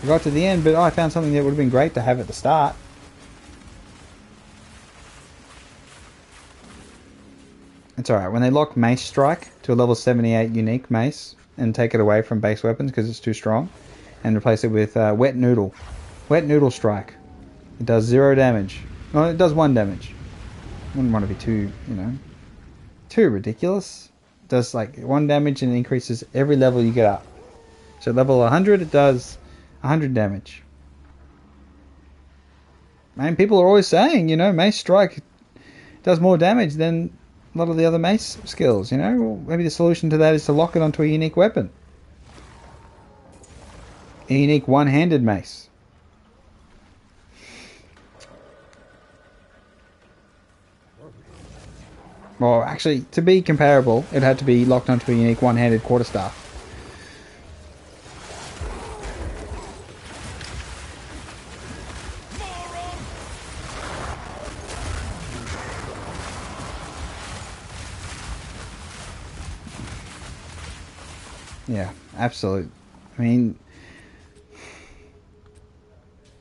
I got to the end, but I found something that would have been great to have at the start. It's alright, when they lock Mace Strike to a level 78 unique mace and take it away from base weapons because it's too strong and replace it with Wet Noodle. Wet Noodle Strike. It does 0 damage. No, it does 1 damage. Wouldn't want to be too, you know, too ridiculous. It does like 1 damage and increases every level you get up. So at level 100 it does 100 damage. Man, people are always saying, you know, Mace Strike does more damage than a lot of the other mace skills, you know? Well, maybe the solution to that is to lock it onto a unique weapon. A unique one-handed mace. Well, actually, to be comparable, it had to be locked onto a unique one-handed quarterstaff. Yeah, absolute. I mean,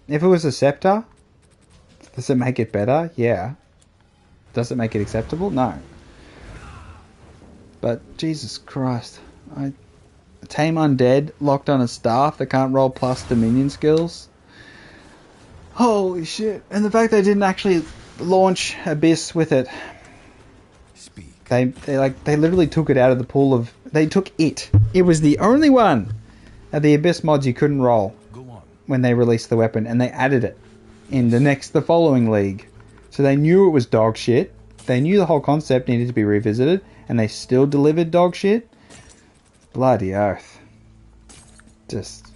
if it was a scepter, does it make it better? Yeah. Does it make it acceptable? No. But Jesus Christ, Tame Undead locked on a staff that can't roll plus Dominion skills. Holy shit! And the fact they didn't actually launch Abyss with it. They literally took it out of the pool of... They took it. It was the only one of the Abyss mods you couldn't roll when they released the weapon, and they added it in the following league. So they knew it was dog shit. They knew the whole concept needed to be revisited, and they still delivered dog shit. Bloody oath. Just...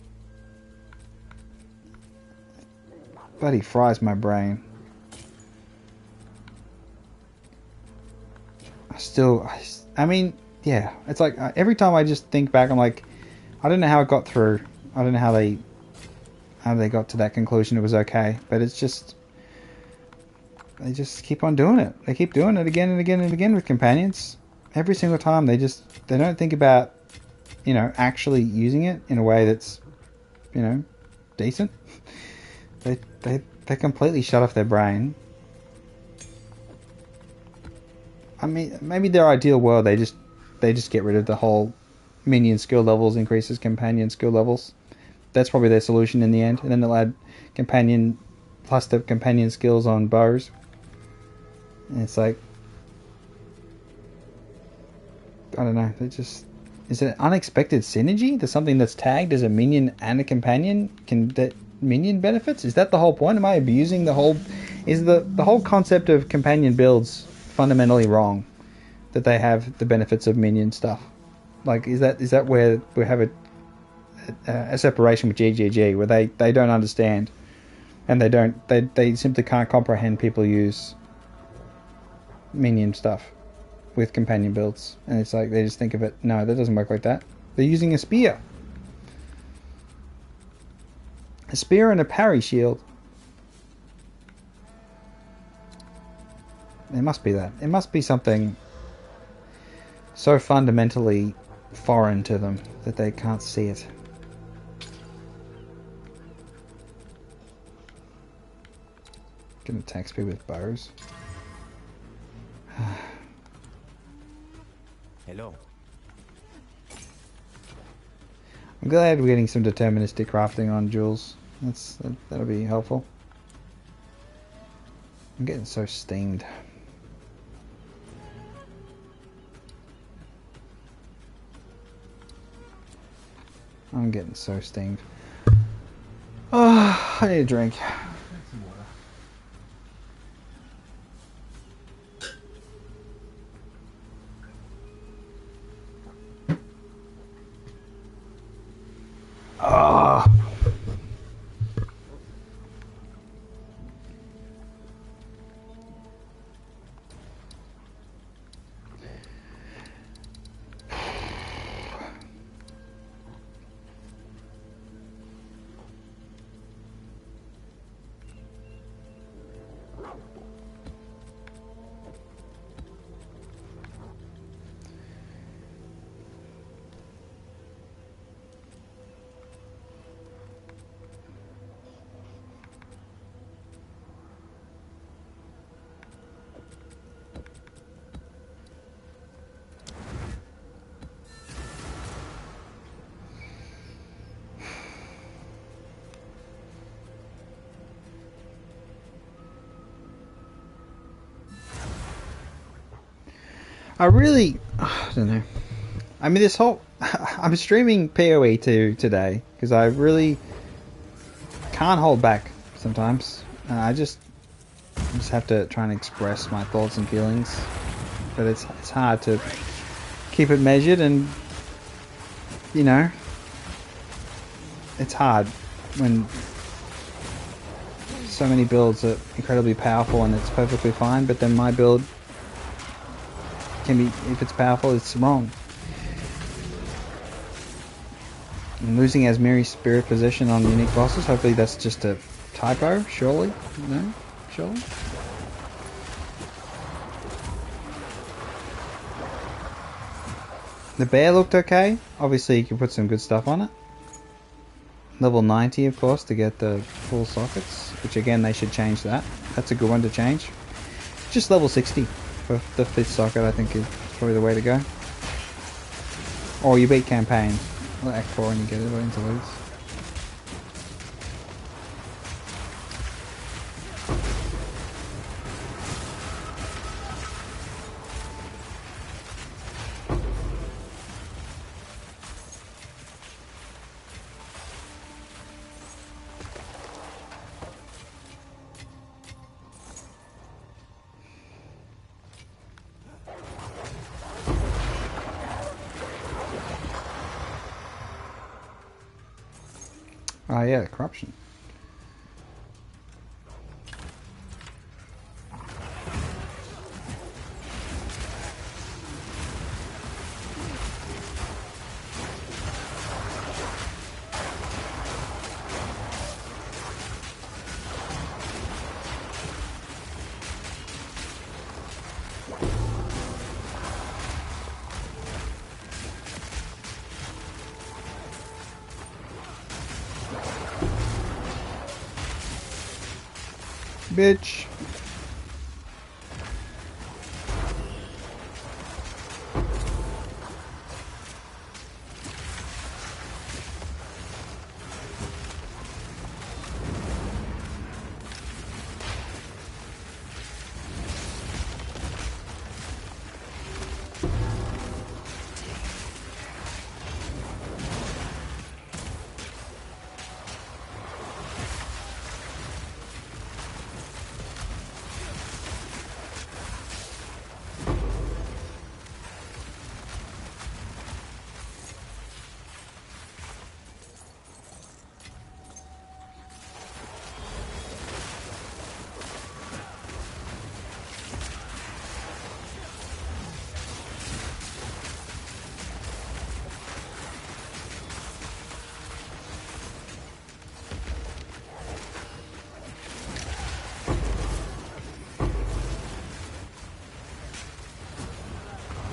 bloody fries my brain. I mean, yeah, it's like every time I just think back, I'm like, I don't know how it got through. I don't know how they got to that conclusion. It was okay, but it's just they just keep on doing it. They keep doing it again and again and again with companions. Every single time they don't think about, you know, actually using it in a way that's, you know, decent. They completely shut off their brain. I mean, maybe their ideal world, they just get rid of the whole minion skill levels, increases companion skill levels. That's probably their solution in the end. And then they'll add companion plus the companion skills on bows. And it's like, I don't know. Is it an unexpected synergy? There's something that's tagged as a minion and a companion. Can that minion benefits? Is that the whole point? Am I abusing the whole? Is the whole concept of companion builds fundamentally wrong? That they have the benefits of minion stuff. Like, is that where we have a separation with GGG where they don't understand, and they simply can't comprehend people use minion stuff with companion builds, and it's like they just think of it. No, that doesn't work like that. They're using a spear, and a parry shield. It must be that. It must be something so fundamentally foreign to them that they can't see it. Gonna attack speed with bows. Hello. I'm glad we're getting some deterministic crafting on Jules. That'll be helpful. I'm getting so steamed. I'm getting so steamed. Oh, I need a drink. Ah. I don't know. I mean, this whole... I'm streaming PoE2 today because I really can't hold back sometimes. I just have to try and express my thoughts and feelings. But it's hard to keep it measured, and, you know, it's hard when so many builds are incredibly powerful and it's perfectly fine, but then my build can be, if it's powerful, it's wrong. I'm losing Asmiri's spirit position on unique bosses. Hopefully that's just a typo, surely? No? Surely? The bear looked okay. Obviously you can put some good stuff on it. Level 90, of course, to get the full sockets, which again they should change that. That's a good one to change. Just level 60 for the 5th socket, I think, is probably the way to go. Or you beat campaign, or Act 4 and you get it into interludes. Oh yeah, corruption. Bitch.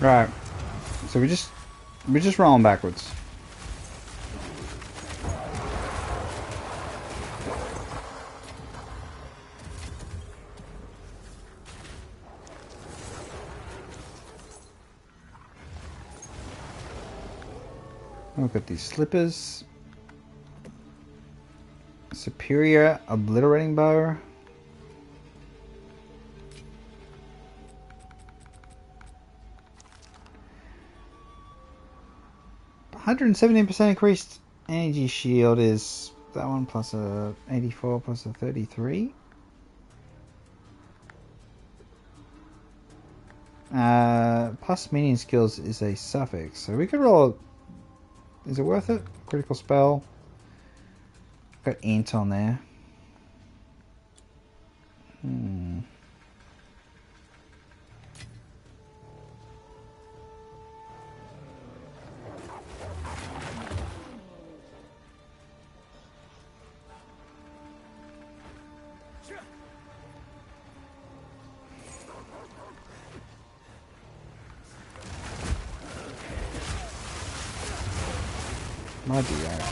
Right. So we're just rolling backwards. Look at these slippers. Superior obliterating bow. $117% increased energy shield is that one plus a 84 plus a 33. Plus minion skills is a suffix, so we could roll. Is it worth it? Critical spell. Got int on there. Might be right.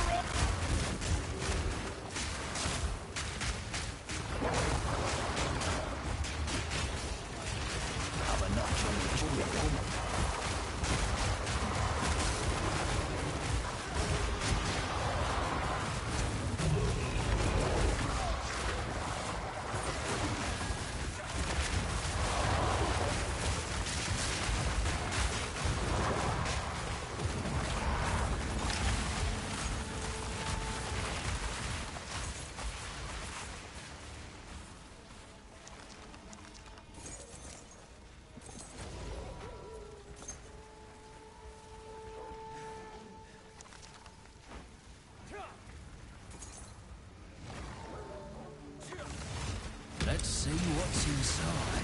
Let's see what's inside.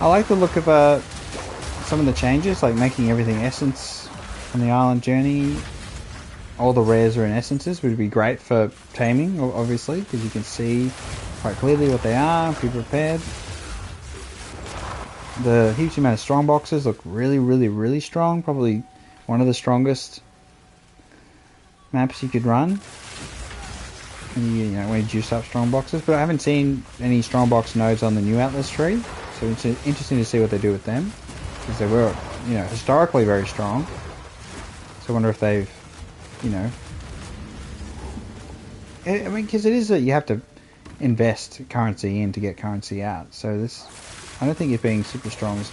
I like the look of some of the changes, like making everything essence on the island journey. All the rares are in essences, would be great for taming, obviously, because you can see quite clearly what they are, be prepared. The huge amount of strong boxes look really, really, really strong. Probably one of the strongest maps you could run. And when you juice up strong boxes, but I haven't seen any strong box nodes on the new Atlas tree, so it's interesting to see what they do with them, because they were, historically very strong. So I wonder if they've, I mean, because it is that you have to invest currency in to get currency out. So this, I don't think it being super strong is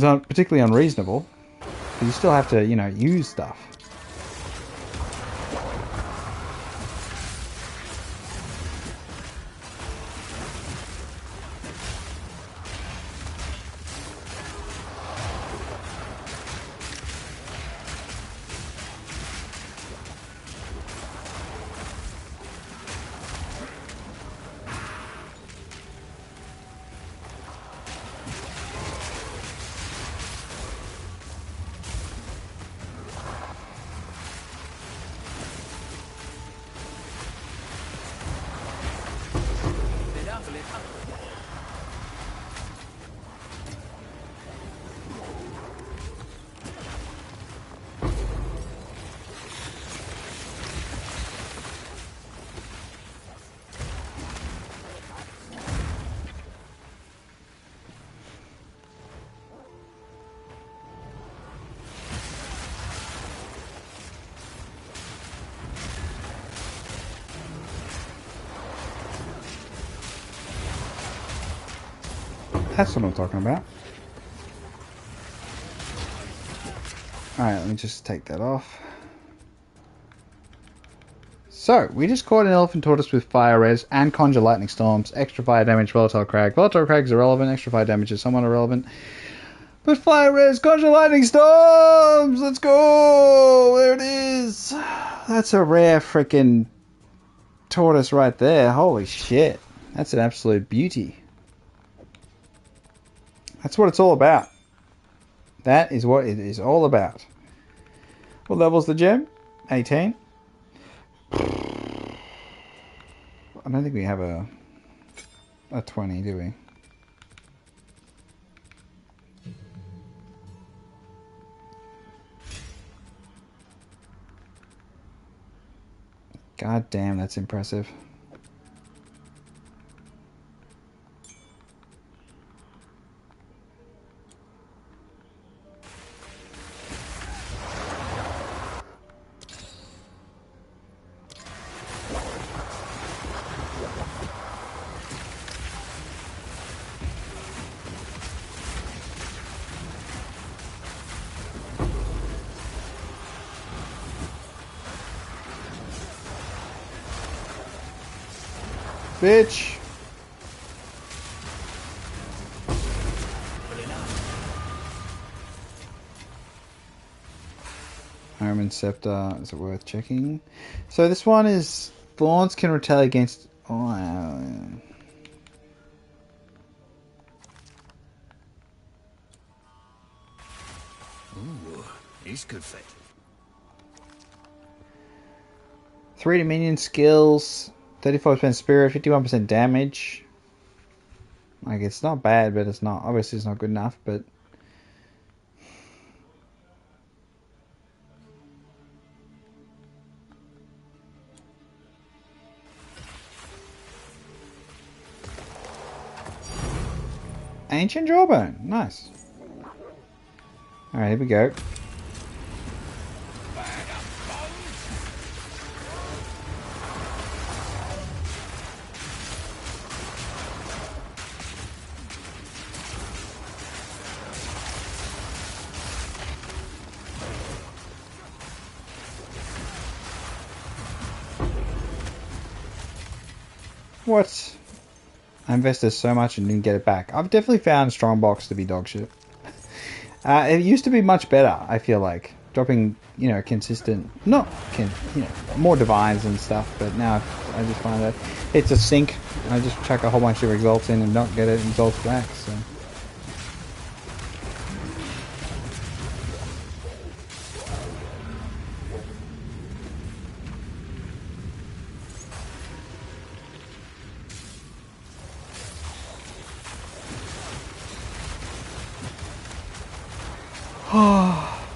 not particularly unreasonable, because you still have to, use stuff. That's what I'm talking about. Alright, let me just take that off. So, we just caught an elephant tortoise with fire res and conjure lightning storms, extra fire damage, volatile crag. Volatile crag is irrelevant, extra fire damage is somewhat irrelevant. But fire res, conjure lightning storms! Let's go! There it is! That's a rare freaking tortoise right there. Holy shit. That's an absolute beauty. That's what it's all about. That is what it is all about. What level's the gem? 18. don't think we have a 20, do we? God damn, that's impressive. Bitch! Iron Scepter, is it worth checking? So this one is Thorns can retaliate against... Oh, Ooh, he's good fit. 3 Dominion skills, 35% spirit, 51% damage. Like, it's not bad, but it's not... Obviously, it's not good enough, but... Ancient Jawbone. Nice. Alright, here we go. What? I invested so much and didn't get it back. I've definitely found Strongbox to be dog shit. It used to be much better, I feel like. Dropping, you know, consistent, more divines and stuff, but now I just find that it's a sink. I just chuck a whole bunch of exalts in and not get it exalts back, so.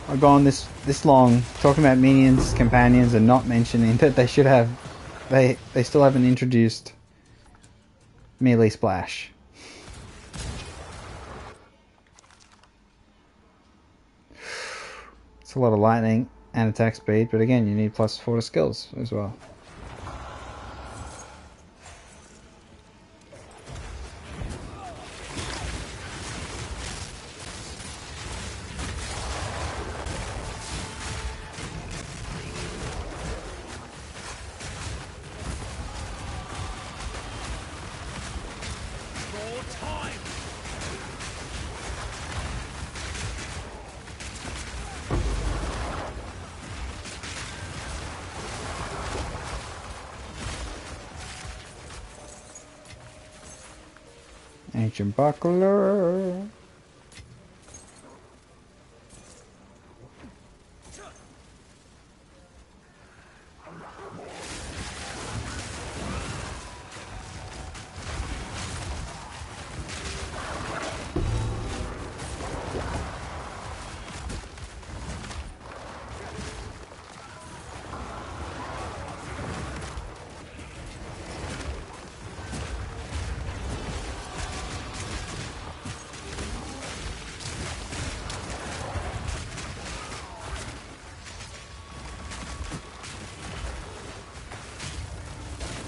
I've gone this long talking about minions, companions, and not mentioning that they should have, they still haven't introduced melee splash. It's a lot of lightning and attack speed, but again, you need +4 to skills as well. Ancient Buckler.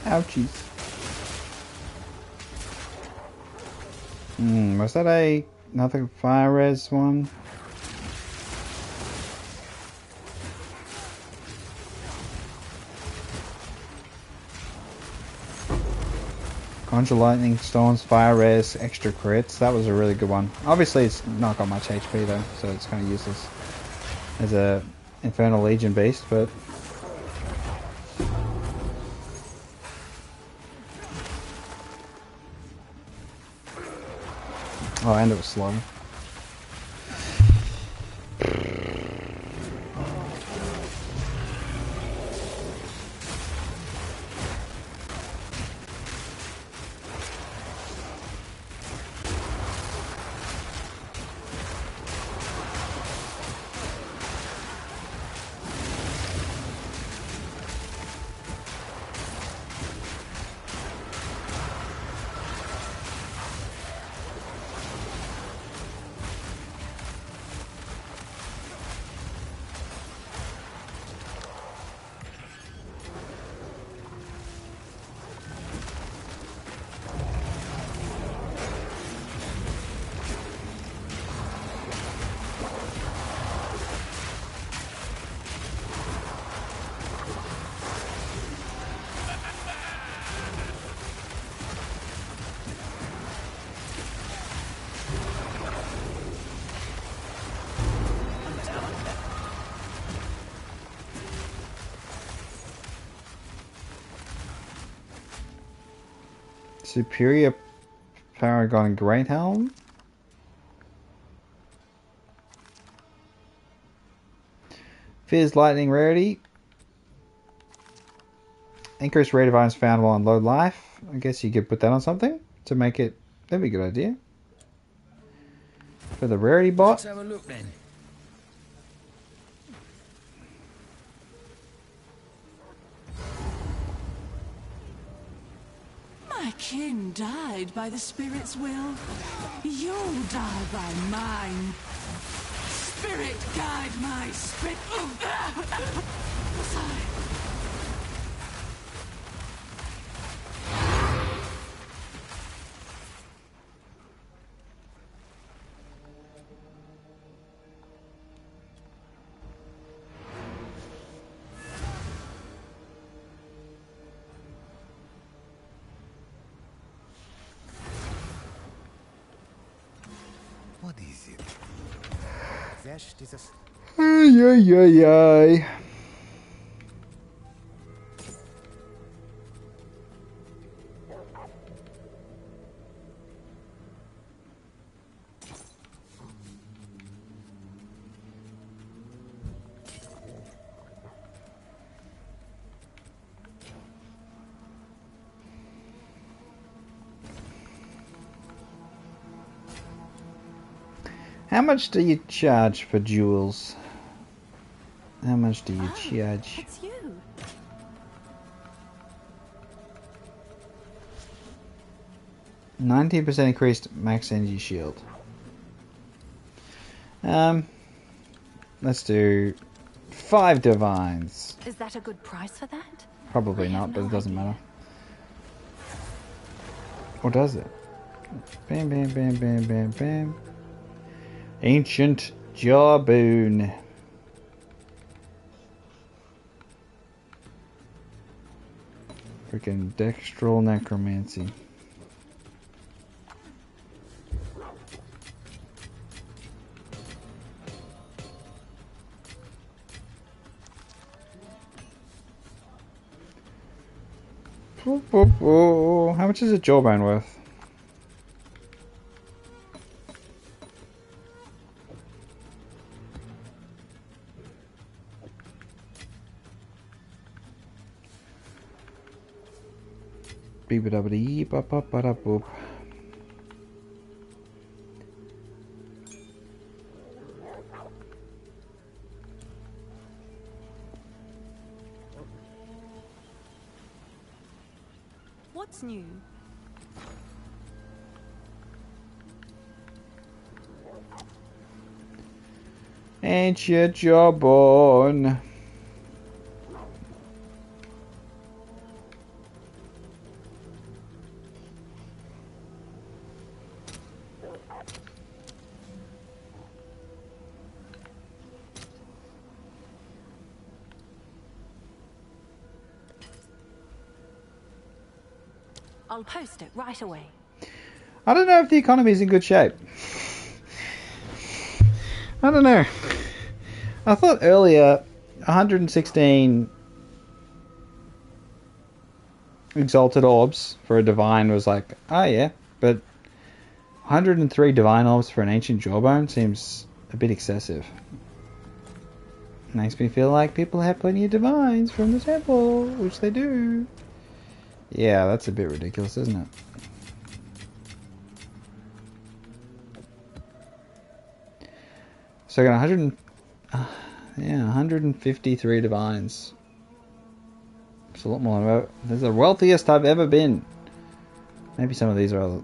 Ouchies. Was that another fire res one? Conjure Lightning, Storms, Fire Res, Extra Crits. That was a really good one. Obviously it's not got much HP though, so it's kind of useless as a Infernal Legion beast, but... Oh, and it was slow. Superior Paragon Great Helm. Fizz Lightning Rarity. Increased rate of items found while on low life. I guess you could put that on something to make it. That'd be a good idea. For the rarity bot. Let's have a look then. My kin died by the spirit's will. You'll die by mine. Spirit guide my spirit. Sorry. What is it? There's dieses. Ay, ay, ay, ay. How much do you charge for jewels? How much do you charge? It's you. %19 increased max energy shield. Let's do 5 divines. Is that a good price for that? Probably I have not, but no it doesn't idea. matter. Or does it? Bam, bam, bam, bam, bam, bam. Ancient Jawbone. Freaking Dextral Necromancy. How much is a Jawbone worth? Beep-a-da-ba-dee, ba-ba-ba-da-boop. What's new? Ancient Jawbone. I'll post it right away. I don't know if the economy is in good shape. I don't know. I thought earlier 116 exalted orbs for a divine was like, oh yeah, but 103 divine orbs for an ancient jawbone seems a bit excessive. Makes me feel like people have plenty of divines from the temple, which they do. Yeah, that's a bit ridiculous, isn't it? So I got 153 divines. It's a lot more. This is the wealthiest I've ever been. Maybe some of these are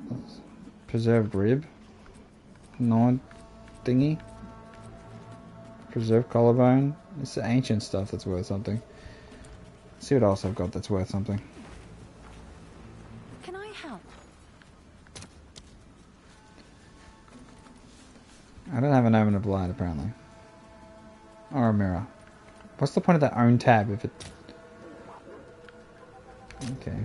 preserved rib, nod thingy, preserved collarbone. It's the ancient stuff that's worth something. Let's see what else I've got that's worth something. Can I help? I don't have an omen of light apparently, or a mirror. What's the point of that own tab if it? Okay.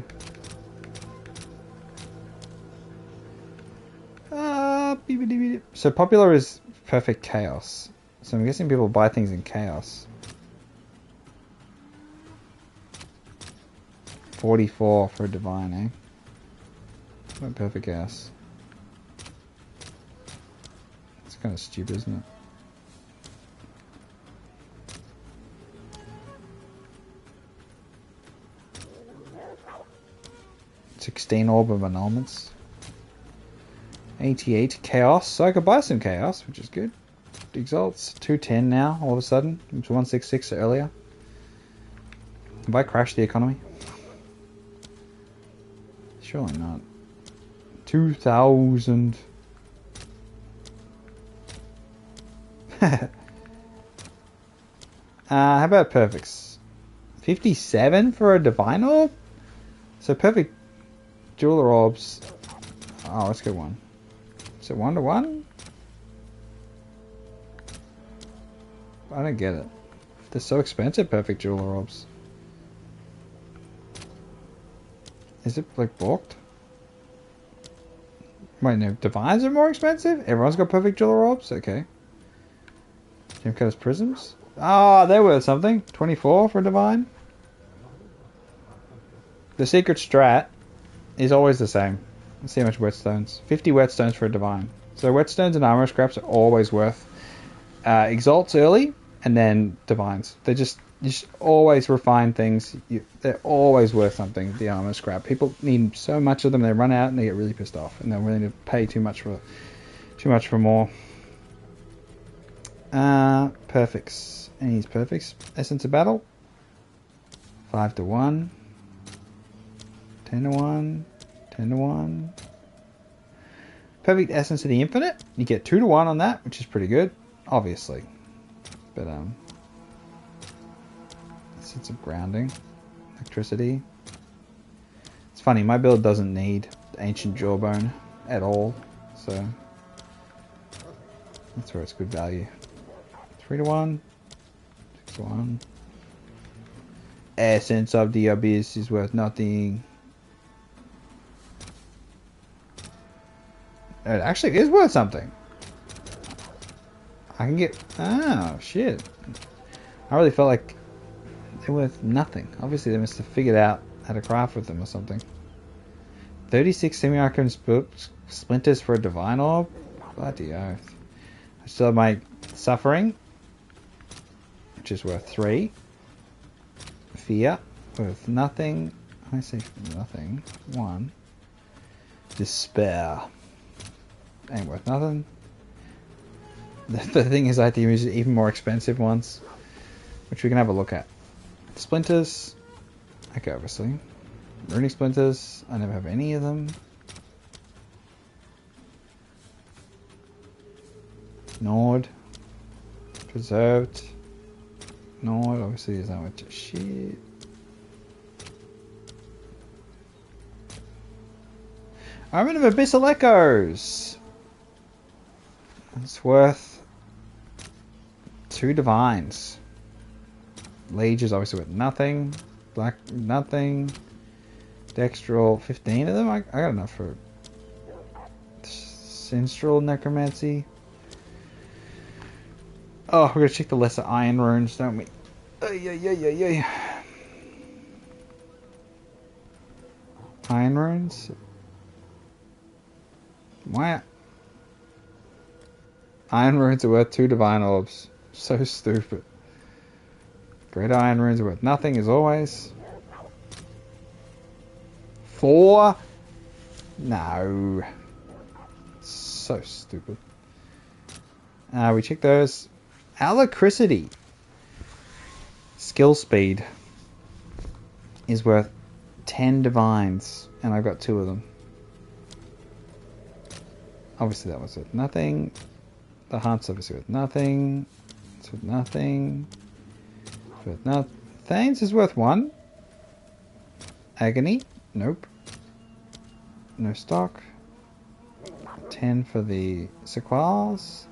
So popular is perfect chaos. So I'm guessing people buy things in chaos. 44 for a divine, eh? Not perfect chaos. It's kind of stupid, isn't it? $16 orb of annulments. 88 chaos. So I could buy some chaos, which is good. Exalts 210 now. All of a sudden, it was 166 earlier. Have I crashed the economy? Surely not. 2,000. How about perfects? 57 for a divine orb? So perfect jeweler orbs. Oh, let's go 1. Is it 1 to 1? I don't get it. They're so expensive, perfect jeweler orbs. Is it like balked? Wait, no, divines are more expensive? Everyone's got perfect jeweler orbs? Okay. Jim Cutter's prisms? Ah, they're worth something. 24 for a divine. The secret strat is always the same. Let's see how much whetstones. 50 whetstones for a divine. So whetstones and armor scraps are always worth exalts early and then divines. You just always refine things. They're always worth something, the armor scrap. People need so much of them, they run out and they get really pissed off. And they're willing to pay too much for more. Perfects. Any of these perfects. Essence of battle. 5 to 1. 10 to 1. 10 to 1. Perfect Essence of the Infinite. You get 2 to 1 on that, which is pretty good, obviously. But Essence of Grounding. Electricity. It's funny, my build doesn't need Ancient Jawbone at all, so that's where it's good value. 3 to 1. 6 to 1. Essence of the Abyss is worth nothing. It actually is worth something. I can get... Oh, shit. I really felt like they're worth nothing. Obviously, they must have figured out how to craft with them or something. 36 semi-arcane splinters for a divine orb? Bloody oath. I still have my suffering, which is worth 3. Fear, worth nothing. I say nothing. 1. Despair. Ain't worth nothing. The thing is, I have to use even more expensive ones, which we can have a look at. Splinters. Okay, obviously. Runic splinters. I never have any of them. Nord. Preserved. Nord. Obviously, there's not much shit. Armament of Abyssal Echoes. It's worth 2 divines. Liege is obviously worth nothing. Black, nothing. Dextral, 15 of them. I got enough for Sinstral Necromancy. Oh, we're gonna check the lesser iron runes, don't we? Iron runes? Why? Iron runes are worth 2 divine orbs. So stupid. Great iron runes are worth nothing as always. 4? No. So stupid. We check those. Alacrity. Skill speed is worth 10 divines, and I've got 2 of them. Obviously that was worth nothing. The Hunt's obviously worth nothing. It's worth nothing. It's worth nothing. Thanes is worth 1. Agony. Nope. No stock. 10 for the Sequels.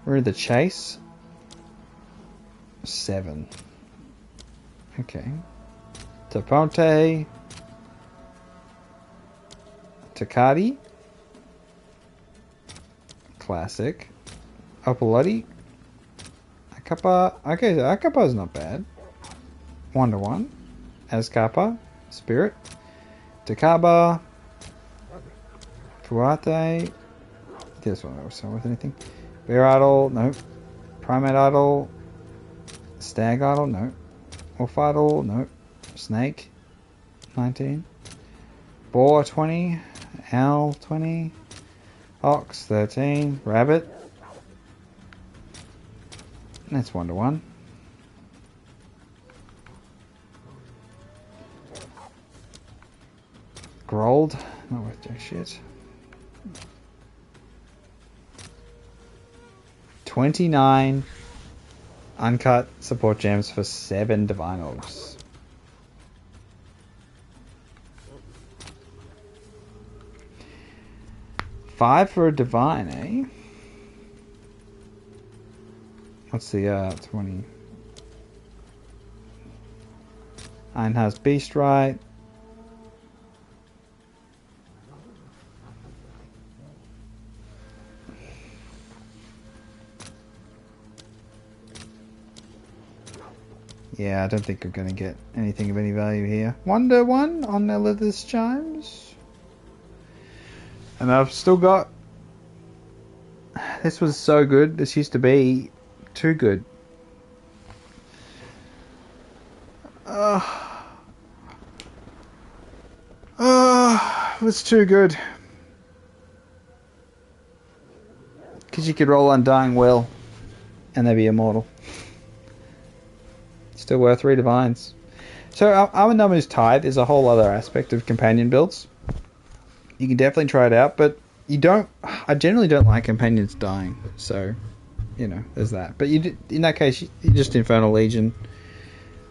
We're the Chase. 7. Okay. Taponte. Takati. Classic. Opalotti. Akapa. Okay, Akapa is not bad. 1 to 1. Azkapa. Spirit. Takaba. Fuate. This one also with anything. Bear Idol, no. Primate Idol. Stag Idol, no. Wolf Idol, no. Snake, 19. Boar, 20. Owl, 20. Ox, 13. Rabbit. That's 1 to 1. Grold, not worth jack shit. 29 uncut support gems for 7 divine orbs. $5 for a divine, eh? What's the 20? Iron has Beast Right. Yeah, I don't think we're going to get anything of any value here. Wonder 1 on Nelith's Chimes. And I've still got... This was so good. This used to be too good. It was too good. Because you could roll Undying Will and they'd be immortal. Still worth 3 divines. So Armor Numbers Tithe is a whole other aspect of companion builds. You can definitely try it out, but you don't. I generally don't like companions dying, so you know there's that. But in that case, you just Infernal Legion,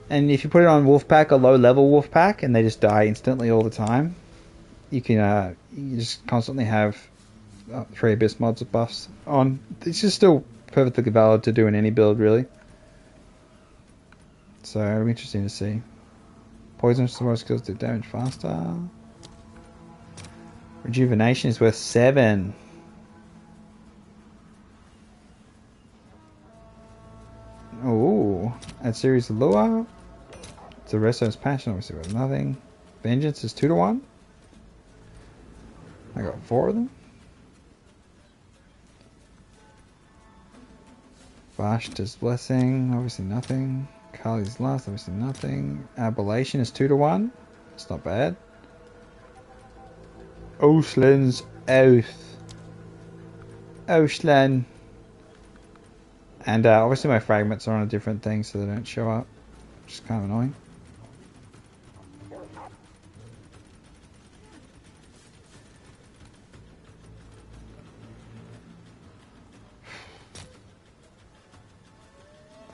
and if you put it on Wolfpack, a low level Wolfpack, and they just die instantly all the time, you can you just constantly have 3 Abyss mods of buffs on. It's just still perfectly valid to do in any build, really. So it'll be interesting to see. Poison skills do damage faster. Rejuvenation is worth 7. Ooh, add series of lure. Resto's Passion obviously worth nothing. Vengeance is 2 to 1. I got 4 of them. Vashta's Blessing, obviously nothing. Kali's Lust, obviously nothing. Aberration is 2 to 1. It's not bad. Oshlan's Oath. Oshlan. And obviously my fragments are on a different thing so they don't show up. Which is kind of annoying.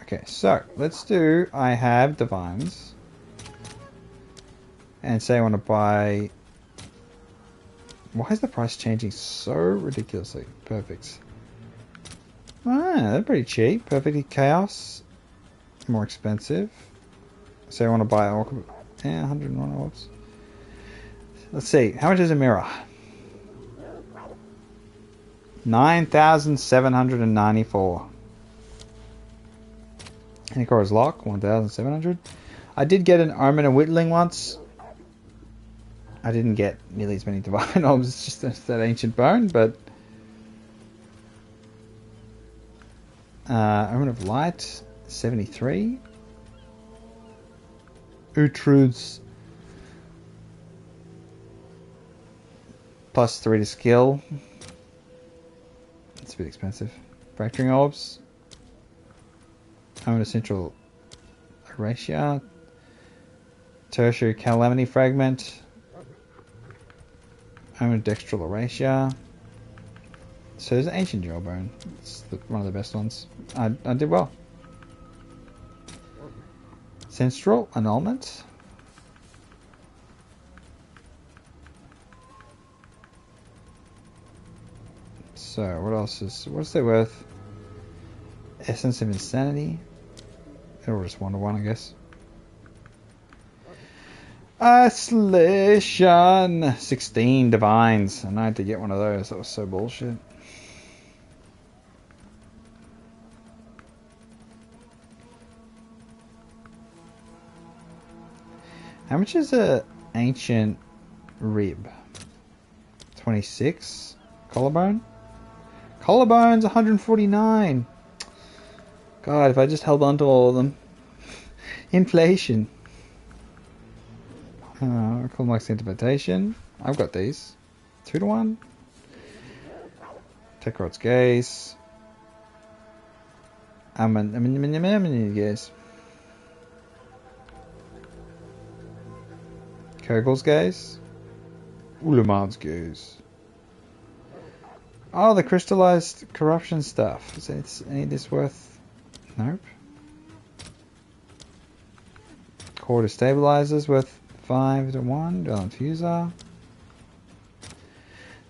Okay, so let's do I have divines. And say I want to buy... Why is the price changing so ridiculously? Perfect. They're pretty cheap. Perfectly Chaos. More expensive. So I want to buy all... Yeah, 101 orbs. Let's see. How much is a mirror? 9,794. Anicora's Lock, 1,700. I did get an Omen of Whittling once. I didn't get nearly as many divine orbs, it's just that ancient bone, but Omen of Light, 73. Uhtrude's plus 3 to skill. It's a bit expensive. Fracturing Orbs. Omen of Central Erasure. Tertiary Calamity Fragment. Omen of Dextral Erasure. So there's an Ancient Jawbone. It's one of the best ones. I did well. Sensual Annulment. So what else is... What's they worth? Essence of Insanity. Or just 1 to 1, I guess. Isolation. 16 divines. And I had to get one of those. That was so bullshit. How much is a ancient rib? 26. Collarbone? Collarbone's 149. God, if I just held on to all of them. Inflation. Complex interpretation. I've got these. 2 to 1. Tekrod's gaze. Gaze. Kogel's gaze. Ulaman's gaze. Oh, the crystallized corruption stuff. Is any of this worth? Nope. Core destabilizers worth 5 to 1. Dual infuser.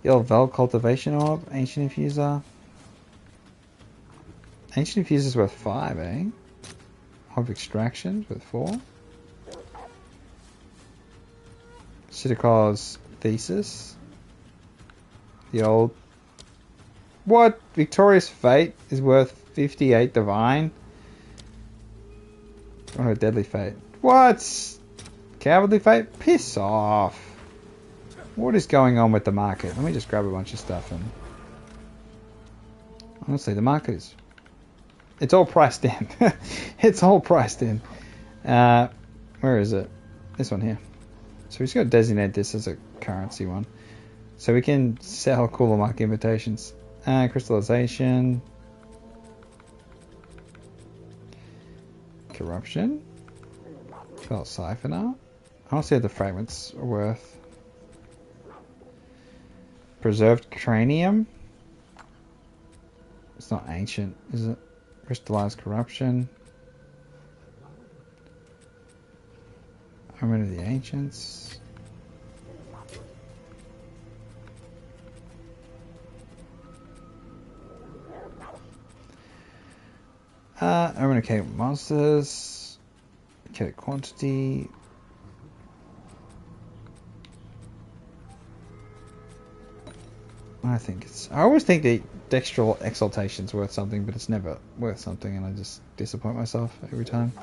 The old Vel cultivation orb. Ancient infuser. Ancient infuser's worth 5, eh? Orb extraction worth 4. Sitakar's thesis. The old. What? Victorious Fate is worth 58 divine. Oh, Deadly Fate. What? Cowardly Fate? Piss off. What is going on with the market? Let me just grab a bunch of stuff and... Honestly, the market is... It's all priced in. It's all priced in. Where is it? This one here. So we just got to designate this as a currency one. So we can sell cooler mark invitations. Crystallization. Corruption. Felt Siphoner. I don't see what the fragments are worth. Preserved Cranium. It's not ancient, is it? Crystallized Corruption. Armament of the Ancients. Armament of Chaotic Monsters. Chaotic Quantity. I always think the Dextral Exaltation's worth something, but it's never worth something, and I just disappoint myself every time.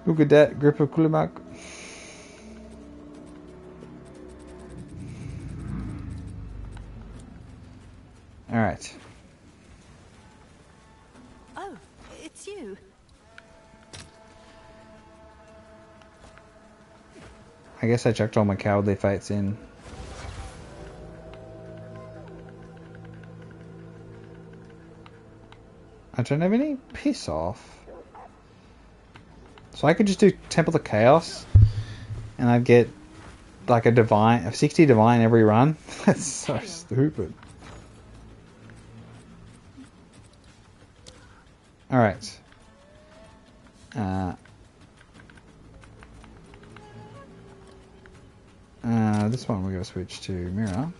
Look at that, grip of Kulimak. Alright. Oh, it's you. I guess I chucked all my cowardly fates in. I don't have any? Piss off. So I could just do Temple of Chaos and I'd get like a 60 divine every run. That's so stupid. Alright. This one we're going to switch to Mirror.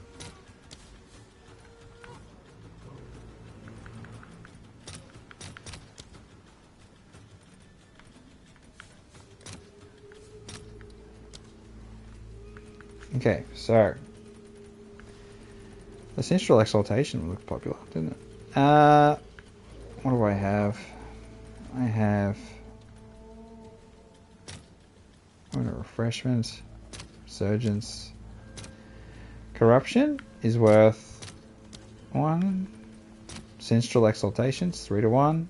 Okay, so the Central Exaltation looked popular, didn't it? What do I have? I have refreshment, Surgeons. Corruption is worth 1. Central Exaltations 3 to 1.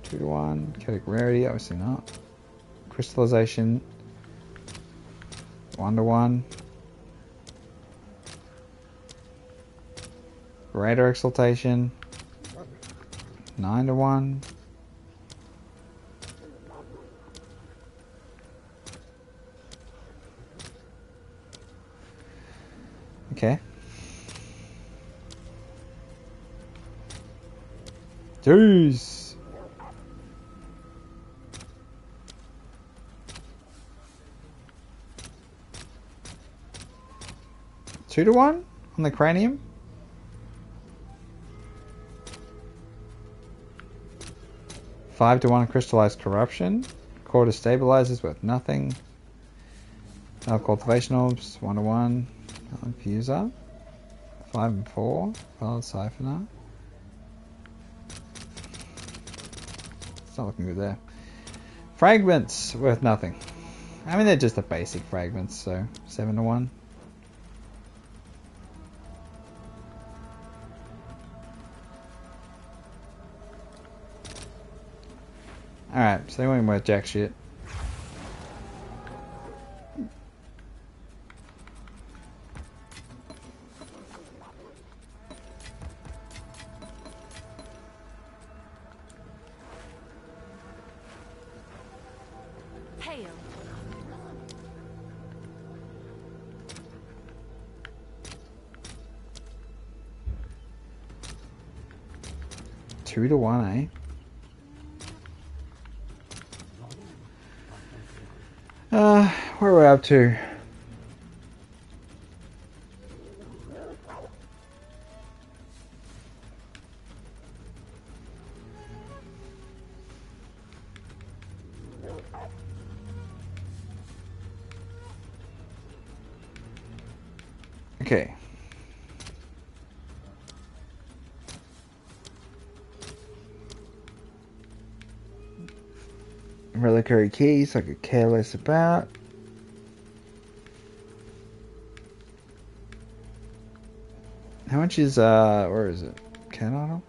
2 to 1. Chaotic Rarity, obviously not. Crystallization 1 to 1. Greater Exaltation 9 to 1. Okay. Jeez. Two to 1 on the cranium. 5-1 crystallized corruption. Core destabilizers worth nothing. Cultivation orbs 1-1. Fuser 5-4. Valid siphoner. It's not looking good there. Fragments worth nothing. I mean, they're just the basic fragments, so 7-1. Alright, so they won't worth jack shit. Hail. 2-1, eh? Where are we up to? Okay. Reliquary keys I could care less about. How much is where is it? Canada?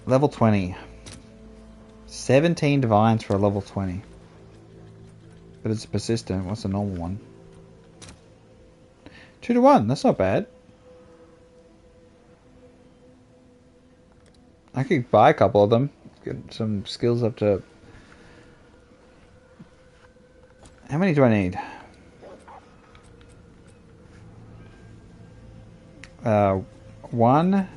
Level 20. 17 divines for a level 20. But it's persistent. What's the normal one? 2-1. That's not bad. I could buy a couple of them. Get some skills up to... How many do I need? 1,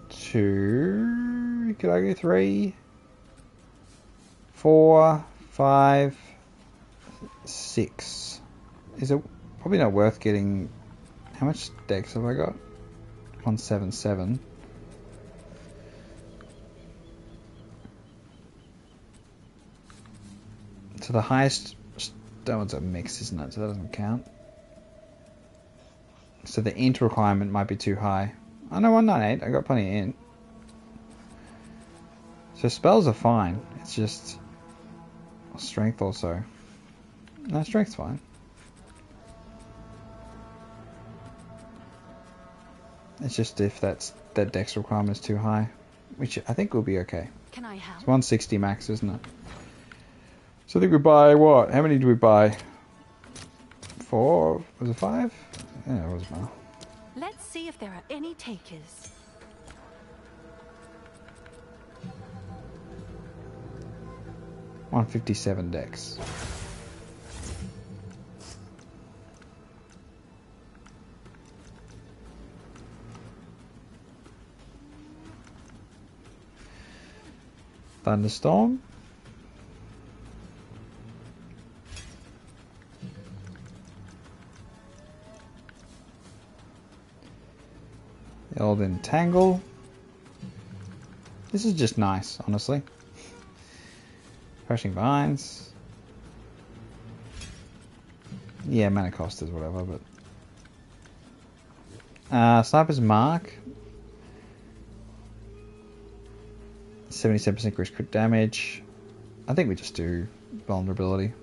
2... Could I go 3? 4, 5, 6. Is it probably not worth getting... How much dex have I got? 177. So the highest... That one's a mix, isn't it? So that doesn't count. So the int requirement might be too high. Oh no, 198. I got plenty of int. So spells are fine. It's just... Strength also. No, strength's fine. It's just if that dex requirement is too high, which I think will be okay. Can I help? It's 160 max, isn't it? So I think we buy what? How many do we buy? 4? Was it 5? Yeah, it was more. Let's see if there are any takers. $157 dex. Thunderstorm. The old Entangle. This is just nice, honestly. Crushing Vines. Yeah, mana cost is whatever, but... Sniper's Mark. 77% increased crit damage. I think we just do vulnerability.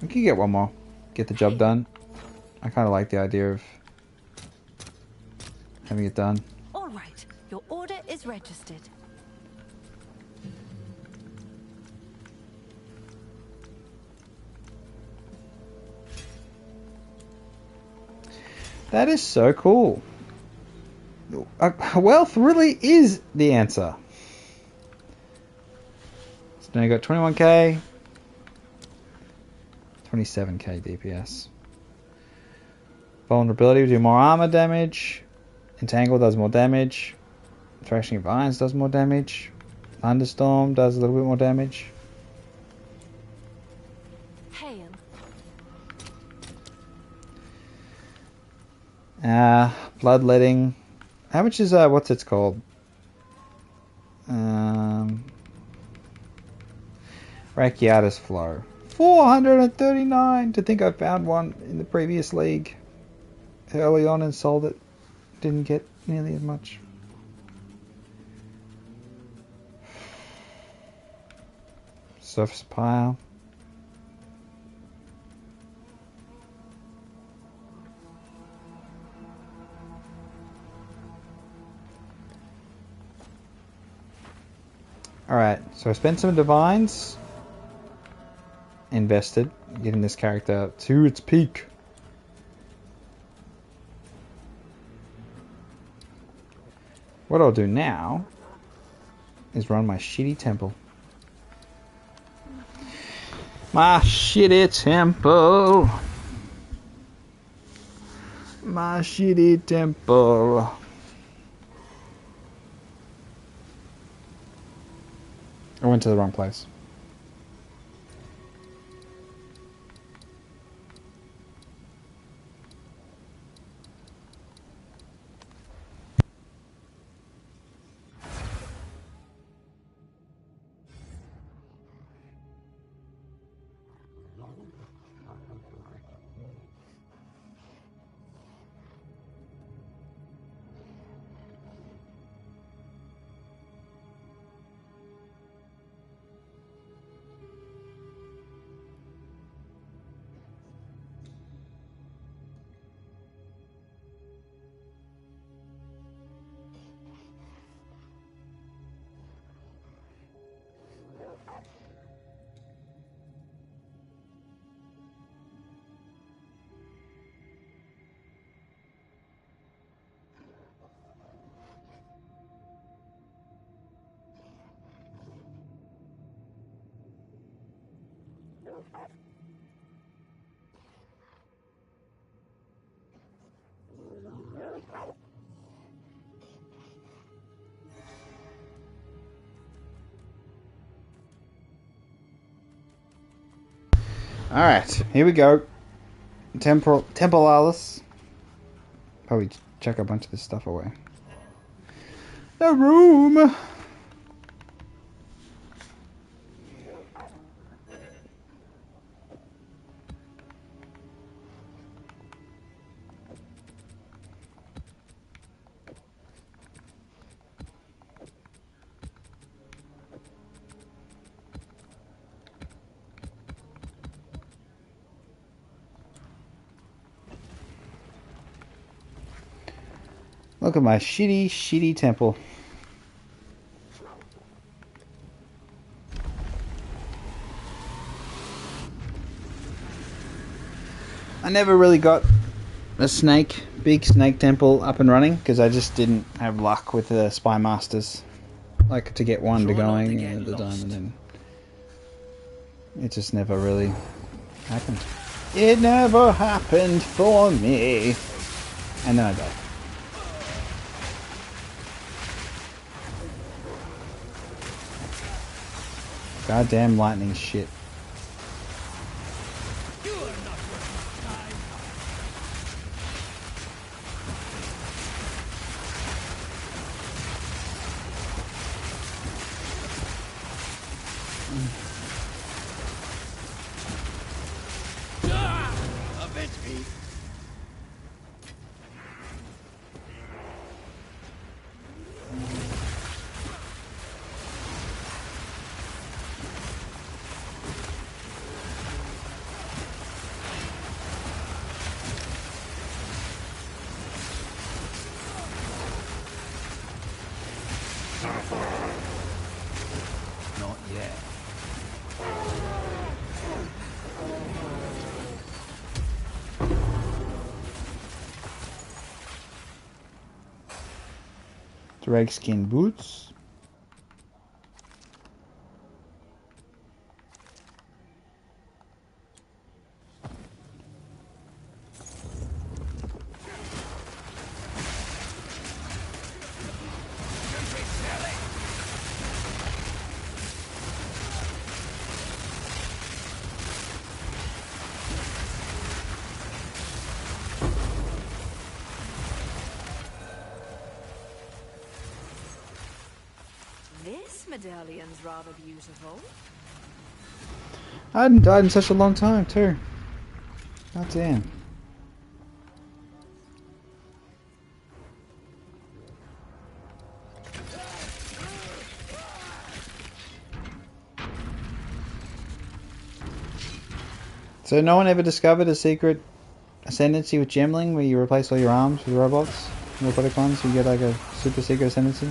We can get one more. Get the job done. I kind of like the idea of having it done. All right, your order is registered. That is so cool. Wealth really is the answer. So now you got 21k, 27k DPS. Vulnerability will do more armor damage. Entangle does more damage. Thrashing Vines does more damage. Thunderstorm does a little bit more damage. Hail. Bloodletting. How much is what's it's called? Rakiatis Flow. 439! To think I found one in the previous league early on and sold it. Didn't get nearly as much. Surface pile. Alright, so I spent some divines. Invested, getting this character to its peak. What I'll do now is run my shitty temple. My shitty temple. My shitty temple. I went to the wrong place. Alright, here we go. Temple Alice. Probably chuck a bunch of this stuff away. The room! Look at my shitty temple. I never really got a big snake temple up and running because I just didn't have luck with the Spy Masters. Like to get one to going at the time, and then it just never really happened. It never happened for me. And then I died. Goddamn lightning shit. You are not worth my time. Avenge me. Not yet. Drake skin boots. medallion's rather beautiful. I hadn't died in such a long time, too. God damn. So no one ever discovered a secret ascendancy with gemling where you replace all your arms with robots? Robotic ones, so you get like a super secret ascendancy?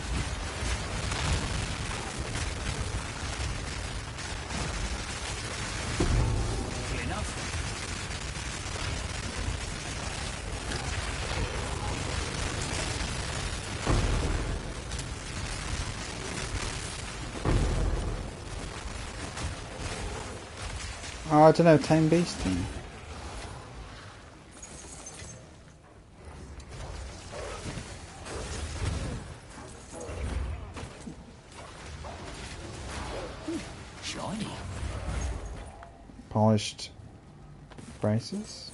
Oh, I don't know, Tame Beast thing. Shiny. Polished braces.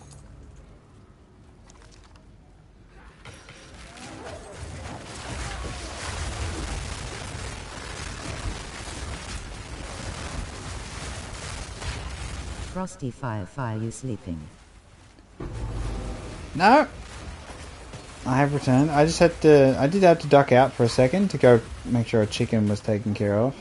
FrostyFire10, you sleeping? No! I have returned. I just had to... I did have to duck out for a second to go make sure a chicken was taken care of.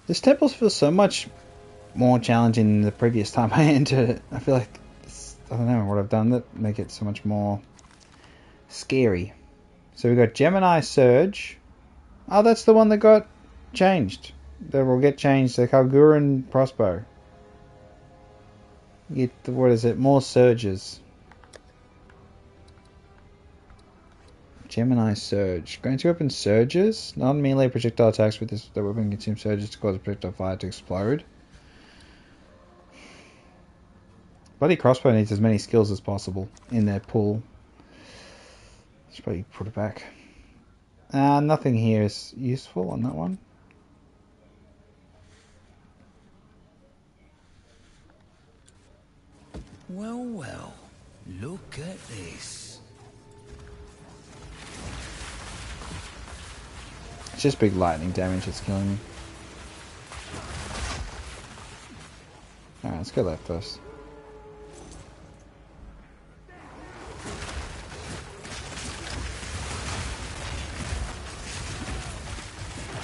This temple feels so much more challenging than the previous time I entered it. I feel like, I don't know what I've done that make it so much more scary. So we've got Gemini Surge. Oh, that's the one that got changed. That will get changed to Kalguran Crossbow. You get, what is it, more surges. Gemini Surge. Going to open surges. Non-melee projectile attacks with the weapon consume surges to cause a projectile fire to explode. Bloody crossbow needs as many skills as possible in their pool. Should probably put it back. Nothing here is useful on that one. Well, well. Look at this. It's just big lightning damage that's killing me. Alright, let's go left first.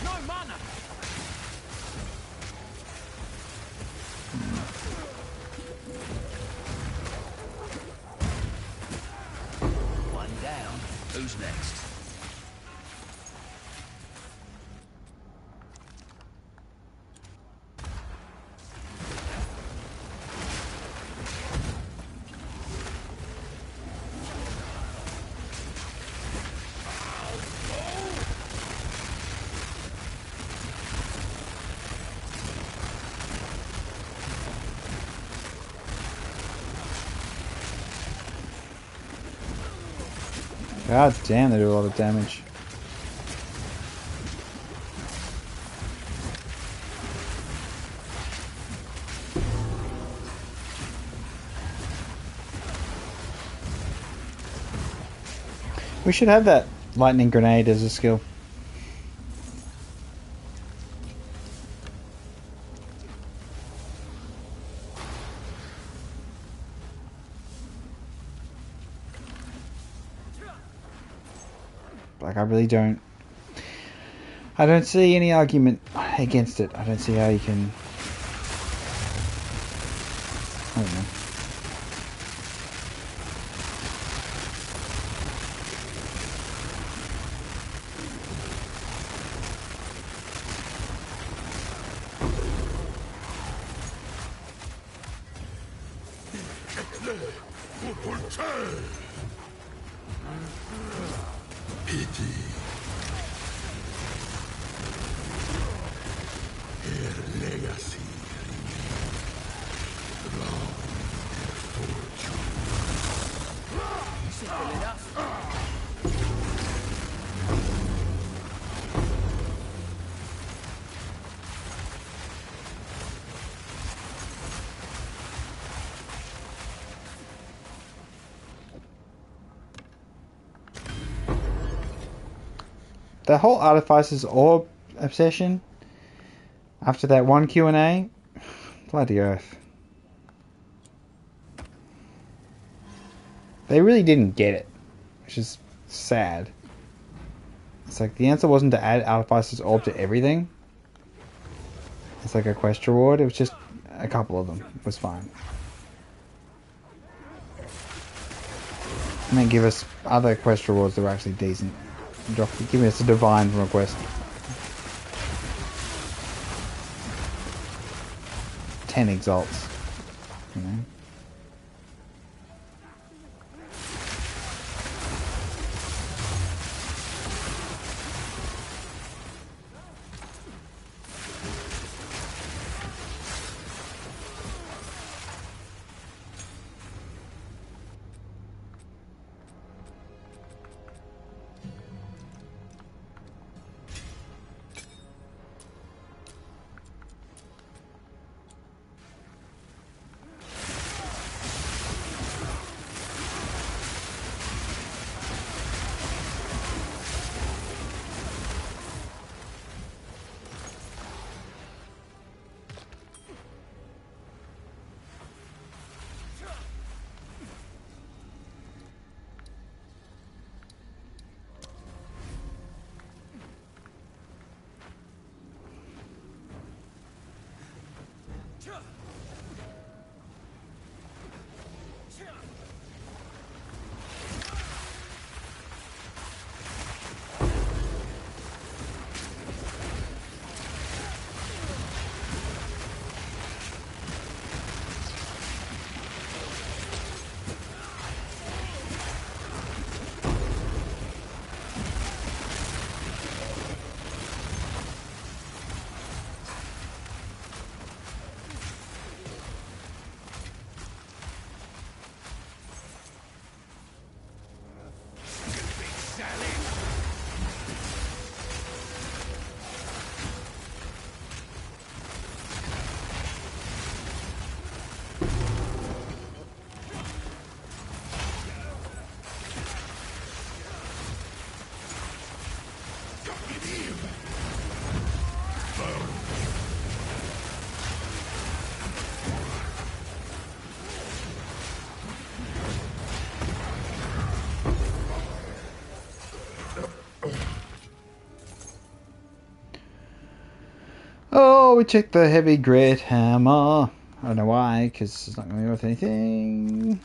No mana. One down. Who's next? God damn, they do a lot of damage. We should have that lightning grenade as a skill. Like, I really don't... I don't see any argument against it. I don't see how you can... I don't know. Simple enough. The whole Artificer's Orb obsession after that one Q&A, bloody oath. They really didn't get it, which is sad. It's like the answer wasn't to add Artificer's Orb to everything. It's like a quest reward. It was just a couple of them. It was fine. And then give us other quest rewards that were actually decent. Give us a divine from a quest. 10 exalts. You know? Oh, we checked the heavy great hammer. I don't know why, because it's not going to be worth anything.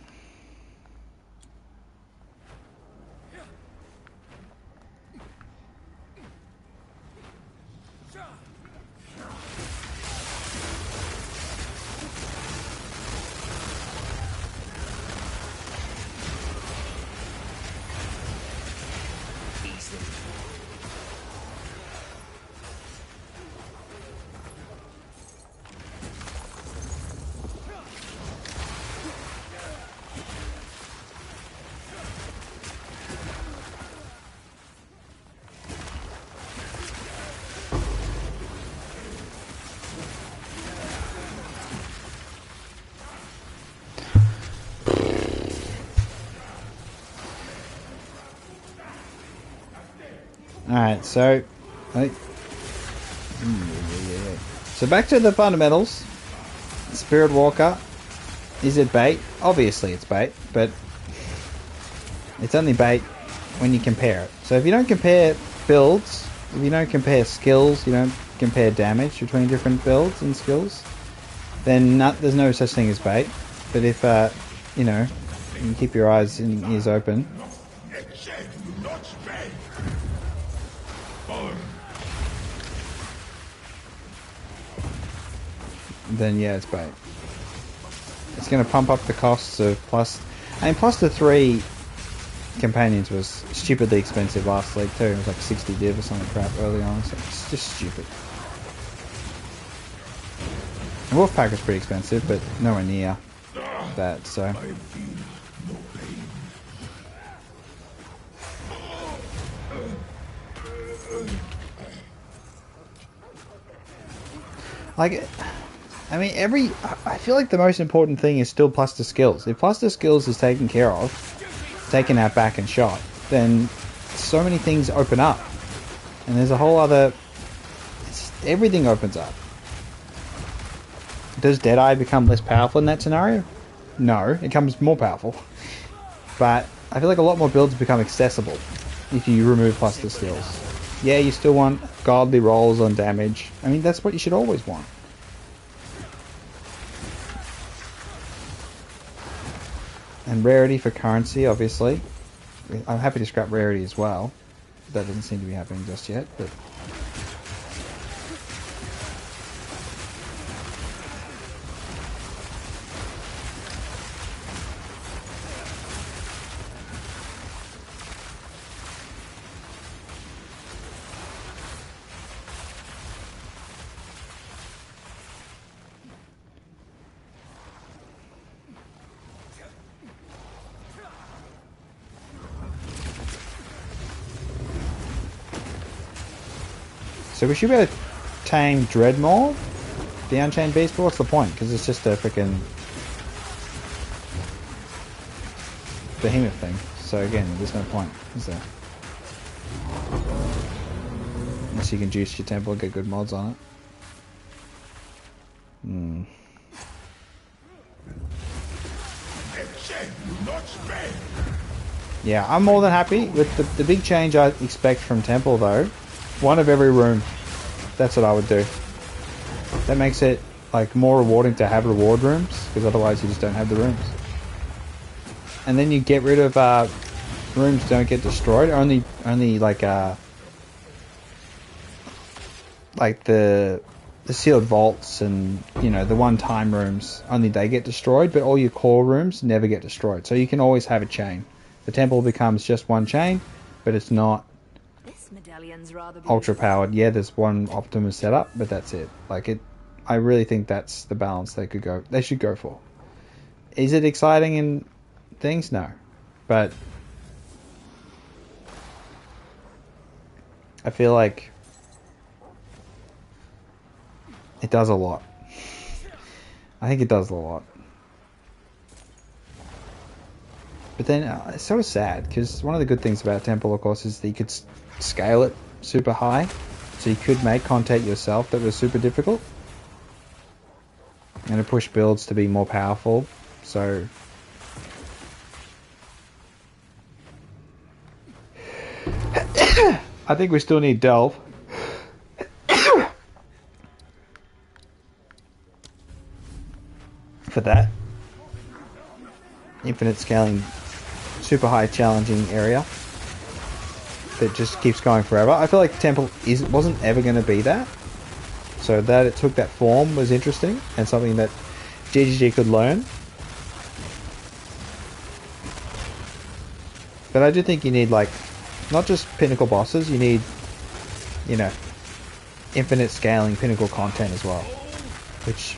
Alright, so back to the fundamentals. Spirit Walker, is it bait? Obviously it's bait, but it's only bait when you compare it. So if you don't compare builds, if you don't compare skills, you don't compare damage between different builds and skills, then there's no such thing as bait. But if you know, you can keep your eyes and ears open. Then yeah, it's bait. It's going to pump up the costs of plus. I mean, plus the 3 companions was stupidly expensive last league too. It was like 60 div or something crap early on. So it's just stupid. The Wolf Pack was pretty expensive, but nowhere near that. So. Like, I mean, I feel like the most important thing is still plus the skills. If plus the skills is taken care of, taken out back and shot, then so many things open up. And there's a whole other... everything opens up. Does Deadeye become less powerful in that scenario? No, it becomes more powerful. But I feel like a lot more builds become accessible if you remove cluster skills. Yeah, you still want godly rolls on damage. I mean, that's what you should always want. And rarity for currency, obviously. I'm happy to scrap rarity as well. That doesn't seem to be happening just yet, but... So we should be able to tame Dreadmaw, the Unchained Beast, but what's the point? Because it's just a freaking behemoth thing. So again, there's no point, is there? Unless you can juice your temple and get good mods on it. Yeah, I'm more than happy with the big change I expect from Temple though. One of every room. That's what I would do. That makes it like more rewarding to have reward rooms, because otherwise you just don't have the rooms. And then you get rid of rooms don't get destroyed. Only like the sealed vaults and, you know, the one-time rooms, only they get destroyed, but all your core rooms never get destroyed. So you can always have a chain. The temple becomes just one chain, but it's not Medallion's rather ultra powered. Yeah, there's one Optimus setup, but that's it. Like it, I really think that's the balance they should go for. Is it exciting in things? No, but I feel like it does a lot. I think it does a lot. But then it's sort of sad, because one of the good things about Temple, of course, is that you could scale it super high, so you could make content yourself that was super difficult, and to push builds to be more powerful. So I think we still need Delve. For that infinite scaling, super high challenging area that just keeps going forever. I feel like Temple wasn't ever going to be that, so that it took that form was interesting and something that GGG could learn. But I do think you need, like, not just pinnacle bosses, you need, you know, infinite scaling pinnacle content as well, which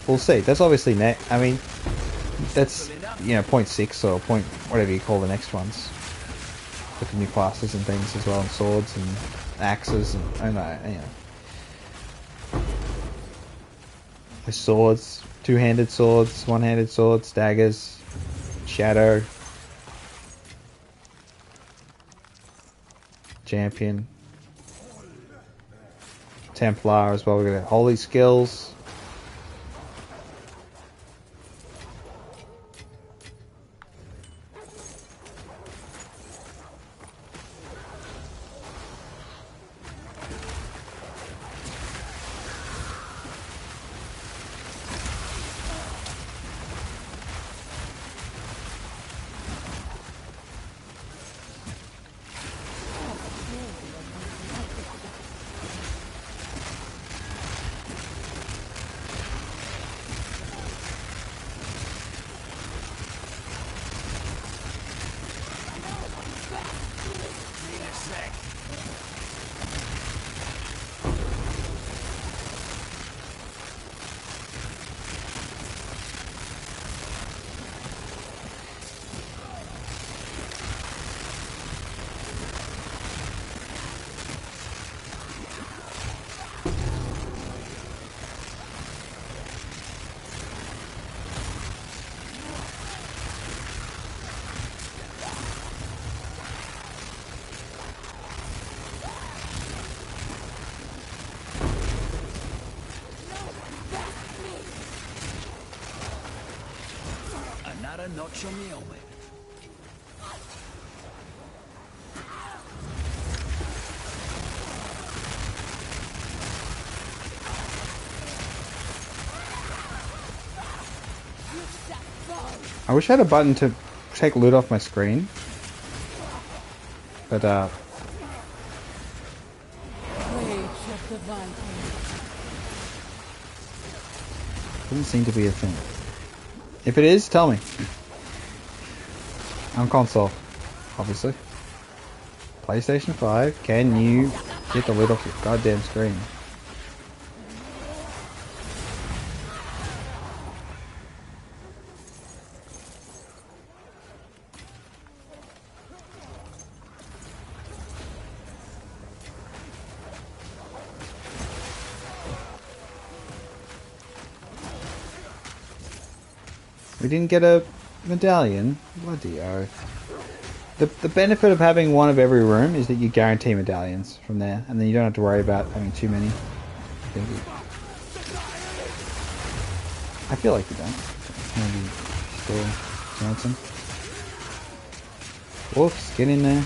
we'll see. That's obviously I mean, that's, you know, 0.6 or point whatever you call the next ones, with the new classes and things as well, and swords and axes and you know, the swords, two-handed swords, one-handed swords, daggers, shadow, champion, Templar as well. We've got holy skills. about a notch on the helmet. I wish I had a button to take loot off my screen. But, Rage of the Viking. doesn't seem to be a thing. If it is, tell me. On console, obviously. PlayStation 5, can you get the lid off your goddamn screen? We didn't get a medallion? Bloody oath. The benefit of having one of every room is that you guarantee medallions from there, and then you don't have to worry about having too many. I feel like you don't. Maybe still Johnson. Whoops, get in there.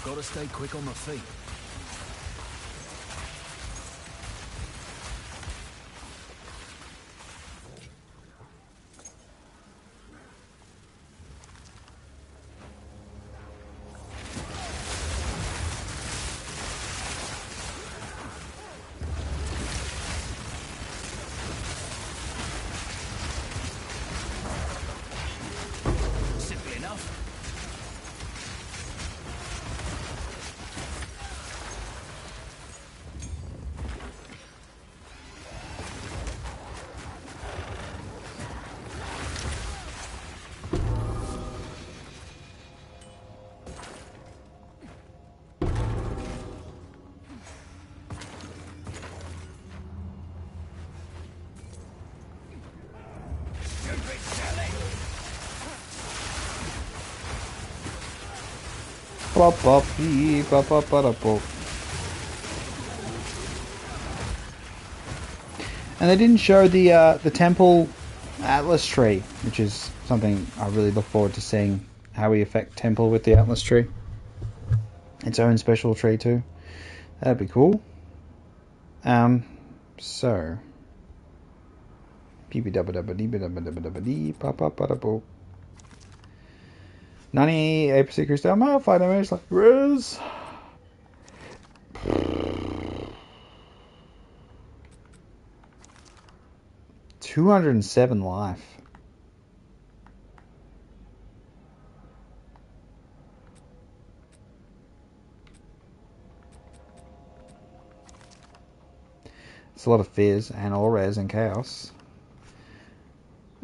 Gotta stay quick on my feet. Simple enough. And they didn't show the temple atlas tree, which is something I really look forward to seeing, how we affect temple with the atlas tree. Its own special tree too. That'd be cool. So 98% crystal ammo, 5 damage, like Riz. $207 life. It's a lot of fizz and all res and chaos.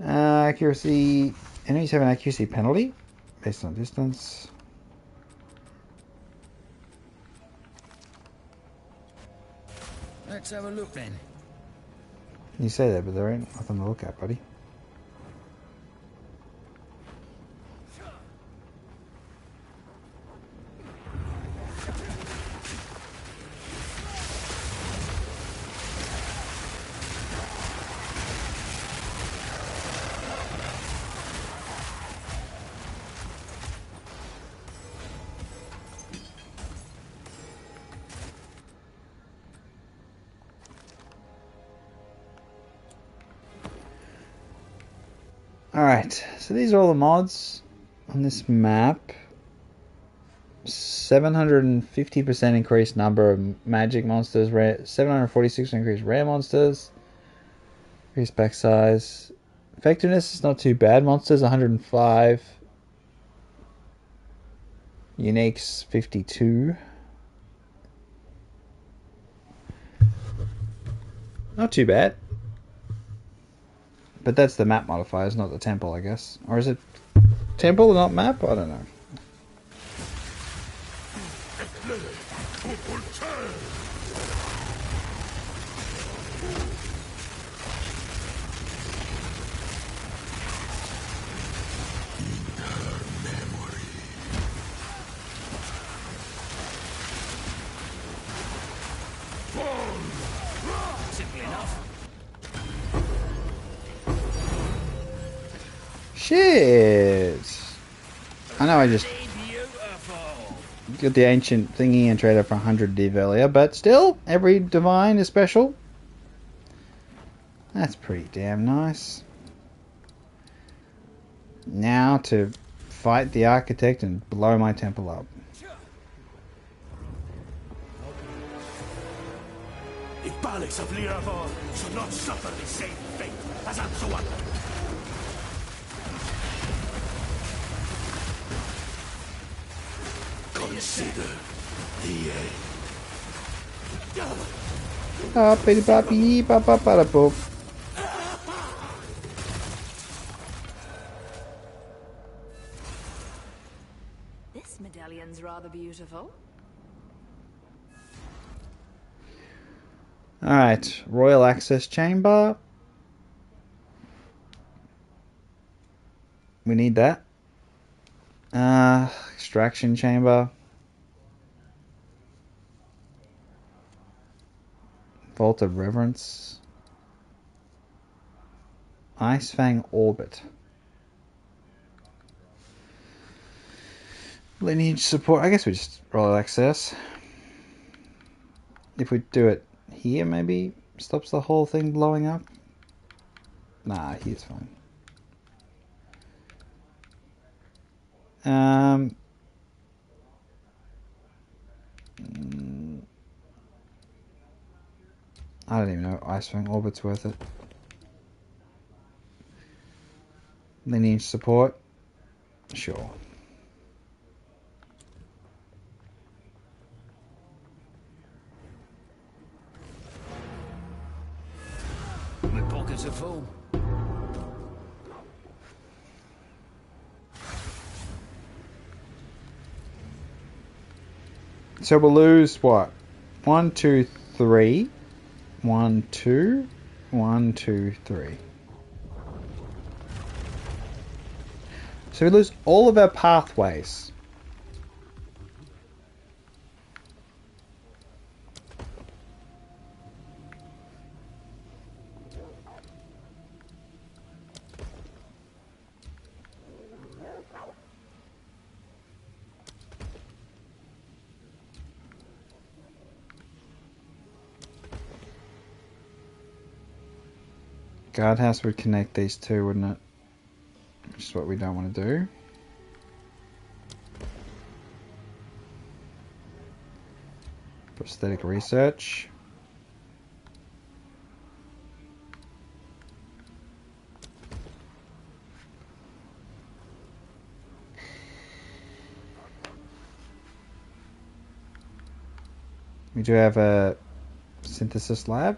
Accuracy. Enemies have an accuracy penalty based on distance. Let's have a look then. You say that, but there ain't nothing to look at, buddy. Alright, so these are all the mods on this map. 750% increased number of magic monsters, 746% increased rare monsters, increased pack size. Effectiveness is not too bad. Monsters 105, uniques 52. Not too bad. But that's the map modifiers, not the temple, I guess. Or is it temple, not map? I don't know. Shit. I know I just Beautiful. got the ancient thingy and traded for 100 div earlier, but still, every divine is special. That's pretty damn nice. Now to fight the architect and blow my temple up. The palace of Liravon should not suffer the same fate as Anzuan. Consider the end. Hoppity boppy bop bop bada boop. This medallion's rather beautiful. Alright, Royal Access Chamber. We need that. Extraction Chamber. Vault of Reverence. Ice Fang Orbit. Lineage support. I guess we just Royal Access. If we do it here, maybe stops the whole thing blowing up. Nah, here's fine. I don't even know. Icewing Orbit's worth it. Lineage support. Sure. My pockets are full. So we'll lose what? 1, 2, 3. 1, 2. 1, 2, 3. So we lose all of our pathways. Guardhouse would connect these two, wouldn't it? Which is what we don't want to do. Prosthetic research. We do have a synthesis lab.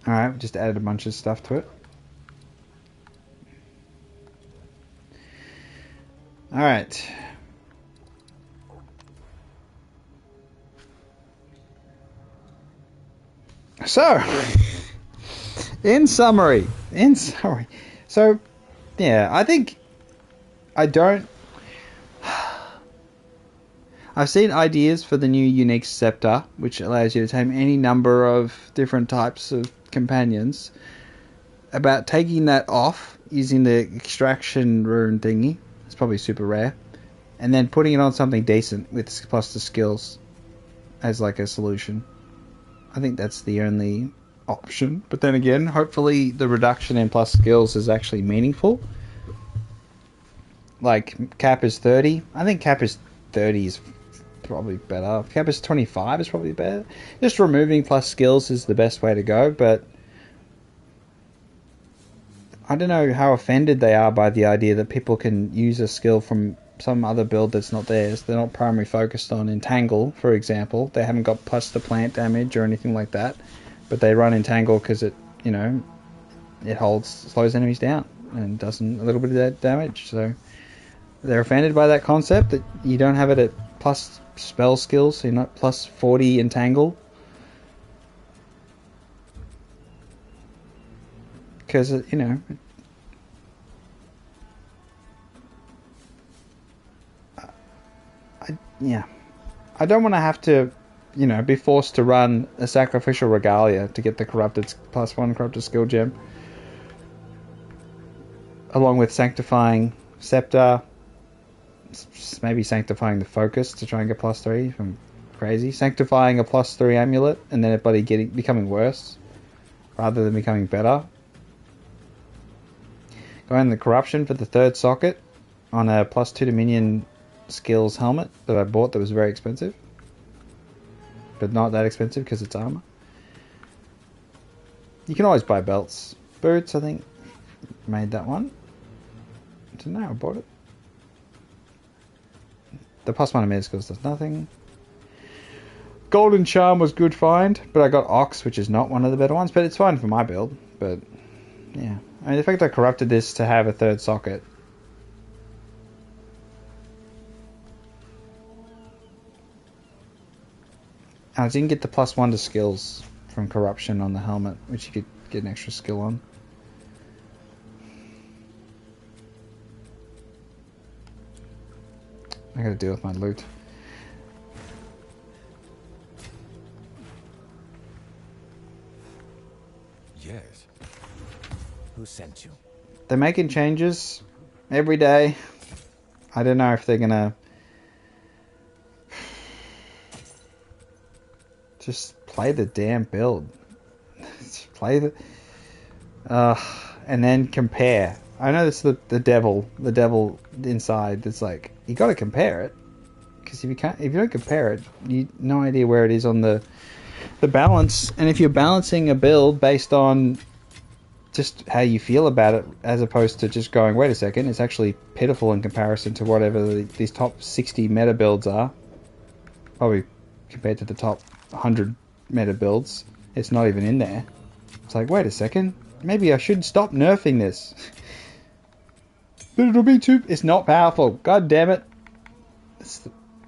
Alright, we just added a bunch of stuff to it. Alright. So, in summary, so, yeah, I think I've seen ideas for the new unique scepter, which allows you to tame any number of different types of companions. About taking that off, using the extraction rune thingy, it's probably super rare, and then putting it on something decent with plus the skills as like a solution. I think that's the only option. But then again, hopefully the reduction in plus skills is actually meaningful. Like cap is 30. I think cap is 30 is probably better. Cap is 25 is probably better. Just removing plus skills is the best way to go, but I don't know how offended they are by the idea that people can use a skill from some other build that's not theirs. They're not primarily focused on Entangle, for example. They haven't got plus the plant damage or anything like that, but they run Entangle because it, you know, it slows enemies down and does a little bit of that damage. So they're offended by that concept that you don't have it at plus spell skills, so you're not plus 40 entangle. Because, you know, I don't want to have to, you know, be forced to run a sacrificial regalia to get the corrupted +1 corrupted skill gem, along with sanctifying scepter, maybe sanctifying the focus to try and get +3 if I'm crazy, sanctifying a +3 amulet and then it becoming worse rather than becoming better. Going the corruption for the 3rd socket on a +2 to minion skills helmet that I bought that was very expensive, but not that expensive because it's armor. You can always buy belts. Boots, I think, made that one. I don't know, I bought it. The +1 immediate skills does nothing. Golden Charm was good find, but I got Ox, which is not one of the better ones, but it's fine for my build. But yeah, I mean, the fact I corrupted this to have a 3rd socket. I didn't get the +1 to skills from corruption on the helmet, which you could get an extra skill on. I gotta deal with my loot. Yes. Who sent you? They're making changes every day. I don't know if they're gonna just play the damn build. Just play the and then compare. I know this is the devil inside that's like, you got to compare it, because if you don't compare it, you no idea where it is on the balance. And if you're balancing a build based on just how you feel about it, as opposed to just going, wait a second, it's actually pitiful in comparison to whatever these top 60 meta builds are, probably compared to the top 100 meta builds, it's not even in there. It's like, wait a second, maybe I should stop nerfing this. But it'll be too... It's not powerful. God damn it.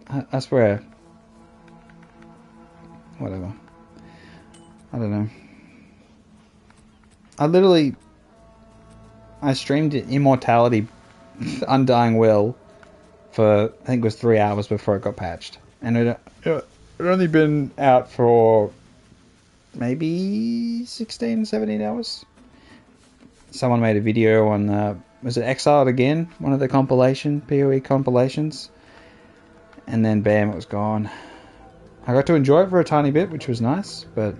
I swear. Whatever. I don't know. I streamed Immortality Undying Will for, I think it was 3 hours before it got patched. And it only been out for maybe 16, 17 hours. Someone made a video on... was it Exile again? One of the PoE compilations. And then bam, it was gone. I got to enjoy it for a tiny bit, which was nice, but...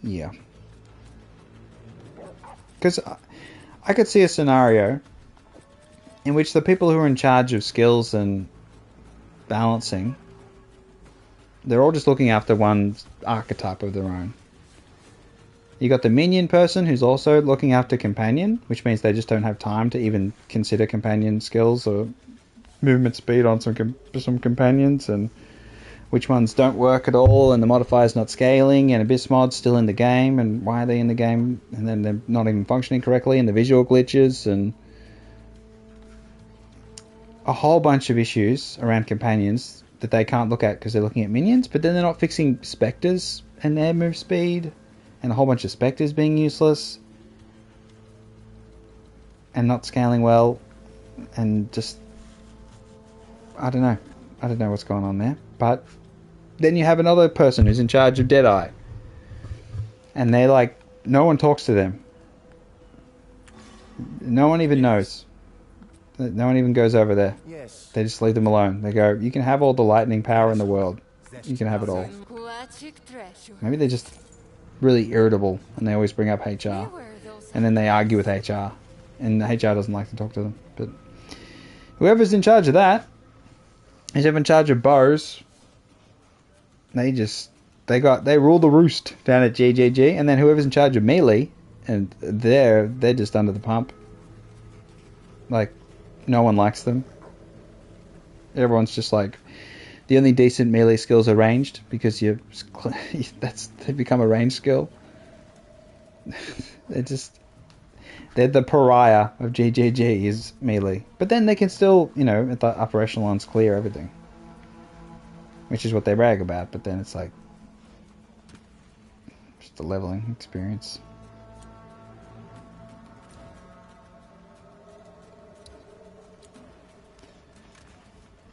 yeah. Because I could see a scenario in which the people who are in charge of skills and balancing, they're all just looking after one archetype of their own. You got the minion person who's also looking after companion, which means they just don't have time to even consider companion skills or movement speed on some companions, and which ones don't work at all, and the modifier's not scaling, and Abyss mod's still in the game, and why are they in the game, and then they're not even functioning correctly, and the visual glitches, and a whole bunch of issues around companions that they can't look at because they're looking at minions, but then they're not fixing specters and their move speed, and a whole bunch of specters being useless and not scaling well, and just I don't know what's going on there. But then you have another person who's in charge of Deadeye, and they're like, no one talks to them, no one even knows. No one even goes over there. Yes. They just leave them alone. They go, you can have all the lightning power in the world. You can have it all. Maybe they're just really irritable and they always bring up HR. And then they argue with HR. And HR doesn't like to talk to them. But whoever's in charge of that, who's in charge of bows, they rule the roost down at GGG. And then whoever's in charge of melee, and they're just under the pump. Like, no one likes them. everyone's just like, the only decent melee skills are ranged because they become a ranged skill. They're the pariah of GGG is melee. But then they can still, at the upper echelons clear everything. Which is what they brag about, but then it's like just a leveling experience.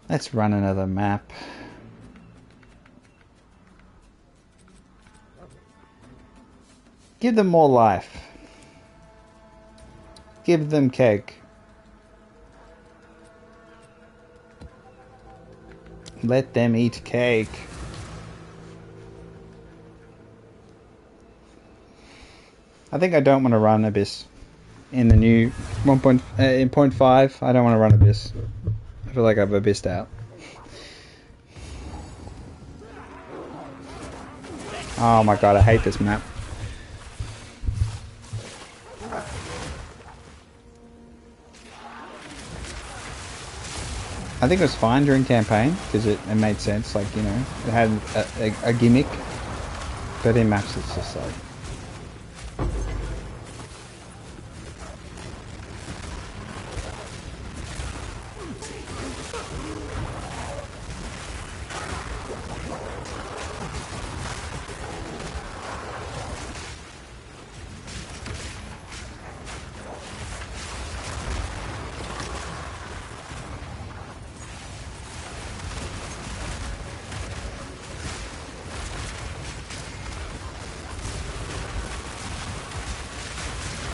Let's run another map. Give them more life. Give them cake. Let them eat cake. I think I don't want to run Abyss in the new in 0.5. I don't want to run Abyss. I feel like I've abyssed out. Oh my god, I hate this map. I think it was fine during campaign because it made sense, like, it had a gimmick, but in maps it's just like...